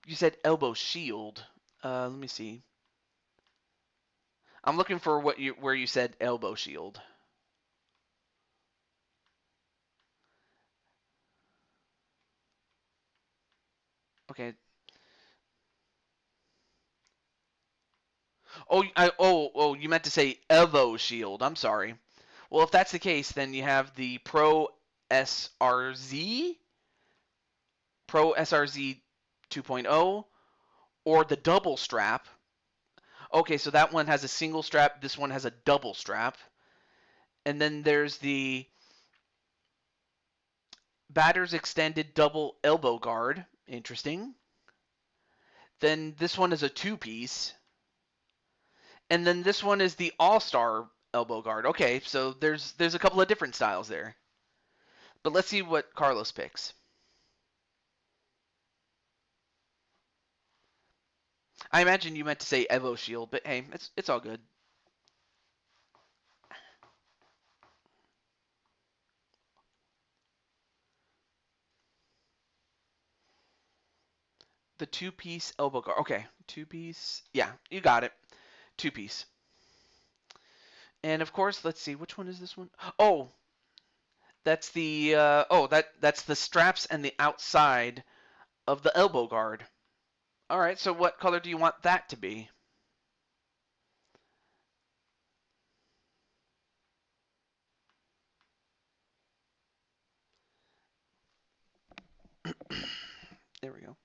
You said elbow shield. Let me see. I'm looking for where you said elbow shield. Okay. Oh, you meant to say Evo Shield. I'm sorry. Well, if that's the case, then you have the Pro SRZ, Pro SRZ 2.0, or the double strap. Okay, so that one has a single strap. This one has a double strap. And then there's the Batter's Extended Double Elbow Guard. Interesting. Then this one is a two-piece. And then this one is the All-Star elbow guard. Okay, so there's a couple of different styles there. But let's see what Carlos picks. I imagine you meant to say Evo Shield, but hey, it's all good. The two-piece elbow guard. Okay, two-piece. Yeah, you got it. Two-piece. And of course, let's see, which one is this one? Oh, that's the that's the straps and the outside of the elbow guard. All right, so what color do you want that to be? There we go.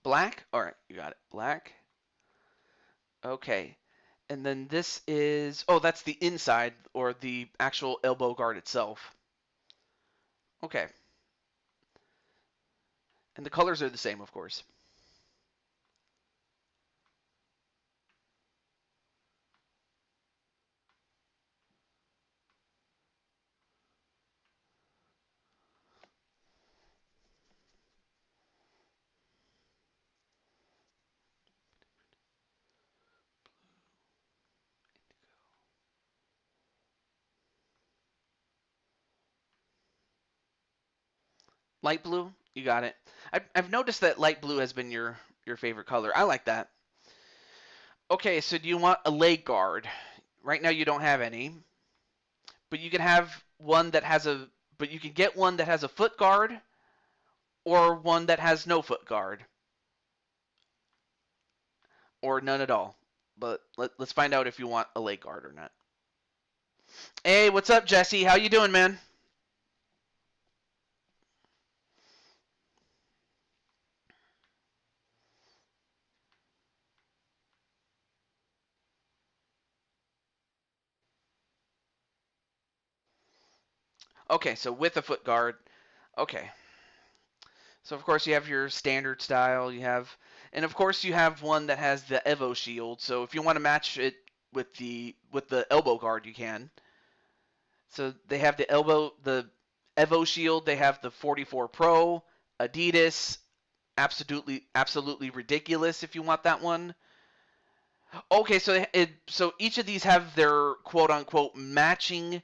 Black? All right, you got it. Black. Okay. And then this is, oh, that's the inside or the actual elbow guard itself. Okay. And the colors are the same, of course. Light blue? You got it. I've noticed that light blue has been your favorite color. I like that. Okay, so do you want a leg guard? Right now you don't have any, but you can have one that has a, but you can get one that has a foot guard or one that has no foot guard or none at all. But let's find out if you want a leg guard or not. Hey, what's up, Jesse? How you doing, man? Okay, so with a foot guard. Okay. So of course you have your standard style, you have, and of course you have one that has the Evo shield. So if you want to match it with the elbow guard, you can. So they have the Evo shield. They have the 44 Pro, Adidas, absolutely ridiculous. If you want that one. Okay, so each of these have their quote unquote matching.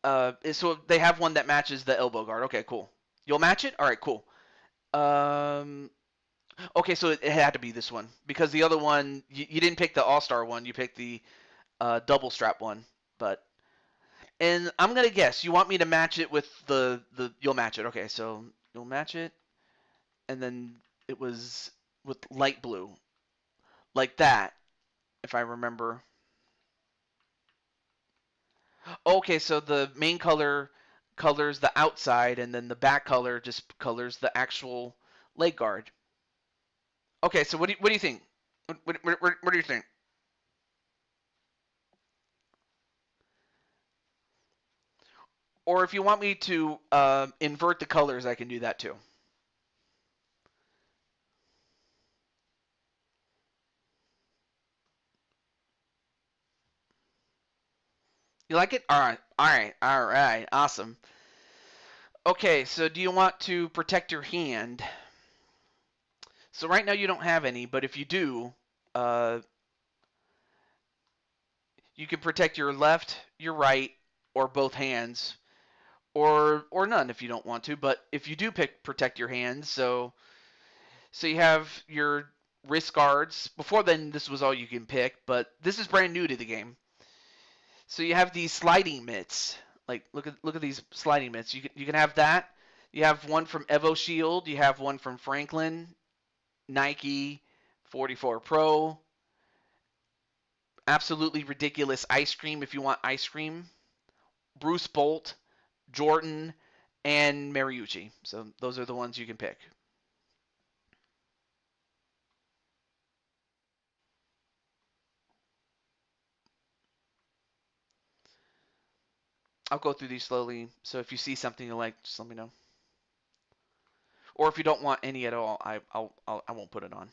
So they have one that matches the elbow guard. Okay, cool. You'll match it. All right, cool. Um, okay, so it had to be this one because the other one you didn't pick the All Star one. You picked the double strap one. But and I'm gonna guess you want me to match it with the you'll match it. Okay, so you'll match it, and then it was with light blue, like that, if I remember. Okay, so the main color colors the outside, and then the back color just colors the actual leg guard. Okay, so what do you think? What do you think? Or if you want me to invert the colors, I can do that too. You like it? All right, all right, all right, awesome. Okay, so do you want to protect your hand? So right now you don't have any, but if you do, uh, you can protect your left, your right, or both hands, or none if you don't want to. But if you do pick protect your hands, so you have your wrist guards. Before then, this was all you can pick, but this is brand new to the game. So you have these sliding mitts. Like look at these sliding mitts. You can have that. You have one from Evo Shield. You have one from Franklin, Nike, 44 Pro. Absolutely ridiculous ice cream if you want ice cream. Bruce Bolt, Jordan, and Mariucci. So those are the ones you can pick. I'll go through these slowly. So if you see something you like, just let me know. Or if you don't want any at all, I won't put it on.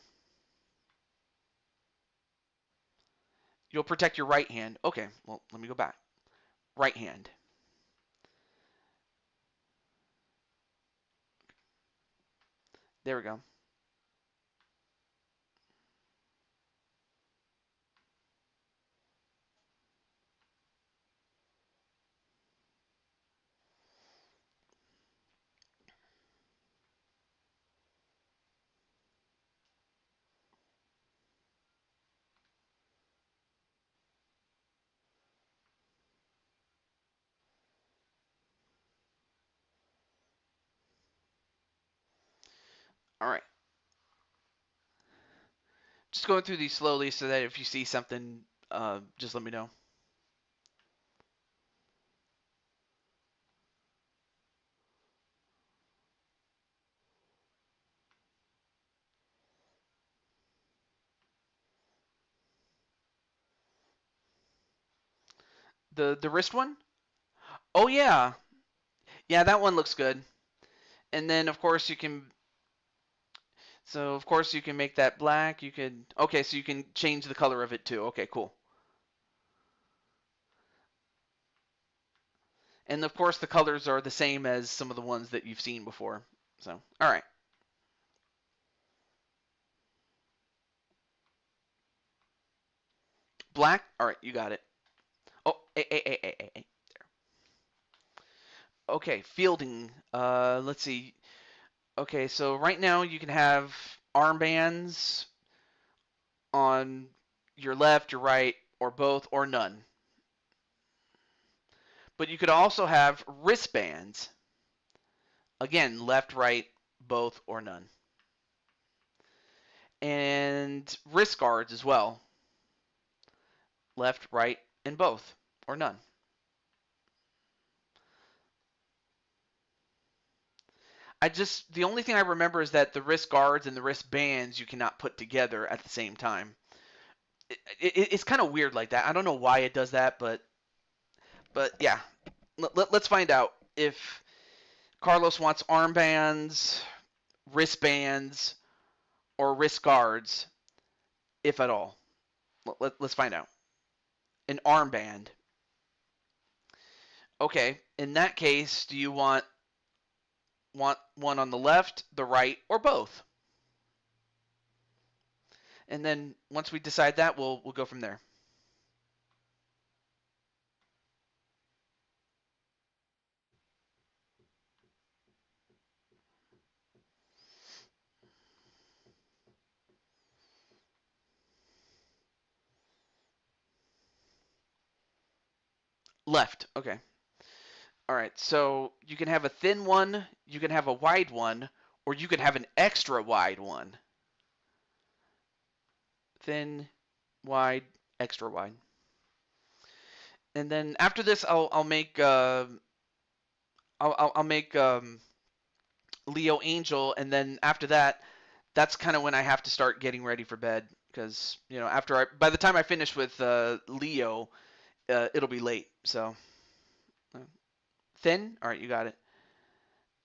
You'll protect your right hand. Okay, well, let me go back. Right hand. There we go. All right. Just going through these slowly so that if you see something, just let me know. The wrist one? Oh yeah. Yeah, that one looks good. And then of course you can make that black. You could okay, so you can change the color of it too. Okay, cool. And of course the colors are the same as some of the ones that you've seen before. So, all right. Black? All right, you got it. Oh, hey. Okay, fielding. Let's see. Okay, so right now you can have armbands on your left, your right, or both, or none. But you could also have wristbands. Again, left, right, both, or none. And wrist guards as well. Left, right, and both, or none. The only thing I remember is that the wrist guards and the wrist bands you cannot put together at the same time. It's kind of weird like that. I don't know why it does that, but yeah. Let's find out if Carlos wants armbands, wristbands, or wrist guards, if at all. Let's find out. An armband. Okay, in that case, do you want one on the left, the right, or both? And then once we decide that, we'll go from there. Left. Okay. All right. So you can have a thin one, you can have a wide one, or you can have an extra wide one. Thin, wide, extra wide. And then after this, I'll make I'll make Leo Angel, and then after that, that's kind of when I have to start getting ready for bed because by the time I finish with Leo, it'll be late. So thin, all right, you got it.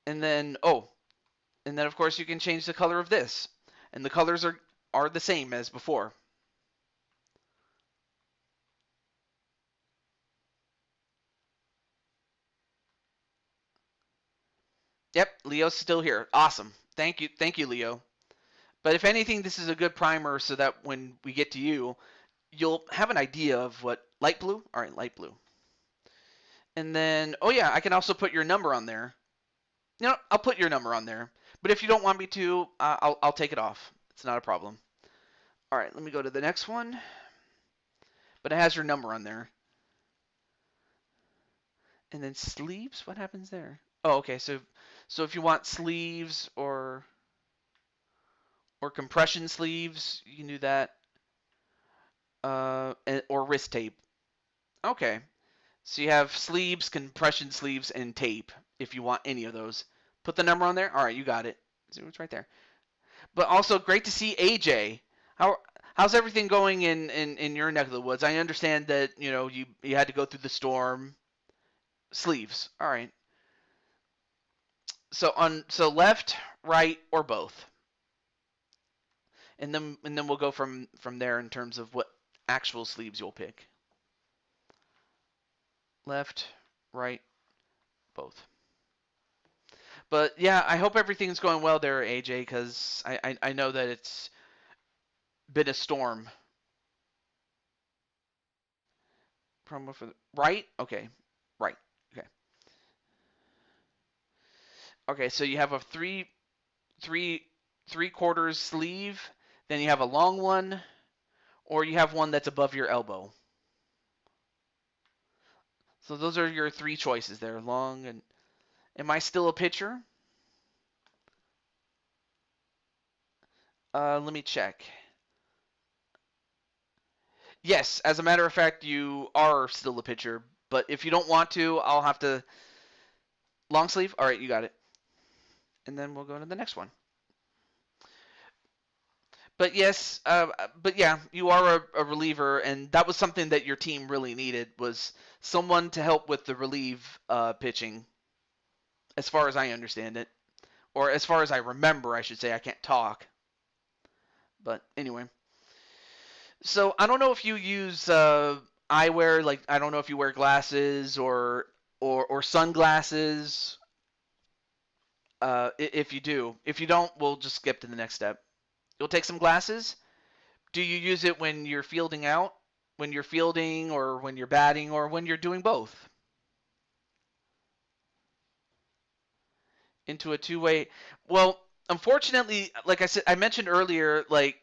And then of course you can change the color of this, and the colors are the same as before. Yep, Leo's still here. Awesome. Thank you, Leo. But if anything, this is a good primer so that when we get to you, you'll have an idea of what light blue. All right, light blue. And then, oh yeah, I can also put your number on there. I'll put your number on there. But if you don't want me to, I'll take it off. It's not a problem. All right, let me go to the next one. But it has your number on there. And then sleeves, what happens there? Oh, okay. So if you want sleeves or compression sleeves, you can do that. Or wrist tape. Okay. So you have sleeves, compression sleeves, and tape if you want any of those. Put the number on there. All right, you got it. See, it's right there. But also great to see AJ. How's everything going in your neck of the woods? I understand that you had to go through the storm. Sleeves. All right. So left, right, or both, and then we'll go from there in terms of what actual sleeves you'll pick. Left, right, both. But yeah, I hope everything's going well there, AJ, because I know that it's been a storm. Promo for the right? Okay. Right. Okay. Okay, so you have a three three quarters sleeve, then you have a long one, or you have one that's above your elbow. So those are your three choices there. Long and am I still a pitcher? Let me check. Yes, as a matter of fact, you are still a pitcher. But if you don't want to, I'll have to long sleeve. All right, you got it. And then we'll go to the next one. But yes, but yeah, you are a reliever, and that was something that your team really needed was someone to help with the relieve pitching, as far as I understand it, or as far as I remember, I should say. I can't talk, but anyway. So I don't know if you use eyewear, like I don't know if you wear glasses or sunglasses. If you do, if you don't, we'll just skip to the next step. You'll take some glasses. Do you use it when you're fielding out, when you're fielding, or when you're batting, or when you're doing both? Into a two-way. Well, unfortunately, like I said, I mentioned earlier, like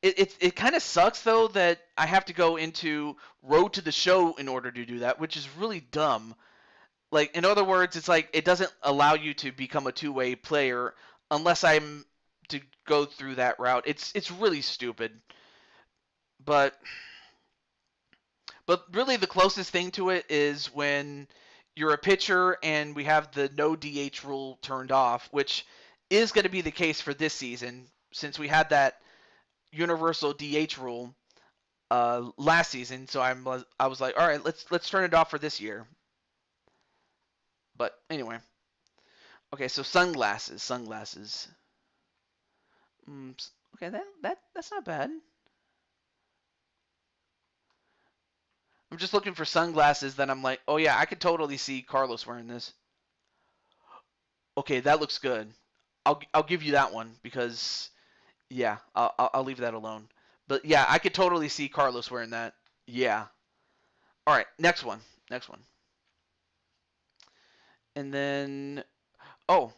it kind of sucks though that I have to go into Road to the Show in order to do that, which is really dumb. Like in other words, it's like it doesn't allow you to become a two-way player unless I'm to go through that route. It's really stupid. But really the closest thing to it is when you're a pitcher and we have the no DH rule turned off, which is going to be the case for this season since we had that universal DH rule last season. So I was like, all right, let's turn it off for this year. But anyway, okay, so sunglasses. Okay, that's not bad. I'm just looking for sunglasses. Then I'm like, oh yeah, I could totally see Carlos wearing this. Okay, that looks good. I'll give you that one because yeah, I'll leave that alone. But yeah, I could totally see Carlos wearing that. Yeah. All right, next one. Next one. And then oh,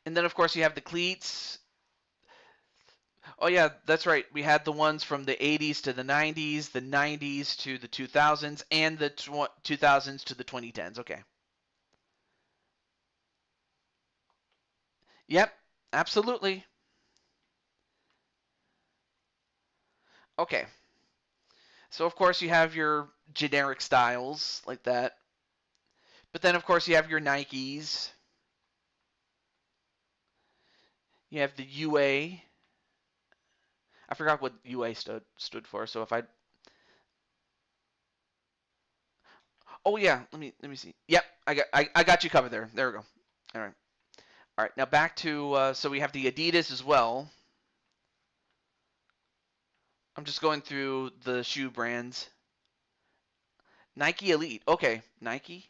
and then of course you have the cleats. Oh yeah, that's right. We had the ones from the 80s to the 90s, the 90s to the 2000s, and the 2000s to the 2010s. Okay. Yep, absolutely. Okay. So of course you have your generic styles like that. But then of course you have your Nikes. You have the UA. I forgot what UA stood for. So if I oh yeah, let me see. Yep, I got you covered there. There we go. All right. All right. Now back to so we have the Adidas as well. I'm just going through the shoe brands. Nike Elite. Okay, Nike.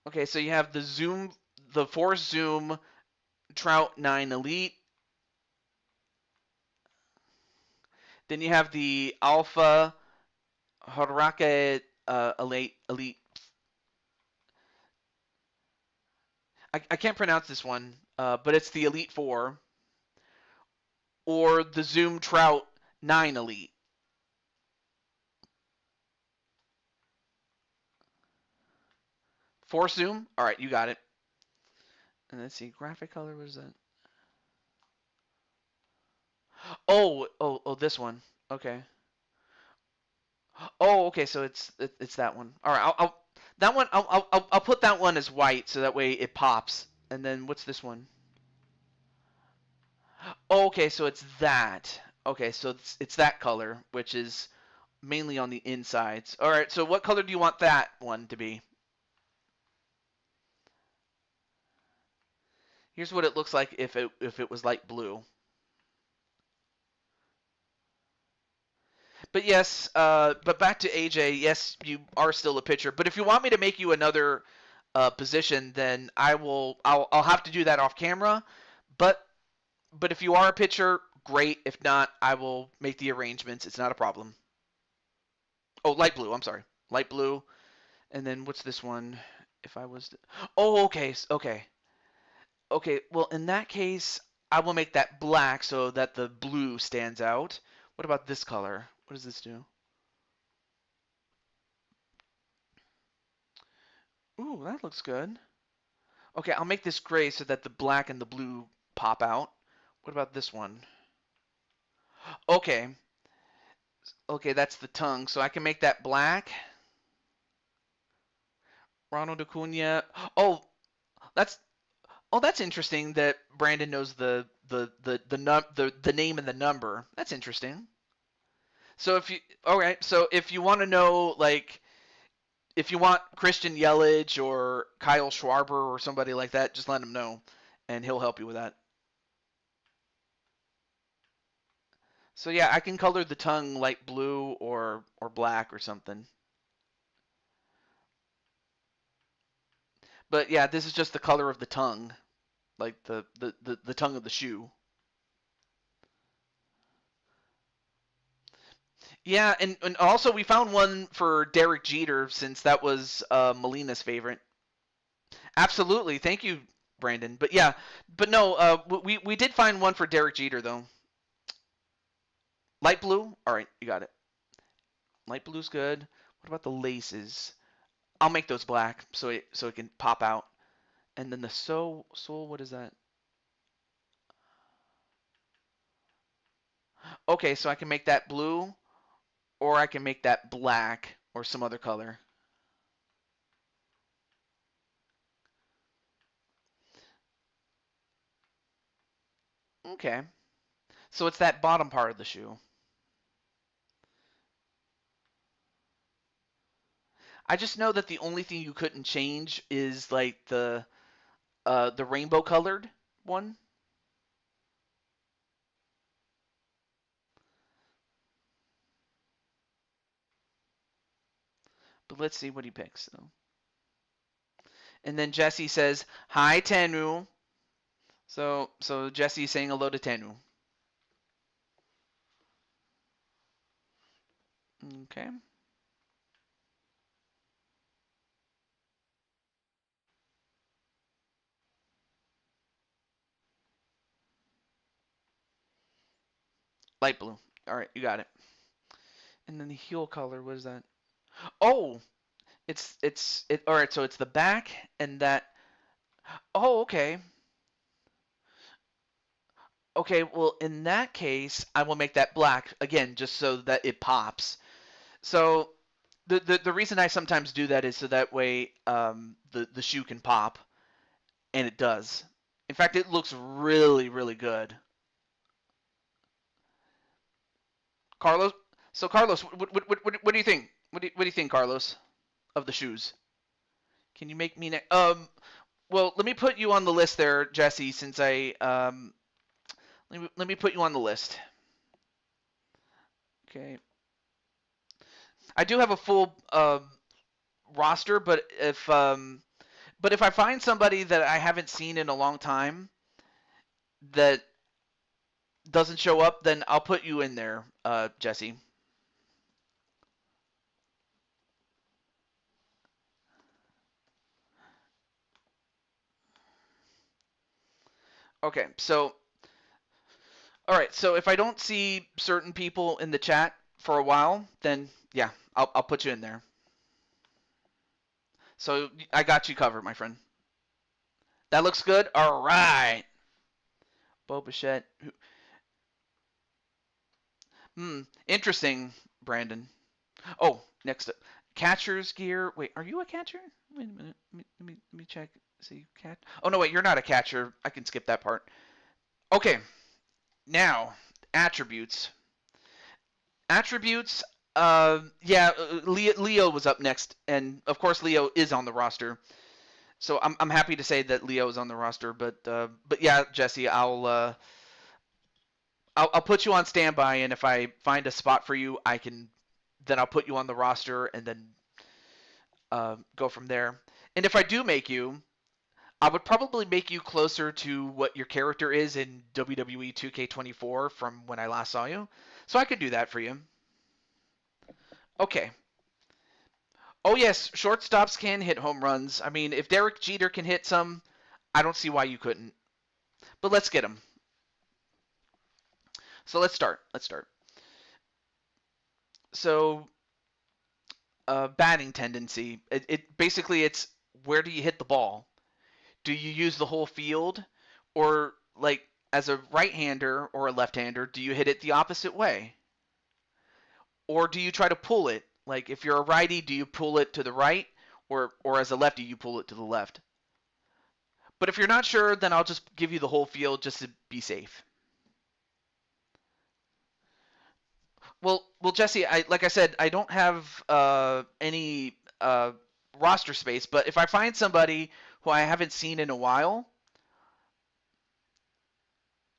Okay, so you have the Force Zoom Trout 9 Elite. Then you have the Alpha Haraka Elite. I can't pronounce this one, but it's the Elite 4. Or the Zoom Trout 9 Elite. Force Zoom? All right, you got it. And let's see, graphic color was that? Oh, this one. Okay. Oh, okay. So it's that one. All right. I'll that one. I'll put that one as white so that way it pops. And then what's this one? Oh, okay. So it's that. Okay. So it's that color, which is mainly on the insides. All right, so what color do you want that one to be? Here's what it looks like if it was light blue. But yes, but back to AJ. Yes, you are still a pitcher. But if you want me to make you another position, then I will. I'll have to do that off camera. But if you are a pitcher, great. If not, I will make the arrangements. It's not a problem. Oh, light blue. I'm sorry, light blue. And then what's this one? If I was, to... oh, okay, okay, okay. Well, in that case, I will make that black so that the blue stands out. What about this color? What does this do? Ooh, that looks good. Okay, I'll make this gray so that the black and the blue pop out. What about this one? Okay. Okay, that's the tongue. So I can make that black. Ronald Acuna. Oh, that's that's interesting that Brandon knows the name and the number. That's interesting. So if you all right, so if you want to know like if you want Christian Yelich or Kyle Schwarber or somebody like that, just let him know and he'll help you with that. So yeah, I can color the tongue light blue or black or something. But yeah, this is just the color of the tongue, like the tongue of the shoe. Yeah, and also we found one for Derek Jeter since that was Molina's favorite. Absolutely, thank you, Brandon. But yeah, but no, we did find one for Derek Jeter though. Light blue. All right, you got it. Light blue's good. What about the laces? I'll make those black so it can pop out. And then the soul, what is that? Okay, so I can make that blue, or I can make that black, or some other color. Okay, so it's that bottom part of the shoe. I just know that the only thing you couldn't change is like the rainbow colored one. But let's see what he picks though. And then Jesse says, "Hi Tenu." So Jesse's saying hello to Tenu. Okay. Light blue. All right, you got it. And then the heel color, what is that? Oh, it's all right. So it's the back and that. Oh, okay. Okay, well in that case, I will make that black again, just so that it pops. So the reason I sometimes do that is so that way the shoe can pop, and it does. In fact, it looks really good. Carlos, so Carlos, what do you think? What do you think, Carlos, of the shoes? Can you make me well, let me put you on the list there, Jesse, since I let me put you on the list. Okay. I do have a full roster, but if I find somebody that I haven't seen in a long time that doesn't show up, then I'll put you in there, Jesse. Okay, so all right, so if I don't see certain people in the chat for a while, then yeah, I'll put you in there. So I got you covered, my friend. That looks good. All right, Bo Bichette. Interesting, Brandon. Oh, next up, catcher's gear. Wait, are you a catcher? Wait a minute. Let me check. See, cat. Oh no, wait, you're not a catcher. I can skip that part. Okay, now attributes. Attributes. Yeah, Leo was up next, and of course Leo is on the roster. So I'm happy to say that Leo is on the roster, but yeah, Jesse, I'll put you on standby, and if I find a spot for you, then I'll put you on the roster, and then go from there. And if I do make you, I would probably make you closer to what your character is in WWE 2K24 from when I last saw you. So I could do that for you. Okay. Oh yes, shortstops can hit home runs. I mean, if Derek Jeter can hit some, I don't see why you couldn't. But let's get him. So let's start. So batting tendency. It basically it's where do you hit the ball? Do you use the whole field, or like as a right-hander or a left-hander, do you hit it the opposite way? Or do you try to pull it? Like if you're a righty, do you pull it to the right, or as a lefty, you pull it to the left? But if you're not sure, then I'll just give you the whole field just to be safe. Well, Jesse, like I said, I don't have any roster space, but if I find somebody who I haven't seen in a while,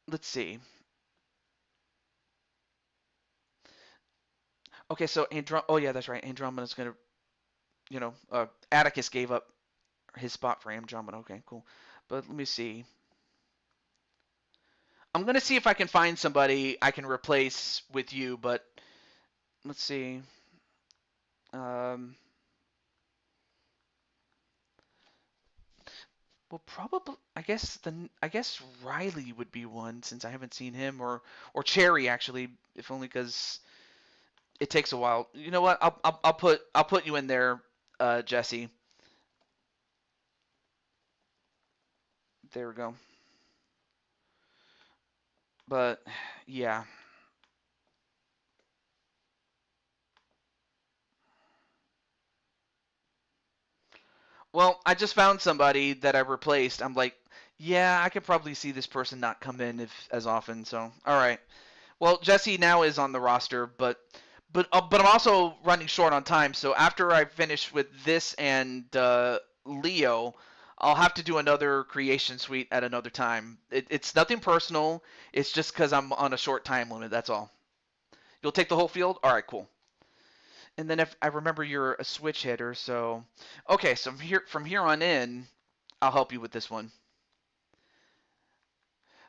let's see. Okay, so oh yeah, that's right. Andromeda's gonna, Atticus gave up his spot for Andromeda. Okay, cool. But let me see. I'm gonna see if I can find somebody I can replace with you, but let's see. Um, well, probably. I guess Riley would be one since I haven't seen him, or Cherry actually, if only because it takes a while. You know what? I'll put you in there, Jesse. There we go. But yeah. Well, I just found somebody that I replaced. I'm like, yeah, I could probably see this person not come in if as often. So, all right. Well, Jesse now is on the roster, but I'm also running short on time. So after I finish with this and Leo, I'll have to do another creation suite at another time. It's nothing personal. It's just because I'm on a short time limit. That's all. You'll take the whole field. All right, cool. And then if I remember, you're a switch hitter. So okay. So from here on in, I'll help you with this one.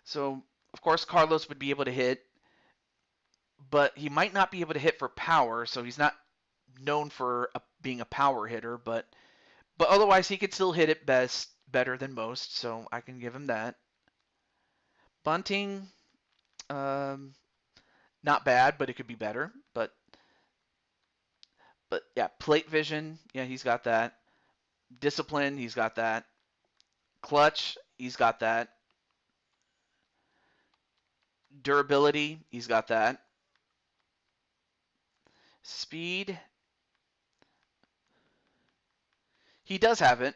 So of course Carlos would be able to hit, but he might not be able to hit for power. So he's not known for being a power hitter, but otherwise he could still hit it better than most. So I can give him that. Bunting, um, not bad, but it could be better. But yeah, plate vision, yeah, he's got that. Discipline, he's got that. Clutch, he's got that. Durability, he's got that. Speed, he does have it.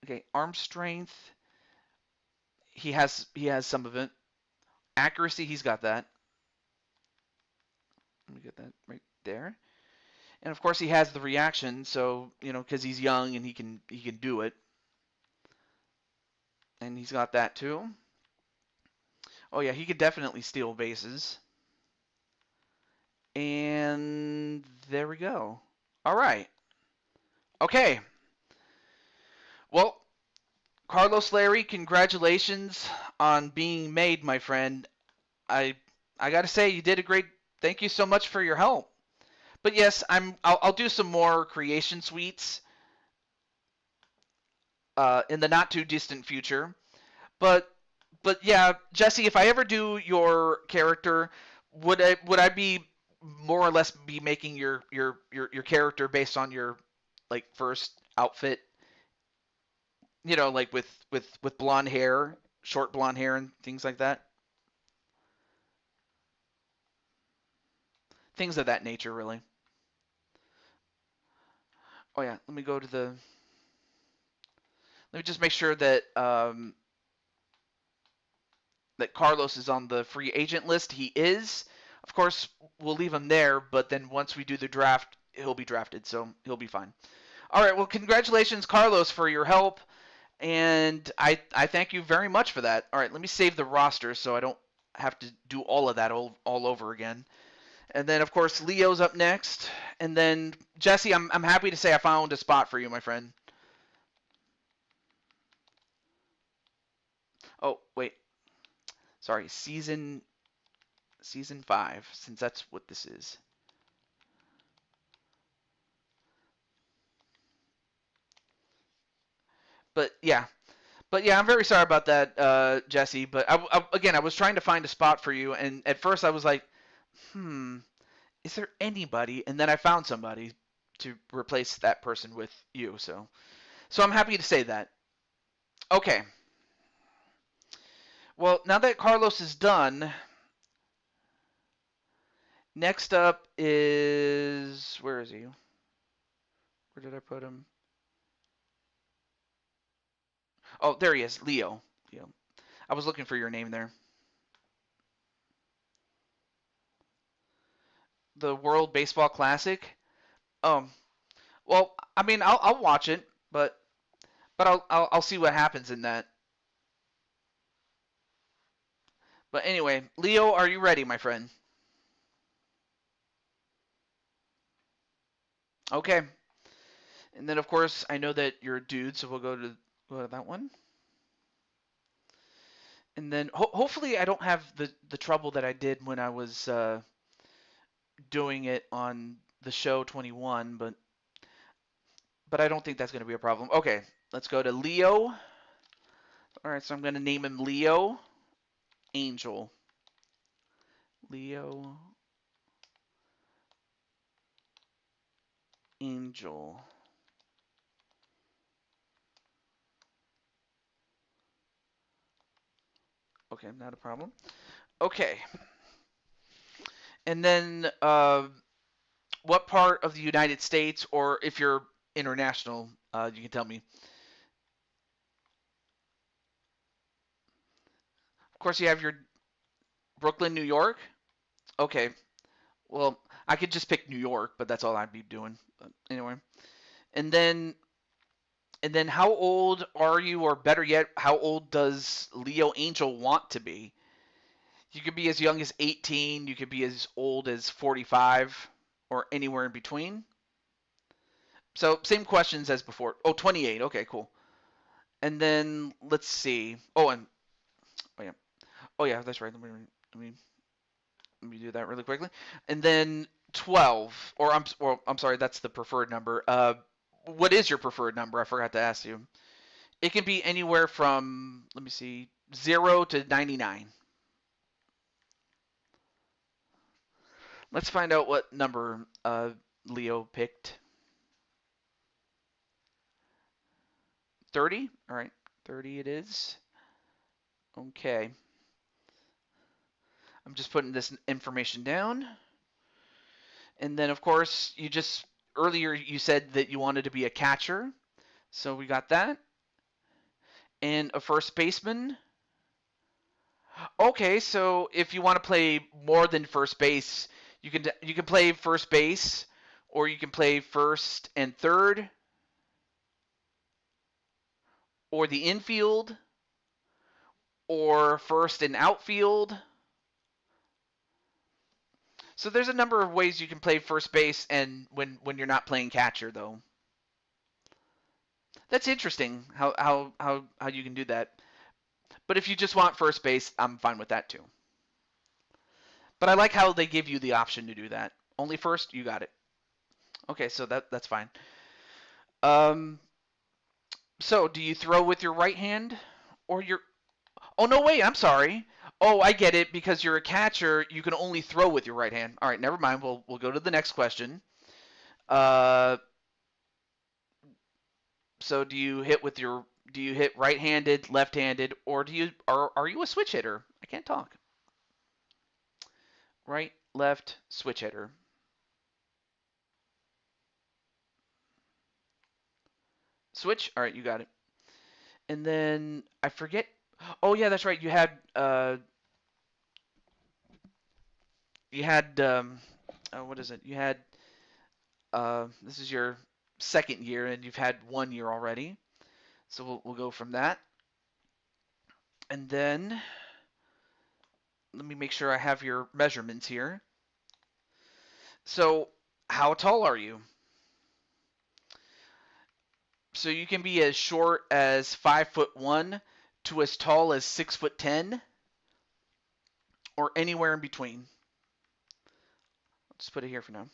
Okay, arm strength, he has some of it. Accuracy, he's got that. Let me get that right there. And of course he has the reaction, so because he's young and he can do it, and he's got that too. Oh yeah, he could definitely steal bases. And there we go. All right. Okay. Well, Carlos Larry, congratulations on being made, my friend. I I got to say you did a great. Thank you so much for your help. But yes, I'll do some more creation suites in the not too distant future. But but yeah, Jesse, if I ever do your character, would I be more or less be making your character based on your like first outfit, like with blonde hair, short blonde hair and things like that? Things of that nature, really. Oh yeah, let me just make sure that Carlos is on the free agent list. He is. Of course, we'll leave him there, but then once we do the draft, he'll be drafted, so he'll be fine. All right, well, congratulations, Carlos, for your help, and I thank you very much for that. All right, let me save the roster so I don't have to do all of that all over again. And then, of course, Leo's up next. And then, Jesse, I'm happy to say I found a spot for you, my friend. Oh, wait. Sorry, season 5, since that's what this is. But yeah, I'm very sorry about that, Jesse. But again, I was trying to find a spot for you, and at first I was like, is there anybody? And then I found somebody to replace that person with you. So I'm happy to say that. Okay. Well, now that Carlos is done, next up is, where is he? Where did I put him? Oh, there he is, Leo. Leo. I was looking for your name there. The World Baseball Classic. Um, well, I mean, I'll watch it, but I'll see what happens in that. But anyway, Leo, are you ready, my friend? Okay. And then of course I know that you're a dude, so we'll go to that one. And then hopefully I don't have the trouble that I did when I was doing it on the show 21, but I don't think that's going to be a problem. Okay, let's go to Leo. All right, so I'm going to name him Leo Angel. Leo Angel. Okay, not a problem. Okay. And then what part of the United States, or if you're international, you can tell me. Of course, you have your Brooklyn, New York. Okay. Well, I could just pick New York, but that's all I'd be doing. But anyway. And then how old are you, or better yet, how old does Leo Angel want to be? You could be as young as 18, you could be as old as 45, or anywhere in between. So, same questions as before. Oh, 28. Okay, cool. And then let's see. Oh yeah. Oh yeah, that's right. Me let me do that really quickly. And then 12, or I'm sorry, that's the preferred number. What is your preferred number? I forgot to ask you. It can be anywhere from, let me see, 0 to 99. Let's find out what number Leo picked. 30? All right, 30 it is. Okay. I'm just putting this information down. And then, of course, earlier you said that you wanted to be a catcher. So we got that. And a first baseman. Okay, so if you want to play more than first base, you can play first base, or you can play first and third, or the infield, or first and outfield. So there's a number of ways you can play first base, and when you're not playing catcher, though. That's interesting how you can do that. But if you just want first base, I'm fine with that too. But I like how they give you the option to do that. Only first, you got it. Okay, so that's fine. Um, so do you throw with your right hand or your? Oh no, wait, I'm sorry. Oh, I get it. Because you're a catcher, you can only throw with your right hand. All right, never mind. We'll go to the next question. Uh, so do you hit right-handed, left-handed, or are you a switch hitter? I can't talk. Right, left, switch hitter. Switch. All right, you got it. And then I forget. Oh yeah, that's right. You had you had what is it? You had this is your second year, and you've had 1 year already. So we'll go from that, and then let me make sure I have your measurements here. So how tall are you? So you can be as short as 5'1" to as tall as 6'10", or anywhere in between. Let's put it here for now.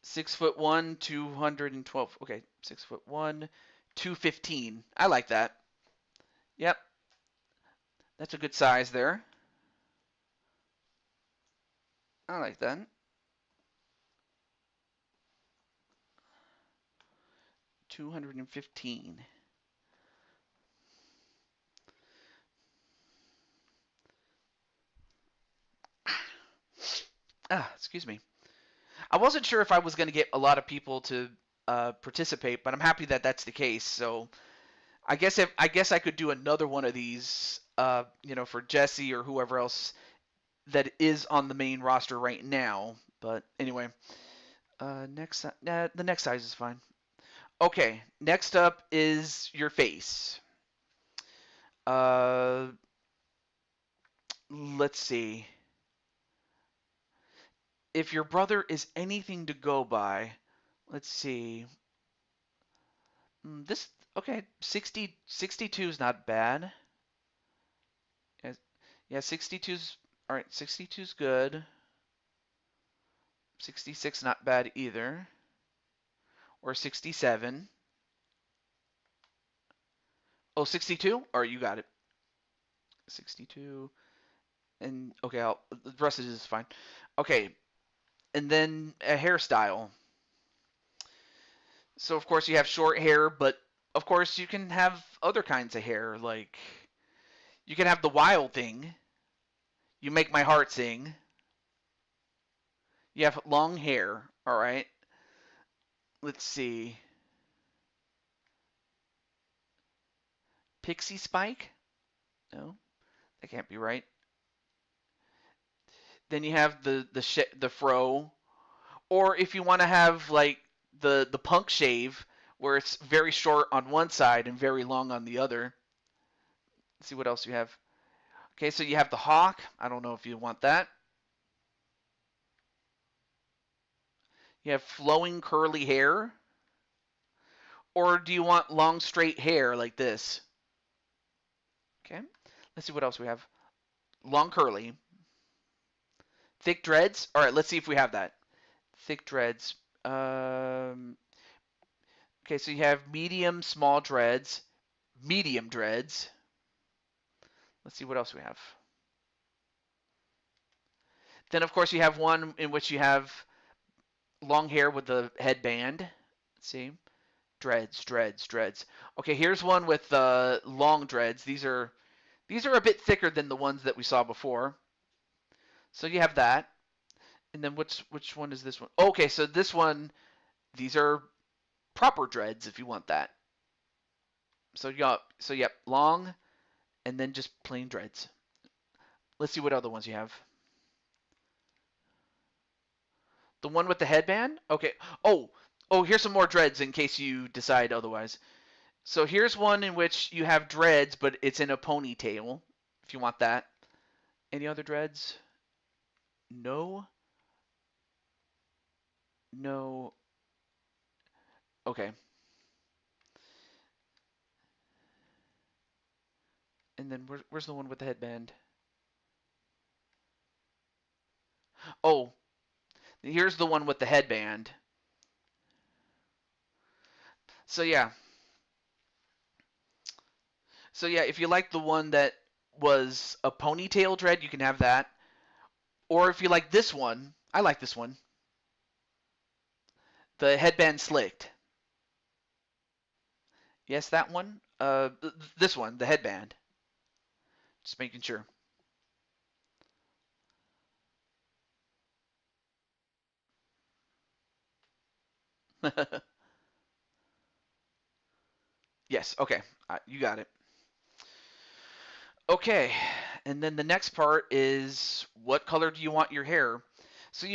6'1", 212. Okay, 6'1", 215. I like that. Yep, that's a good size there. I like that. 215. Excuse me. I wasn't sure if I was going to get a lot of people to participate, but I'm happy that that's the case. So I guess I could do another one of these, for Jesse or whoever else that is on the main roster right now. But anyway, the next size is fine. Okay, next up is your face. Uh, let's see. If your brother is anything to go by, let's see. This okay, 62 is not bad. Yeah, 62's all right. 62's good. 66 not bad either. Or 67. Oh, 62? All right, you got it. 62. And okay, the rest of it is fine. Okay, and then a hairstyle. So of course you have short hair, but of course you can have other kinds of hair. Like you can have the wild thing. You make my heart sing. You have long hair. All right. Let's see. Pixie spike? No, that can't be right. Then you have the fro, or if you want to have like the punk shave, where it's very short on one side and very long on the other. Let's see what else you have. Okay, so you have the hawk. I don't know if you want that. You have flowing curly hair, or do you want long straight hair like this? Okay, let's see what else we have. Long curly, thick dreads. All right, let's see if we have that. Thick dreads. Okay, so you have medium, small dreads, medium dreads. Let's see what else we have. Then, of course, you have one in which you have long hair with the headband. Let's see. Dreads, dreads, dreads. Okay, here's one with long dreads. These are a bit thicker than the ones that we saw before. So you have that. And then which one is this one? Okay, so this one, these are proper dreads if you want that. So yep, long and then just plain dreads. Let's see what other ones you have. The one with the headband? Okay. Oh, here's some more dreads in case you decide otherwise. So here's one in which you have dreads, but it's in a ponytail, if you want that. Any other dreads? No. No. Okay. And then where's the one with the headband? Oh, here's the one with the headband. So yeah. So yeah, if you like the one that was a ponytail dread, you can have that. Or if you like this one, I like this one. The headband slicked. Yes, that one. This one, the headband. Just making sure. Yes, okay. You got it. Okay, And then the next part is what color do you want your hair? So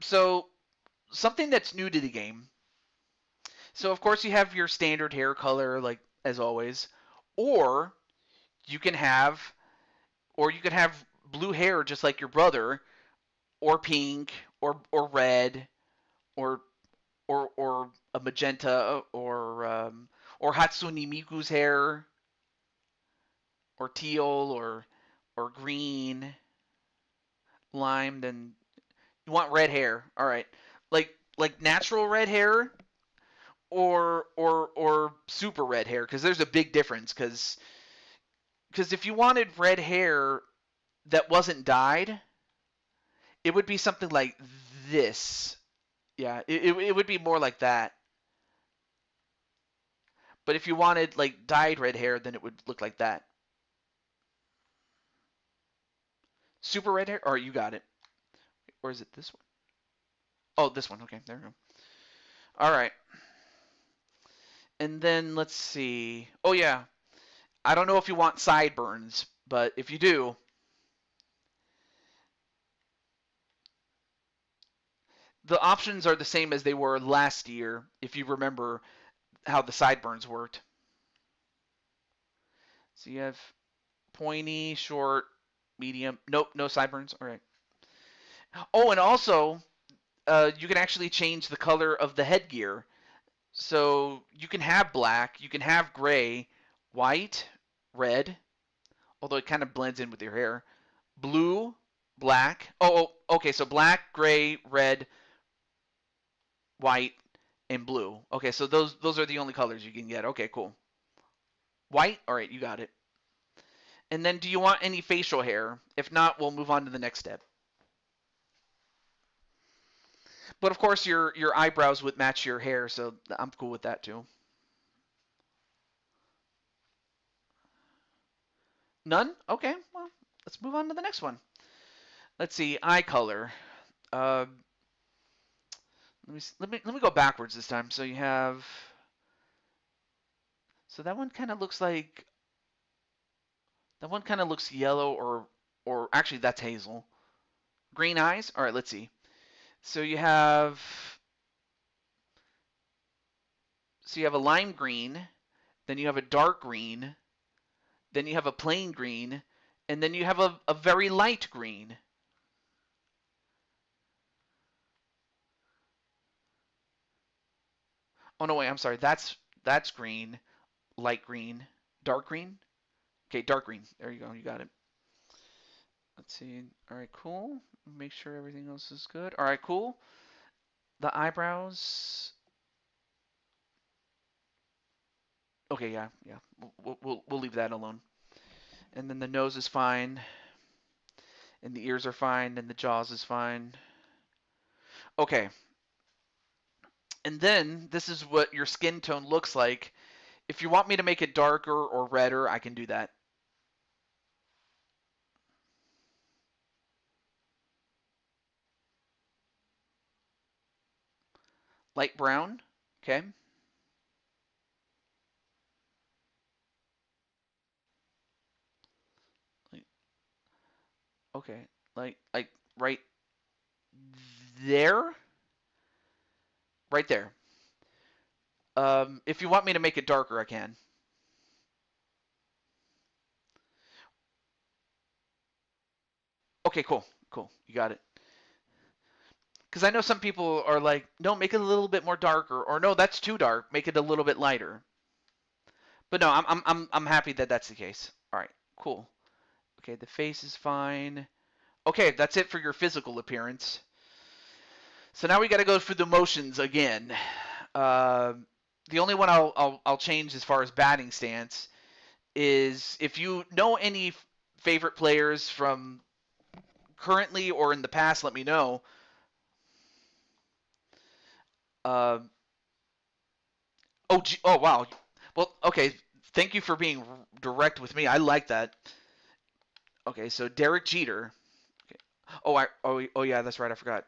so something that's new to the game. So of course you have your standard hair color like as always, or you can have or you can have blue hair just like your brother, or pink, or red, or or a magenta, or Hatsune Miku's hair, or teal, or green, lime. Then you want red hair. All right, like natural red hair, or super red hair, because there's a big difference. Because if you wanted red hair that wasn't dyed, it would be something like this. Yeah, it would be more like that. But if you wanted like dyed red hair, then it would look like that. Super red hair? Or you got it. Or is it this one? Oh, this one. Okay, there we go. All right. And then let's see. Oh yeah. I don't know if you want sideburns, but if you do, the options are the same as they were last year, if you remember how the sideburns worked. So you have pointy, short, medium. Nope, no sideburns. All right. Oh, and also, you can actually change the color of the headgear. So you can have black, you can have gray, white, red, although it kind of blends in with your hair, blue, black. Okay, so black, gray, red, white, and blue. Okay, so those are the only colors you can get. Okay, cool. White? All right, you got it. And then do you want any facial hair? If not, we'll move on to the next step. But of course, your eyebrows would match your hair, so I'm cool with that too. None? Okay, well, let's move on to the next one. Let's see, eye color. Uh, let me go backwards this time. So you have, so that one kind of looks yellow, or actually that's hazel. Green eyes. All right, let's see. So you have a lime green, then you have a dark green, then you have a plain green, and then you have a very light green. Oh no, wait, I'm sorry. That's green, light green, dark green. Okay, dark green. There you go. You got it. Let's see. All right, cool. Make sure everything else is good. All right, cool. The eyebrows. Okay, yeah, yeah. We'll leave that alone. And then the nose is fine, and the ears are fine, and the jaws is fine. Okay. And then this is what your skin tone looks like. If you want me to make it darker or redder, I can do that. Light brown. Okay. Okay. Like right there. Right there. If you want me to make it darker, I can. Okay, cool. Cool. You got it. Because I know some people are like, no, make it a little bit more darker, or no, that's too dark. Make it a little bit lighter. But no, I'm happy that that's the case. All right, cool. Okay, the face is fine. Okay, that's it for your physical appearance. So now we got to go through the motions again. Uh, the only one I'll change as far as batting stance is if you know any favorite players from currently or in the past, let me know. Uh, oh wow. Well, okay. Thank you for being direct with me. I like that. Okay, so Derek Jeter. Okay. Oh yeah, that's right. I forgot.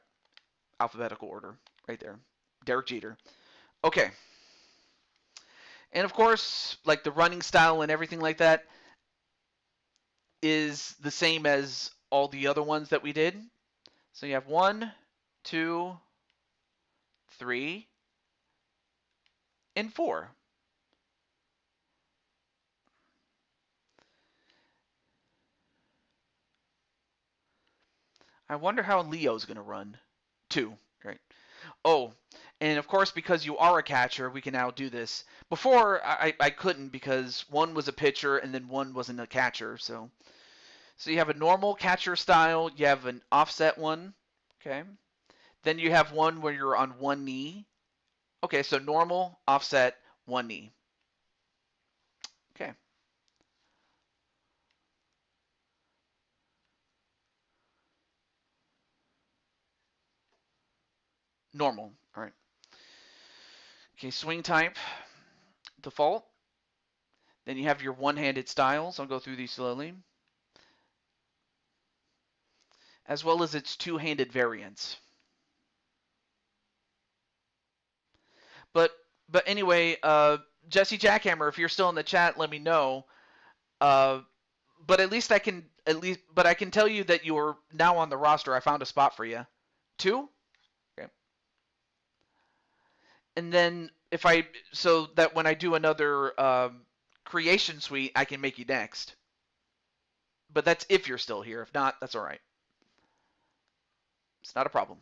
Alphabetical order right there. Derek Jeter. Okay. And of course, like the running style and everything like that, is the same as all the other ones that we did. So you have 1, 2, 3, and 4. I wonder how Leo's going to run. 2, right? Oh, and of course, because you are a catcher, we can now do this. Before, I couldn't because one was a pitcher and then one wasn't a catcher. So you have a normal catcher style. You have an offset one. Okay. Then you have one where you're on one knee. Okay, so normal, offset, one knee. Okay. Normal. All right. Okay, swing type, default. Then you have your one-handed styles. I'll go through these slowly. As well as its two-handed variants. But anyway, Jesse Jackhammer, if you're still in the chat, let me know. But I can tell you that you're now on the roster. I found a spot for you. 2? Okay. And then so that when I do another creation suite, I can make you next. But that's if you're still here. If not, that's all right. It's not a problem.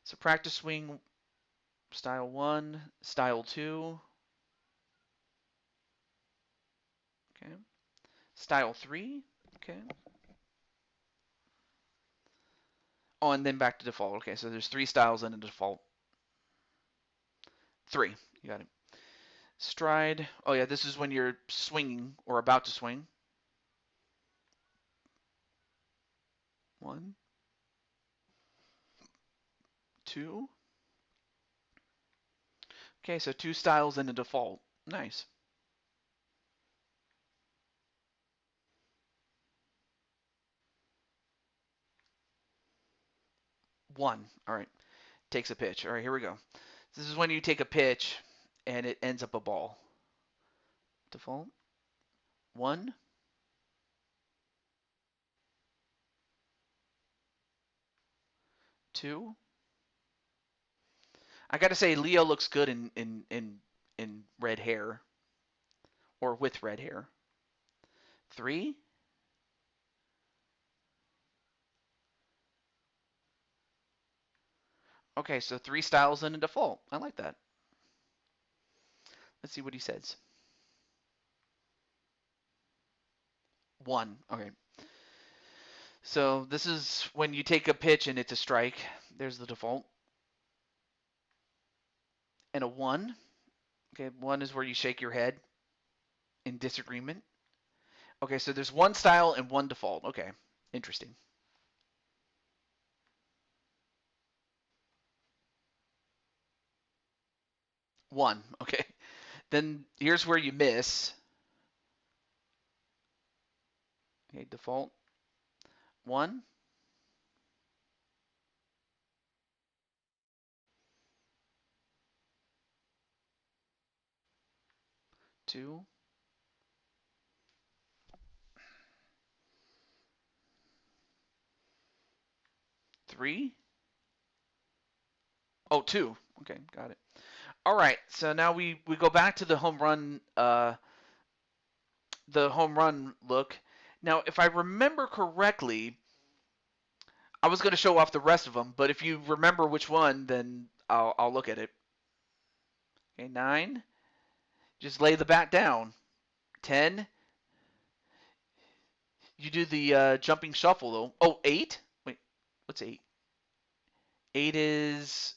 So practice swing style 1, style 2. Okay. Style 3. Okay. Oh, and then back to default. Okay, so there's 3 styles in a default. 3. You got it. Stride. Oh, yeah, this is when you're swinging or about to swing. 1, 2. Okay, so 2 styles in a default. Nice. One. All right. Takes a pitch. All right, here we go. This is when you take a pitch and it ends up a ball. Default. 1. 2. I gotta say, Leo looks good in red hair or with red hair. 3. Okay, so 3 styles in a default. I like that. Let's see what he says. 1. Okay. So this is when you take a pitch and it's a strike. There's the default. And a 1. Okay, 1 is where you shake your head in disagreement. Okay, so there's 1 style and 1 default. Okay, interesting. 1. Okay. Then here's where you miss. Okay, default. 1. 2. 3. Oh, 2. Okay, got it. All right, so now we go back to the home run look. Now, if I remember correctly, I was going to show off the rest of them, but if you remember which one, then I'll look at it. Okay, 9. Just lay the bat down. 10. You do the jumping shuffle though. Oh, 8. Wait, what's 8? 8 is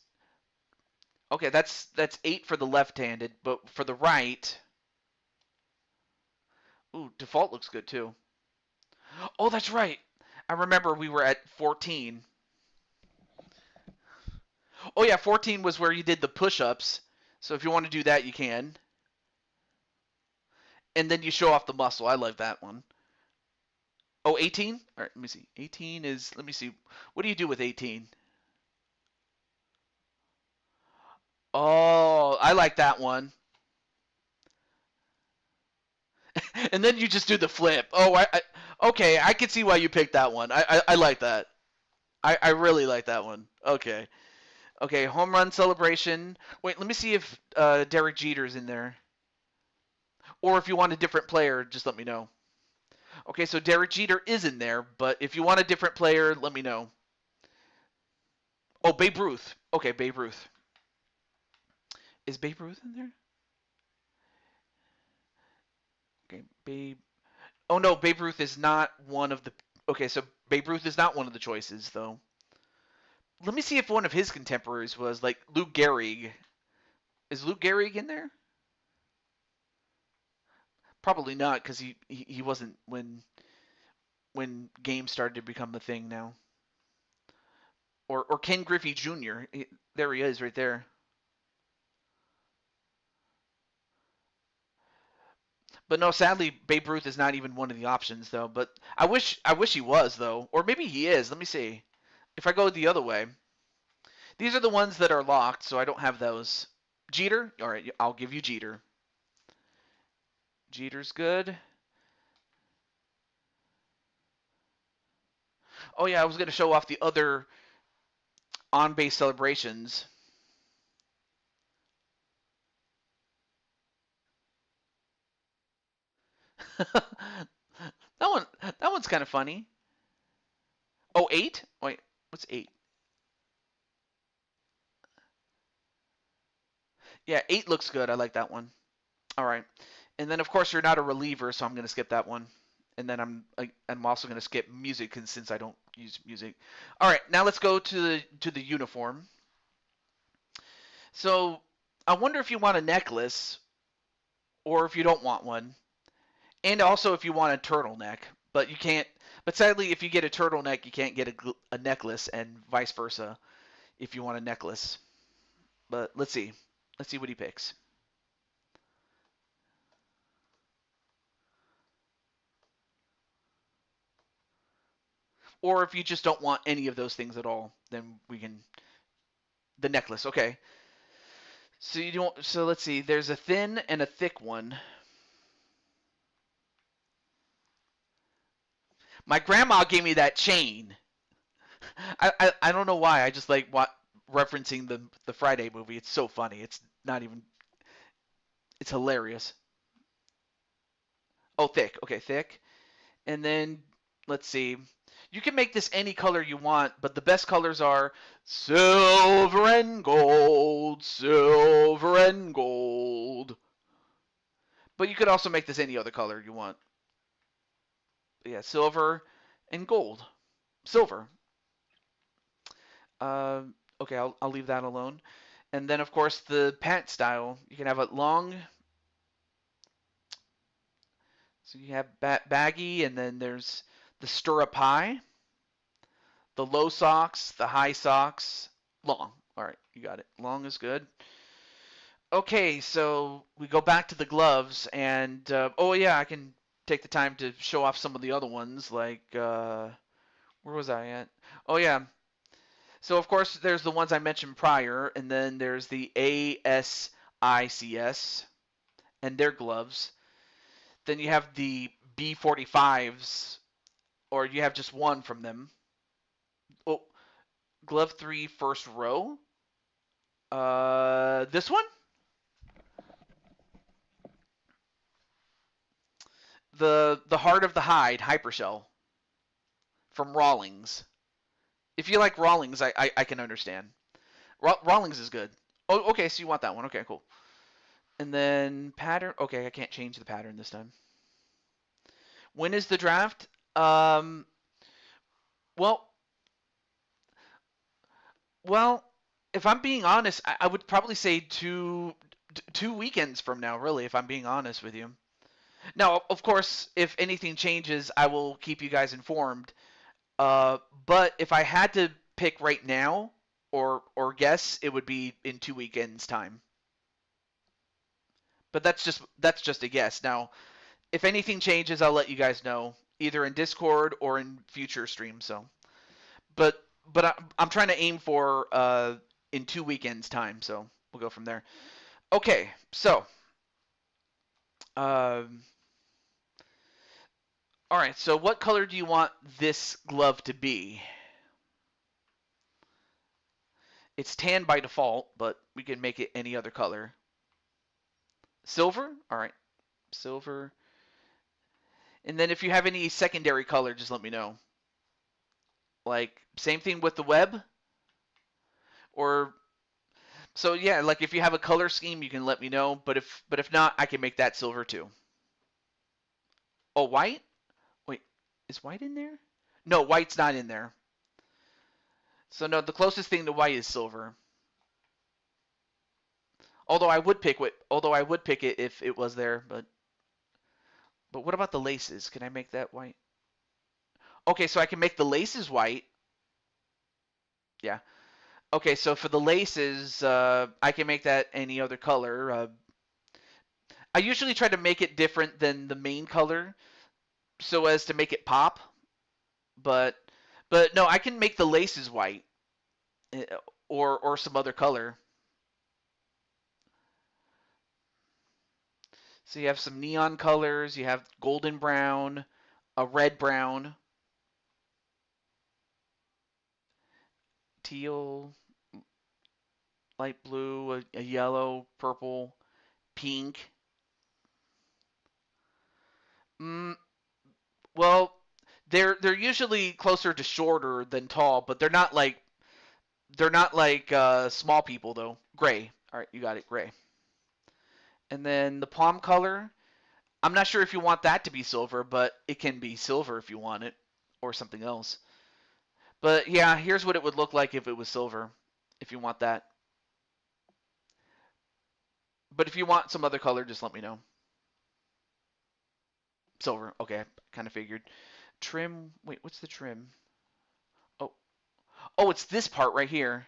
okay. That's 8 for the left-handed, but for the right. Ooh, default looks good too. Oh, that's right. I remember we were at 14. Oh yeah, 14 was where you did the push-ups. So if you want to do that, you can. And then you show off the muscle. I like that one. Oh, 18? All right, let me see. 18 is, let me see. What do you do with 18? Oh, I like that one. And then you just do the flip. Oh, Okay, I can see why you picked that one. I like that. I really like that one. Okay. Okay, home run celebration. Wait, let me see if Derek Jeter's in there. Or if you want a different player, just let me know. Okay, so Derek Jeter is in there, but if you want a different player, let me know. Oh, Babe Ruth. Okay, Babe Ruth. Is Babe Ruth in there? Okay, Babe. Oh no, Babe Ruth is not one of the. Okay, so Babe Ruth is not one of the choices, though. Let me see if one of his contemporaries was like Lou Gehrig. Is Lou Gehrig in there? Probably not, because he wasn't when games started to become the thing now. Or Ken Griffey Jr. There he is, right there. But no, sadly, Babe Ruth is not even one of the options though. But I wish he was though, or maybe he is. Let me see. If I go the other way, these are the ones that are locked, so I don't have those. Jeter, all right, I'll give you Jeter. Jeter's good. Oh yeah, I was gonna show off the other on-base celebrations. That one's kind of funny. Oh, eight? Wait, what's eight? Yeah, eight looks good. I like that one. All right, and then of course you're not a reliever, so I'm gonna skip that one. And then I'm also gonna skip music since I don't use music. All right, now let's go to the uniform. So I wonder if you want a necklace or if you don't want one, and also if you want a turtleneck. But you can't. But sadly, if you get a turtleneck, you can't get a necklace, and vice versa if you want a necklace. But let's see. Let's see what he picks. Or if you just don't want any of those things at all, then we can the necklace. Okay. So you don't. So let's see. There's a thin and a thick one. My grandma gave me that chain. I don't know why. I just like referencing the Friday movie. It's so funny. It's not even. It's hilarious. Oh, thick. Okay, thick. And then let's see. You can make this any color you want, but the best colors are silver and gold, silver and gold. But you could also make this any other color you want. But yeah, silver and gold. Silver. Uh, okay, I'll leave that alone. And then, of course, the pant style. You can have it long. So you have baggy, and then there's the stirrup high, the low socks, the high socks, long. All right, you got it. Long is good. Okay, so we go back to the gloves, and oh yeah, I can take the time to show off some of the other ones. Like where was I at? Oh yeah. So of course there's the ones I mentioned prior, and then there's the ASICS and their gloves. Then you have the B45s, or you have just one from them. Oh, glove 3 first row. This one? The Heart of the Hide Hypershell from Rawlings. If you like Rawlings, I can understand. Rawlings is good. Oh, okay, so you want that one. Okay, cool. And then pattern. Okay, I can't change the pattern this time. When is the draft? Well, well, if I'm being honest, I would probably say two weekends from now. Really, if I'm being honest with you. Now, of course, if anything changes, I will keep you guys informed. But if I had to pick right now or guess, it would be in 2 weekends time. But that's just a guess. Now, if anything changes, I'll let you guys know either in Discord or in future streams. So, but I'm trying to aim for in 2 weekends time. So we'll go from there. Okay, so um, All right, so what color do you want this glove to be? It's tan by default, but we can make it any other color. Silver? All right, silver. And then if you have any secondary color, just let me know. Like, same thing with the web? Or, so yeah, like if you have a color scheme, you can let me know. But if not, I can make that silver too. Oh, white? Wait, is white in there? No, white's not in there. So no, the closest thing to white is silver. Although I would pick it if it was there, but what about the laces? Can I make that white? Okay, so I can make the laces white. Yeah. Okay, so for the laces, I can make that any other color. I usually try to make it different than the main color so as to make it pop. But but no, I can make the laces white eh, or some other color. So you have some neon colors, you have golden brown, a red brown, teal, light blue, a yellow, purple, pink. Mm, well, they're usually closer to shorter than tall, but they're not like small people though. Gray. All right, you got it, gray. And then the palm color. I'm not sure if you want that to be silver, but it can be silver if you want it, or something else. But yeah, here's what it would look like if it was silver, if you want that. But if you want some other color, just let me know. Silver. Okay, I kind of figured. Trim. Wait, what's the trim? Oh, oh, it's this part right here.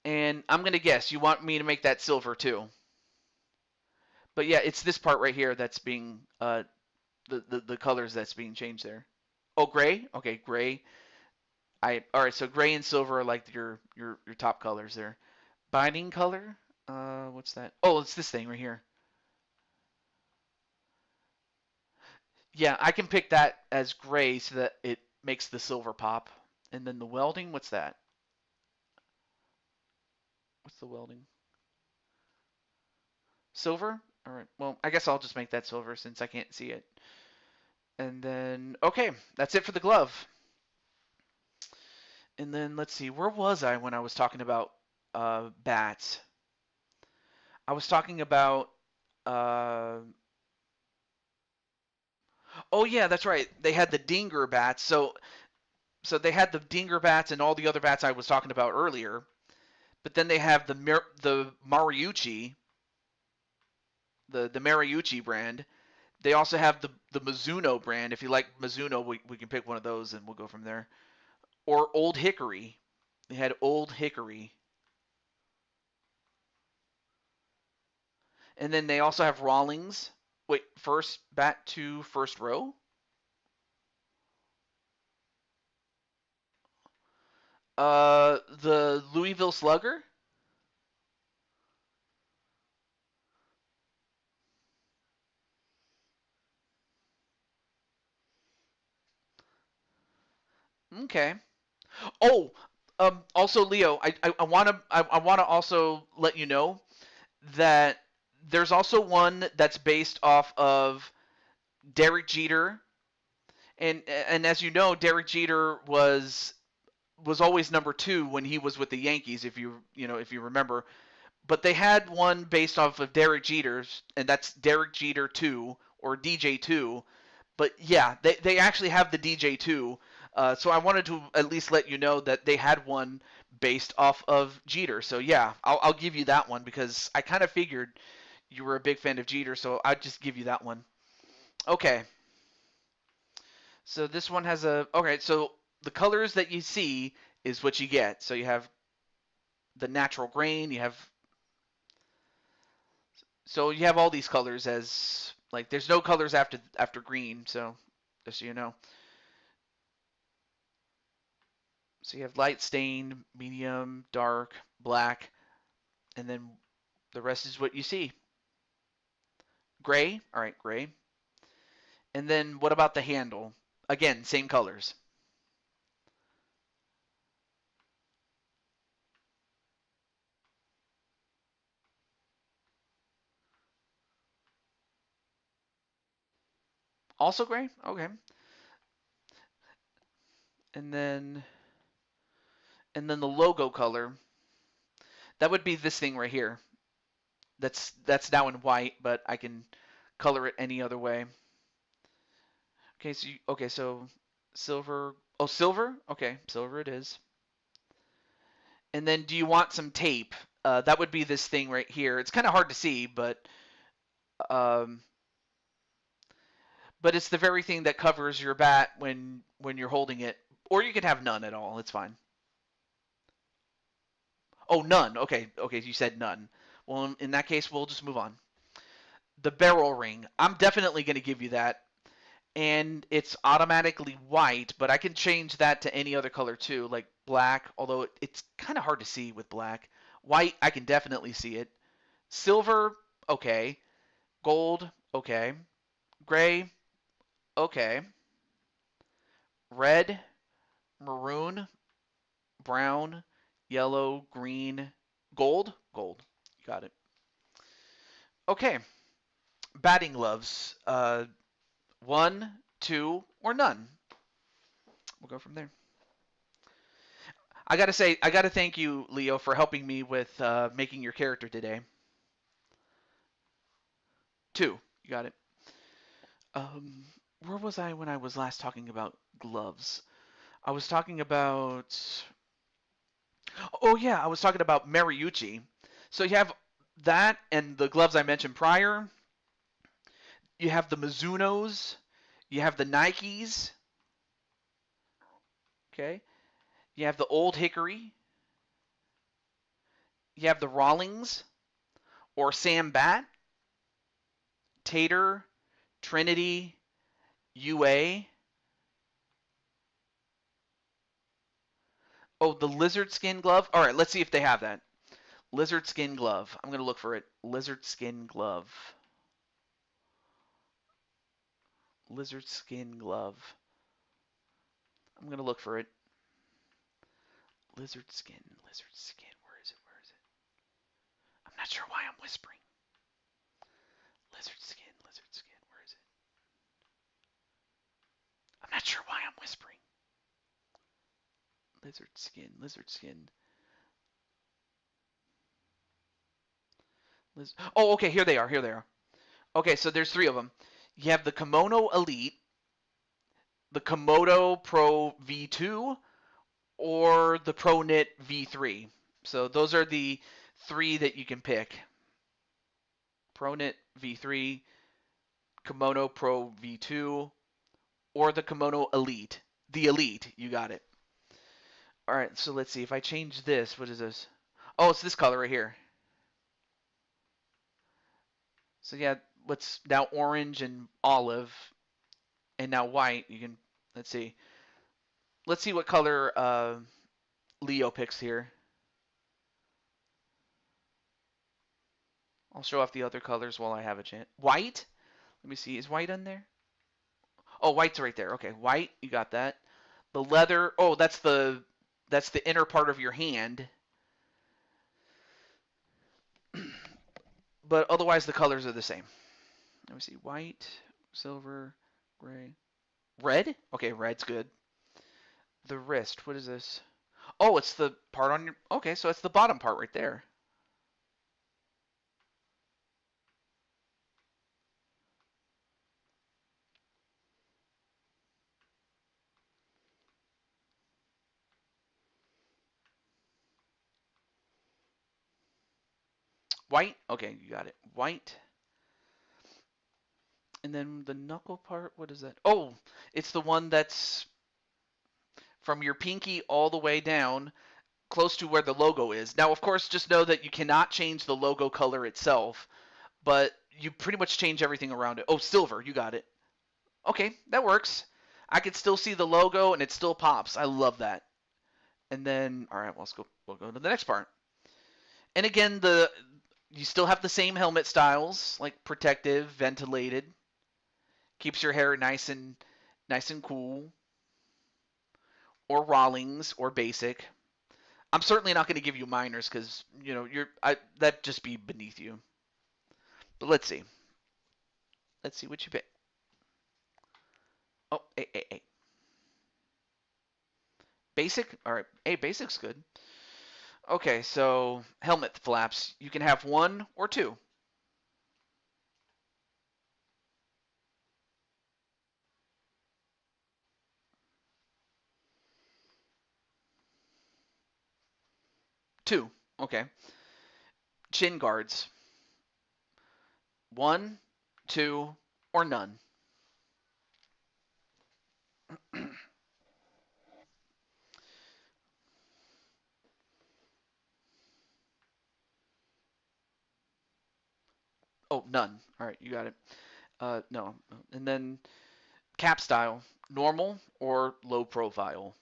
And I'm gonna guess you want me to make that silver too. But yeah, it's this part right here that's being the colors that's being changed there. Oh, gray. Okay, gray. I all right. So gray and silver are like your top colors there. Binding color. What's that? Oh, it's this thing right here. Yeah, I can pick that as gray so that it makes the silver pop. And then the welding. What's that? What's the welding? Silver. All right. Well, I guess I'll just make that silver since I can't see it. And then okay, that's it for the glove. And then let's see, where was I when I was talking about bats? I was talking about. Uh, oh yeah, that's right. They had the dinger bats. So they had the dinger bats and all the other bats I was talking about earlier. But then they have the Mariucci, the Mariucci brand. They also have the Mizuno brand. If you like Mizuno, we can pick one of those and we'll go from there. Or Old Hickory. They had Old Hickory. And then they also have Rawlings. Wait, first bat to first row? The Louisville Slugger? Okay. Oh, also Leo, I wanna also let you know that there's also one that's based off of Derek Jeter, and as you know, Derek Jeter was always number two when he was with the Yankees, if you remember. But they had one based off of Derek Jeter's, and that's Derek Jeter 2 or DJ 2. But yeah, they actually have the DJ 2. So I wanted to at least let you know that they had one based off of Jeter. So yeah, I'll give you that one because I kind of figured you were a big fan of Jeter, so I'd just give you that one. Okay, so this one has a. Okay, so the colors that you see is what you get. So you have the natural grain, you have all these colors as like there's no colors after green, so just so you know. So you have light stained, medium, dark, black, and then the rest is what you see. Gray. All right, gray. And then what about the handle? Again, same colors. Also gray? Okay. And then the logo color, that would be this thing right here. That's now in white, but I can color it any other way. Okay, so silver. Oh, silver? Okay, silver it is. And then do you want some tape? That would be this thing right here. It's kind of hard to see, um, but it's the very thing that covers your bat when you're holding it. Or you can have none at all. It's fine. Oh, none. Okay, okay. You said none. Well, in that case, we'll just move on. The barrel ring. I'm definitely going to give you that. And it's automatically white, but I can change that to any other color too, like black, although it's kind of hard to see with black. White, I can definitely see it. Silver, okay. Gold, okay. Gray, okay. Red, maroon, brown, yellow, green, gold, gold. You got it. Okay. Batting gloves. One, two, or none. We'll go from there. I gotta say, I gotta thank you, Leo, for helping me with making your character today. Two, you got it. Um, where was I when I was last talking about gloves? I was talking about. Oh yeah, I was talking about Mariucci. So you have that and the gloves I mentioned prior. You have the Mizunos. You have the Nikes. Okay. You have the Old Hickory. You have the Rawlings or Sam Bat, Tater, Trinity, UA. Oh, the lizard skin glove. All right, let's see if they have that. Lizard skin glove. I'm going to look for it. Lizard skin glove. Lizard skin glove. I'm going to look for it. Lizard skin. Lizard skin. Where is it? Where is it? I'm not sure why I'm whispering. Lizard skin. Lizard skin. Where is it? I'm not sure why I'm whispering. Lizard skin. Lizard skin. Oh, okay. Here they are. Here they are. Okay, so there's three of them. You have the Kimono Elite, the Komodo Pro V2, or the Pro Knit V3. So those are the three that you can pick. Pro Knit V3, Kimono Pro V2, or the Kimono Elite. The Elite, you got it. All right, so let's see. If I change this, what is this? Oh, it's this color right here. So yeah, what's now orange and olive, and now white. You can, let's see. Let's see what color Leo picks here. I'll show off the other colors while I have a chance. White? Let me see. Is white in there? Oh, white's right there. Okay, white. You got that. The leather. Oh, that's the inner part of your hand. But otherwise, the colors are the same. Let me see. White, silver, gray, red. Okay, red's good. The wrist. What is this? Oh, it's the part on your. Okay, so it's the bottom part right there. White. Okay, you got it. White. And then the knuckle part. What is that? Oh, it's the one that's from your pinky all the way down, close to where the logo is. Now, of course, just know that you cannot change the logo color itself, but you pretty much change everything around it. Oh, silver, you got it. Okay, that works. I can still see the logo and it still pops. I love that. And then, all right, we'll go to the next part. And again, You still have the same helmet styles, like protective, ventilated, keeps your hair nice and cool, or Rawlings or basic. I'm certainly not going to give you minors because that'd just be beneath you. But let's see. Let's see what you pick. Oh, A. Basic? All right. A, basic's good. Okay, so helmet flaps. You can have one or two. Two. Okay. Chin guards. One, two, or none. Oh, none. All right, you got it. No. And then cap style. Normal or low profile.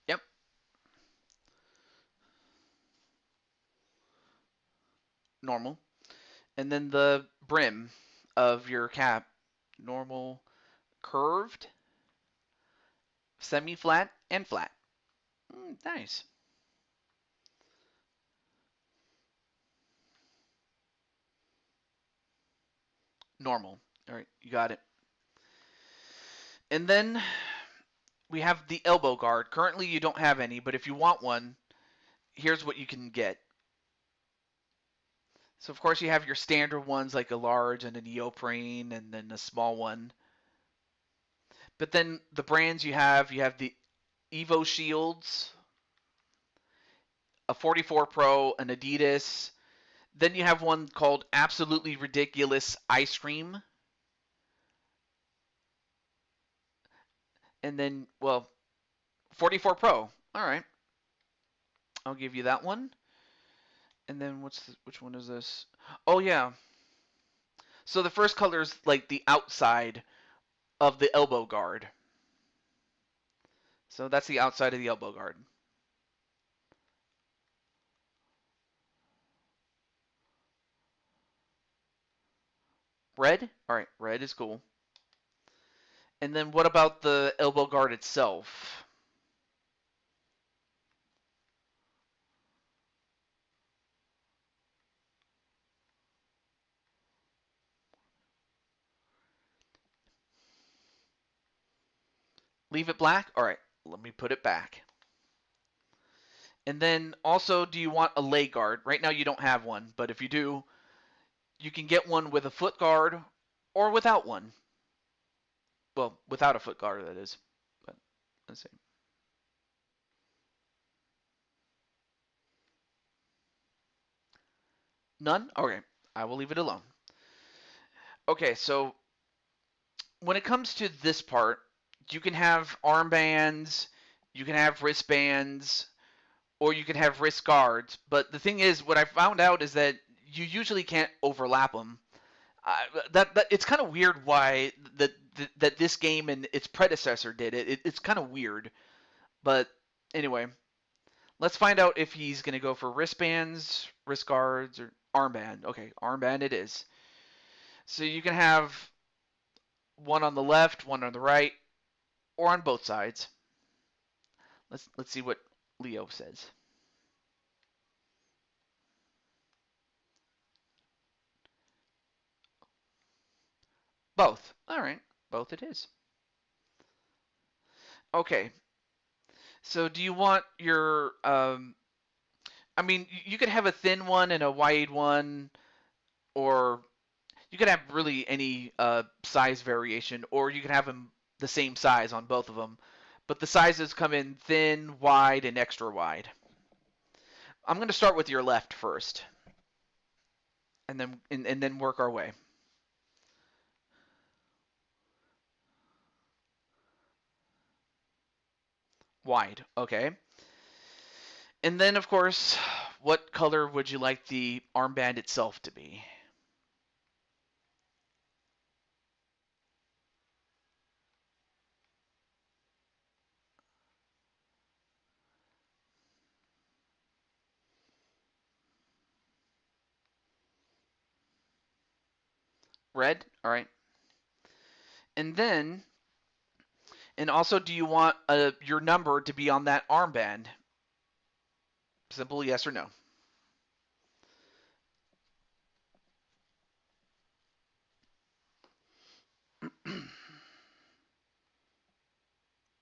Yep. Normal. And then the brim of your cap. Normal, curved, semi-flat, and flat. Nice. Normal. All right, you got it. And then we have the elbow guard. Currently, you don't have any, but if you want one, here's what you can get. So, of course, you have your standard ones like a large and a neoprene and then a small one. But then the brands you have the Evo Shields, a 44 Pro, an Adidas. Then you have one called Absolutely Ridiculous Ice Cream. And then, well, 44 Pro. All right. I'll give you that one. And then which one is this? Oh yeah. So the first color is like the outside of the elbow guard. So that's the outside of the elbow guard. Red? All right, red is cool. And then what about the elbow guard itself? Leave it black? All right, let me put it back. And then also, do you want a leg guard? Right now you don't have one, but if you do, you can get one with a foot guard or without one. Well, without a foot guard, that is. But let's see. None? Okay, I will leave it alone. Okay, so when it comes to this part, you can have armbands, you can have wristbands, or you can have wrist guards. But the thing is, what I found out is that you usually can't overlap them. That it's kind of weird why that this game and its predecessor did it. It's kind of weird, but anyway, let's find out if he's gonna go for wristbands, wrist guards, or armband. Okay, armband it is. So you can have one on the left, one on the right, or on both sides. Let's see what Leo says. Both. All right, both it is. Okay. So do you want your I mean, you could have a thin one and a wide one, or you could have really any size variation, or you could have them the same size on both of them. But the sizes come in thin, wide, and extra wide. I'm going to start with your left first, and then work our way. Wide, okay. And then, of course, what color would you like the armband itself to be? Red? All right. And then, and also, do you want your number to be on that armband? Simple yes or no.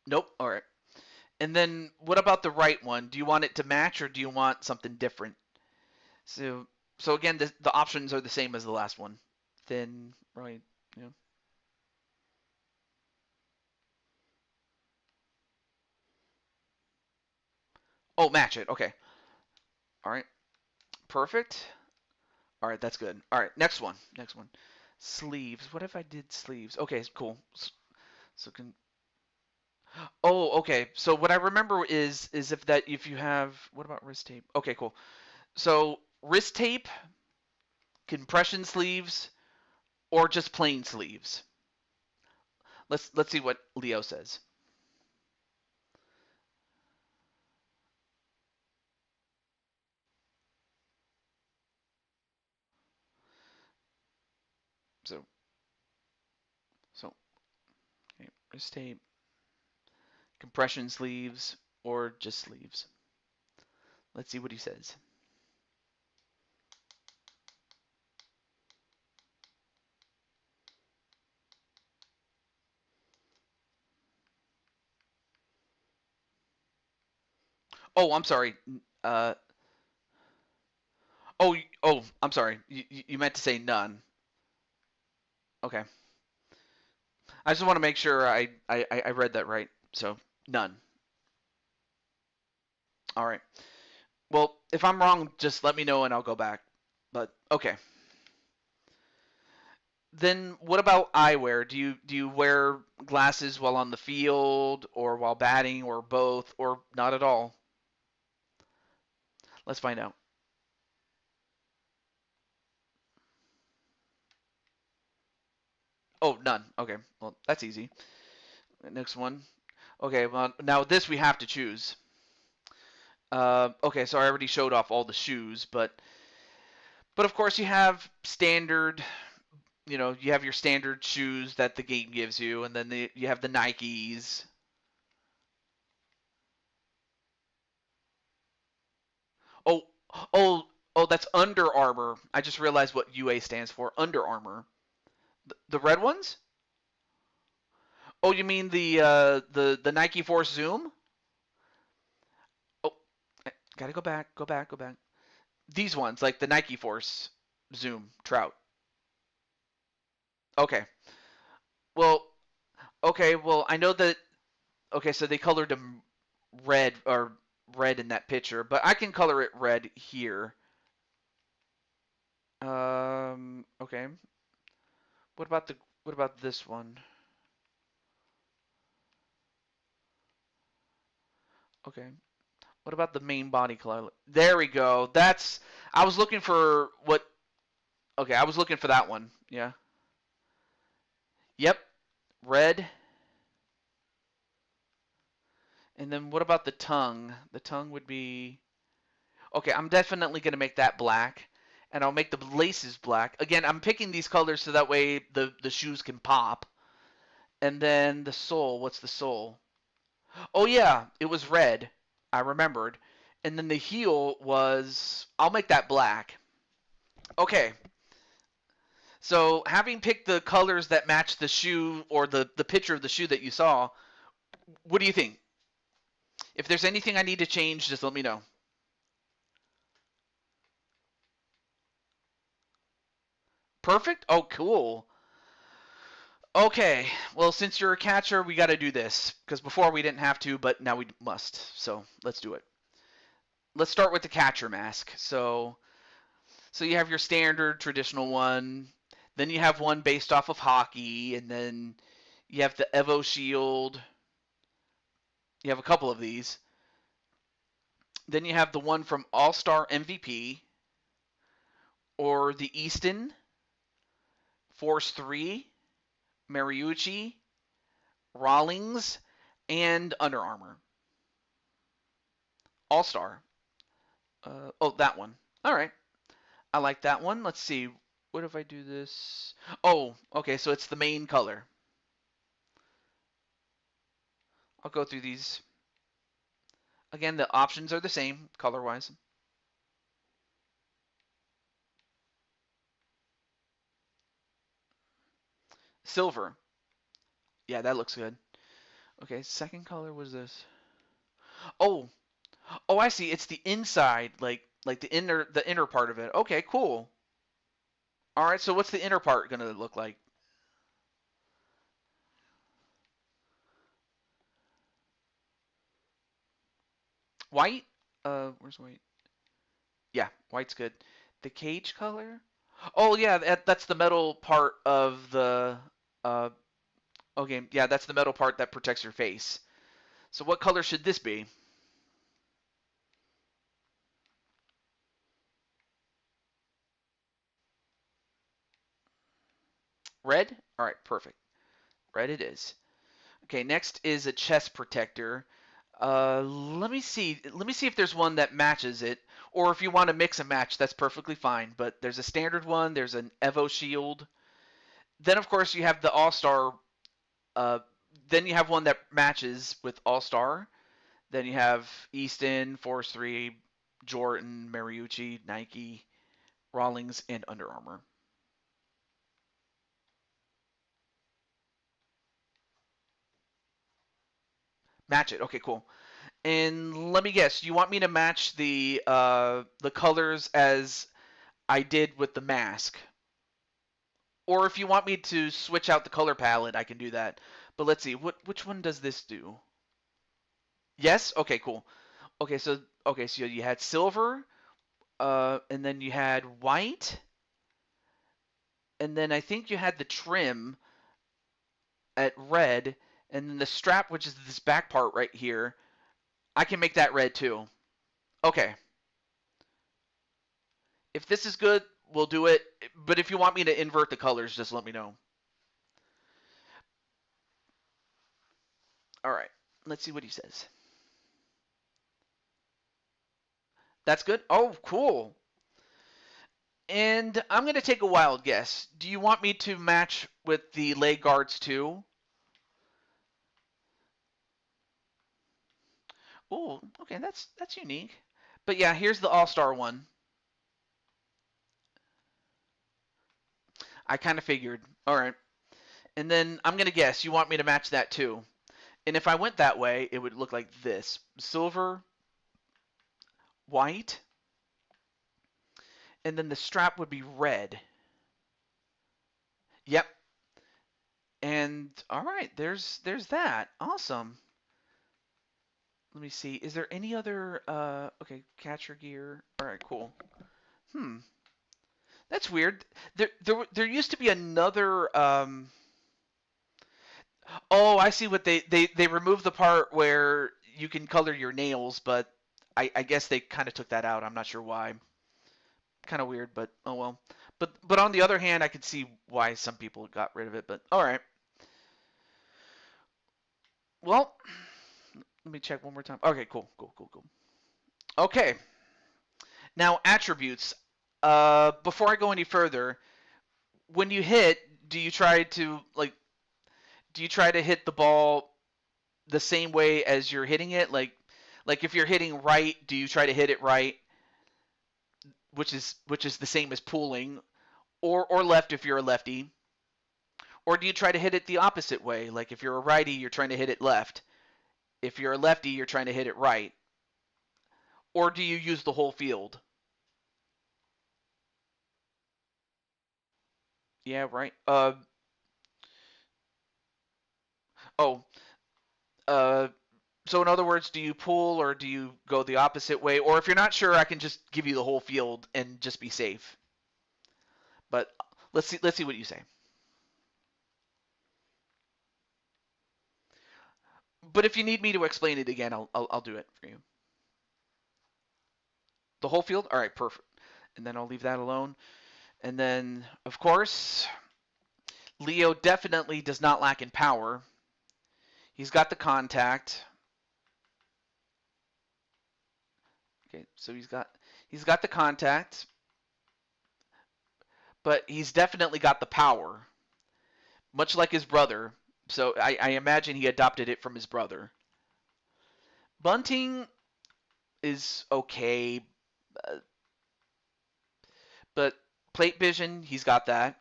Nope. All right. And then what about the right one? Do you want it to match or do you want something different? So so again, the options are the same as the last one. Thin, right? Yeah. Oh, match it. Okay. All right. Perfect. All right, that's good. All right, next one. Next one. Sleeves. What if I did sleeves? Okay, cool. So can. Oh, okay. So what I remember is if you have what about wrist tape? Okay, cool. So wrist tape, compression sleeves, or just plain sleeves. Let's see what Leo says. So so okay, wrist tape, compression sleeves, or just sleeves. Let's see what he says. Oh, I'm sorry. Uh, oh, I'm sorry. You meant to say none. Okay. I just want to make sure I read that right. So none. All right. Well, if I'm wrong, just let me know and I'll go back. But okay. Then what about eyewear? Do you wear glasses while on the field or while batting or both or not at all? Let's find out. Oh, none. Okay. Well, that's easy. Next one. Okay. Well, now this we have to choose. Okay, so I already showed off all the shoes, but of course you have standard, you have your standard shoes that the game gives you, and then you have the Nikes. Oh, oh, that's Under Armour. I just realized what UA stands for. Under Armour. The red ones? Oh, you mean the Nike Force Zoom? Oh, gotta go back, go back, go back. These ones, like the Nike Force Zoom Trout. Okay. Well, okay. Well, I know that. Okay, so they colored them red in that picture, but I can color it red here. Okay. What about the what about this one? Okay. What about the main body color? There we go. That's I was looking for what Okay, I was looking for that one. Yeah. Yep. Red. And then what about the tongue? The tongue would be Okay, I'm definitely going to make that black. And I'll make the laces black. Again, I'm picking these colors so that way the shoes can pop. And then the sole, what's the sole? Oh yeah, it was red. I remembered. And then the heel was I'll make that black. Okay. So, having picked the colors that match the shoe or the picture of the shoe that you saw, what do you think? If there's anything I need to change, just let me know. Perfect? Oh, cool. Okay. Well, since you're a catcher, we got to do this because before we didn't have to, but now we must. So, let's do it. Let's start with the catcher mask. So you have your standard traditional one. Then you have one based off of hockey, and then you have the Evo Shield. You have a couple of these. Then you have the one from All Star MVP, or the Easton, Force 3, Mariucci, Rawlings, and Under Armour. All Star. Oh, that one. All right. I like that one. Let's see. what if I do this? Oh, okay, so it's the main color. I'll go through these. Again, the options are the same color-wise. Silver. Yeah, that looks good. Okay, second color was this. Oh, oh, I see. It's the inside, like the inner part of it. Okay, cool. All right, so what's the inner part gonna look like? White? Where's white? Yeah, white's good. The cage color? Oh yeah, that's the metal part of the. Uh, okay, yeah, that's the metal part that protects your face. So what color should this be? Red? All right, perfect. Red it is. Okay, next is a chest protector. Let me see. Let me see if there's one that matches it, or if you want to mix and match, that's perfectly fine. But there's a standard one. There's an Evo Shield. Then of course you have the All Star. Uh, then you have one that matches with All Star. Then you have Easton, Force 3, Jordan, Mariucci, Nike, Rawlings, and Under Armour. Match it. Okay, cool. And let me guess, you want me to match the colors as I did with the mask, or if you want me to switch out the color palette, I can do that. But let's see, which one does this do? Yes. Okay, cool. Okay, so you had silver, and then you had white, and then I think you had the trim at red, and then the strap, which is this back part right here. I can make that red too. Okay. If this is good, we'll do it. But if you want me to invert the colors, just let me know. All right. Let's see what he says. That's good. Oh, cool. And I'm going to take a wild guess. Do you want me to match with the leg guards too? Oh, okay, that's unique. But yeah, here's the all-star one. I kind of figured. All right. And then I'm going to guess you want me to match that too. And if I went that way, it would look like this. Silver, white, and then the strap would be red. Yep. And all right, there's that. Awesome. Let me see. Is there any other okay, catcher gear? All right, cool. Hmm. That's weird. There used to be another oh, I see what they removed the part where you can color your nails, but I guess they kind of took that out. I'm not sure why. Kind of weird, but oh well. But on the other hand, I could see why some people got rid of it, but all right. Well, let me check one more time. Okay, cool. Okay. Now attributes. Before I go any further, when you hit, do you try to hit the ball the same way as you're hitting it? Like if you're hitting right, do you try to hit it right, which is the same as pulling, or left if you're a lefty? Or do you try to hit it the opposite way? Like if you're a righty, you're trying to hit it left. If you're a lefty, you're trying to hit it right. Or do you use the whole field? Yeah, right. Oh, uh, so in other words, do you pull or do you go the opposite way? Or if you're not sure, I can just give you the whole field and just be safe. But let's see what you say. But if you need me to explain it again, I'll do it for you. The whole field? All right, perfect. And then I'll leave that alone. And then, of course, Leo definitely does not lack in power. He's got the contact. Okay, so he's got the contact, but he's definitely got the power, much like his brother. So I imagine he adopted it from his brother. Bunting is okay, uh, but plate vision, he's got that.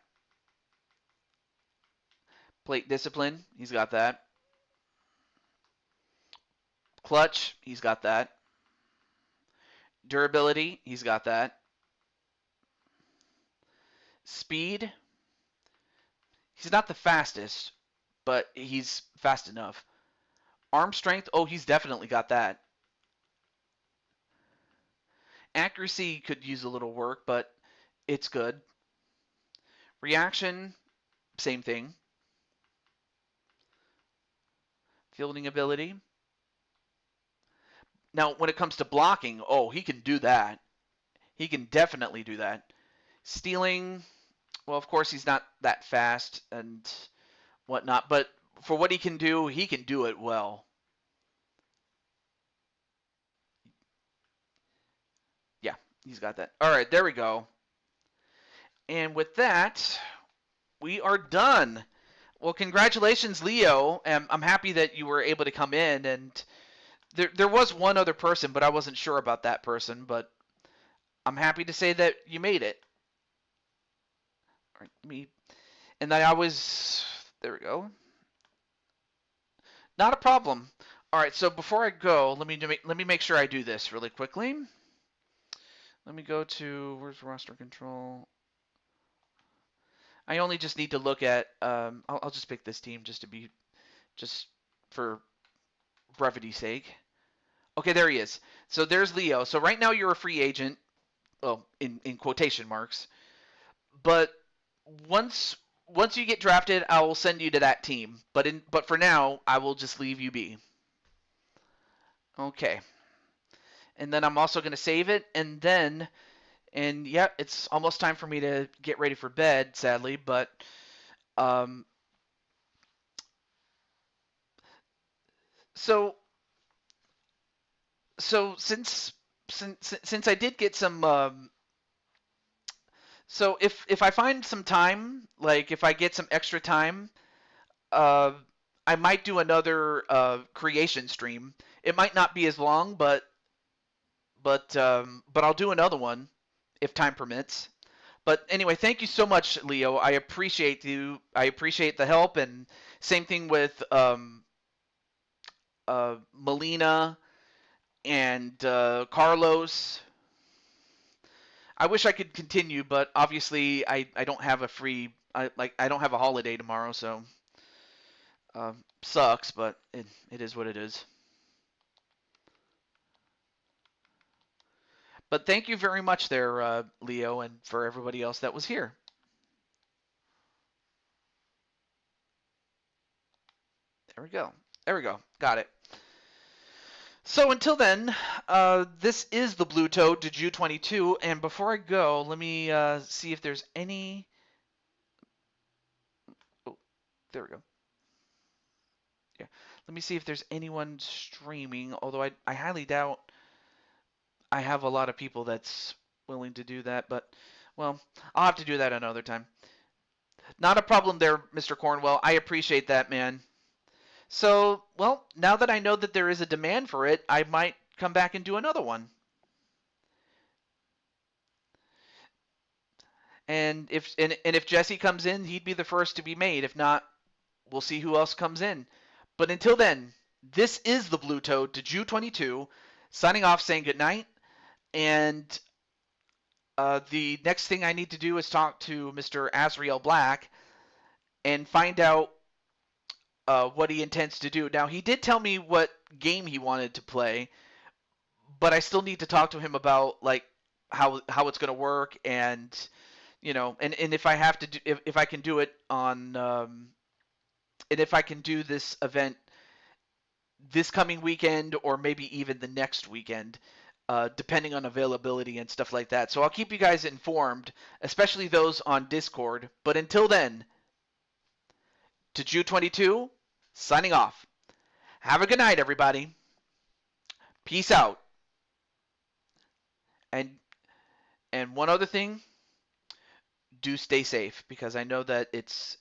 Plate discipline, he's got that. Clutch, he's got that. Durability, he's got that. Speed, he's not the fastest, but he's fast enough. Arm strength, oh, he's definitely got that. Accuracy could use a little work, but it's good. Reaction, same thing. Fielding ability. Now, when it comes to blocking, oh, he can do that. He can definitely do that. Stealing, well, of course, he's not that fast and whatnot, but for what he can do it well. Yeah, he's got that. All right, there we go. And with that, we are done. Well, congratulations, Leo. I'm happy that you were able to come in. And there was one other person, but I wasn't sure about that person. But I'm happy to say that you made it. All right, and I was there. We go. Not a problem. All right. So before I go, let me make sure I do this really quickly. Let me go to where's roster control. I only just need to look at. I'll just pick this team just for brevity's sake. Okay, there he is. So there's Leo. So right now you're a free agent. Well, in quotation marks. But once you get drafted, I will send you to that team. But for now, I will just leave you be. Okay. And then I'm also going to save it, and yeah, it's almost time for me to get ready for bed, sadly, but um so since I did get some so if I find some time, like if I get some extra time, uh I might do another creation stream. It might not be as long, but I'll do another one if time permits. But anyway, thank you so much, Leo. I appreciate you. I appreciate the help, and same thing with Melina and Carlos. I wish I could continue, but obviously I don't have a free I don't have a holiday tomorrow, so sucks, but it is what it is. But thank you very much there, Leo, and for everybody else that was here. There we go. There we go. Got it. So until then, this is the Blue Toad to Ju 22, and before I go, let me see if there's any. Oh, there we go. Yeah, let me see if there's anyone streaming. Although I highly doubt I have a lot of people that's willing to do that, but well, I'll have to do that another time. Not a problem there, Mr. Cornwell. I appreciate that, man. So, well, now that I know that there is a demand for it, I might come back and do another one. And if Jesse comes in, he'd be the first to be made. If not, we'll see who else comes in. But until then, this is the Blue Toad to Ju 22, signing off, saying goodnight. And the next thing I need to do is talk to Mr. Azrael Black and find out what he intends to do. Now, he did tell me what game he wanted to play, but I still need to talk to him about like how it's going to work, and and if I have to do, if I can do it on and if I can do this event this coming weekend or maybe even the next weekend, depending on availability and stuff like that. So I'll keep you guys informed, especially those on Discord. But until then, to Ju 22, signing off. Have a good night, everybody. Peace out. And one other thing, do stay safe, because I know that it's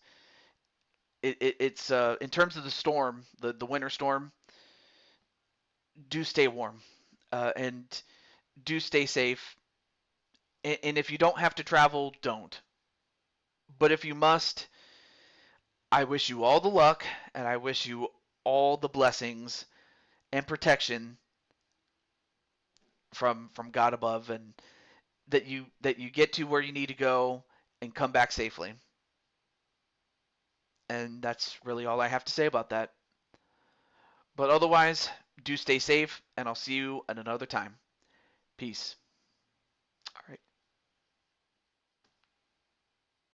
in terms of the storm, the winter storm. Do stay warm, and do stay safe. And if you don't have to travel, don't. But if you must, I wish you all the luck, and I wish you all the blessings and protection from God above, and that you get to where you need to go and come back safely. And that's really all I have to say about that. But otherwise, do stay safe, and I'll see you at another time. Peace.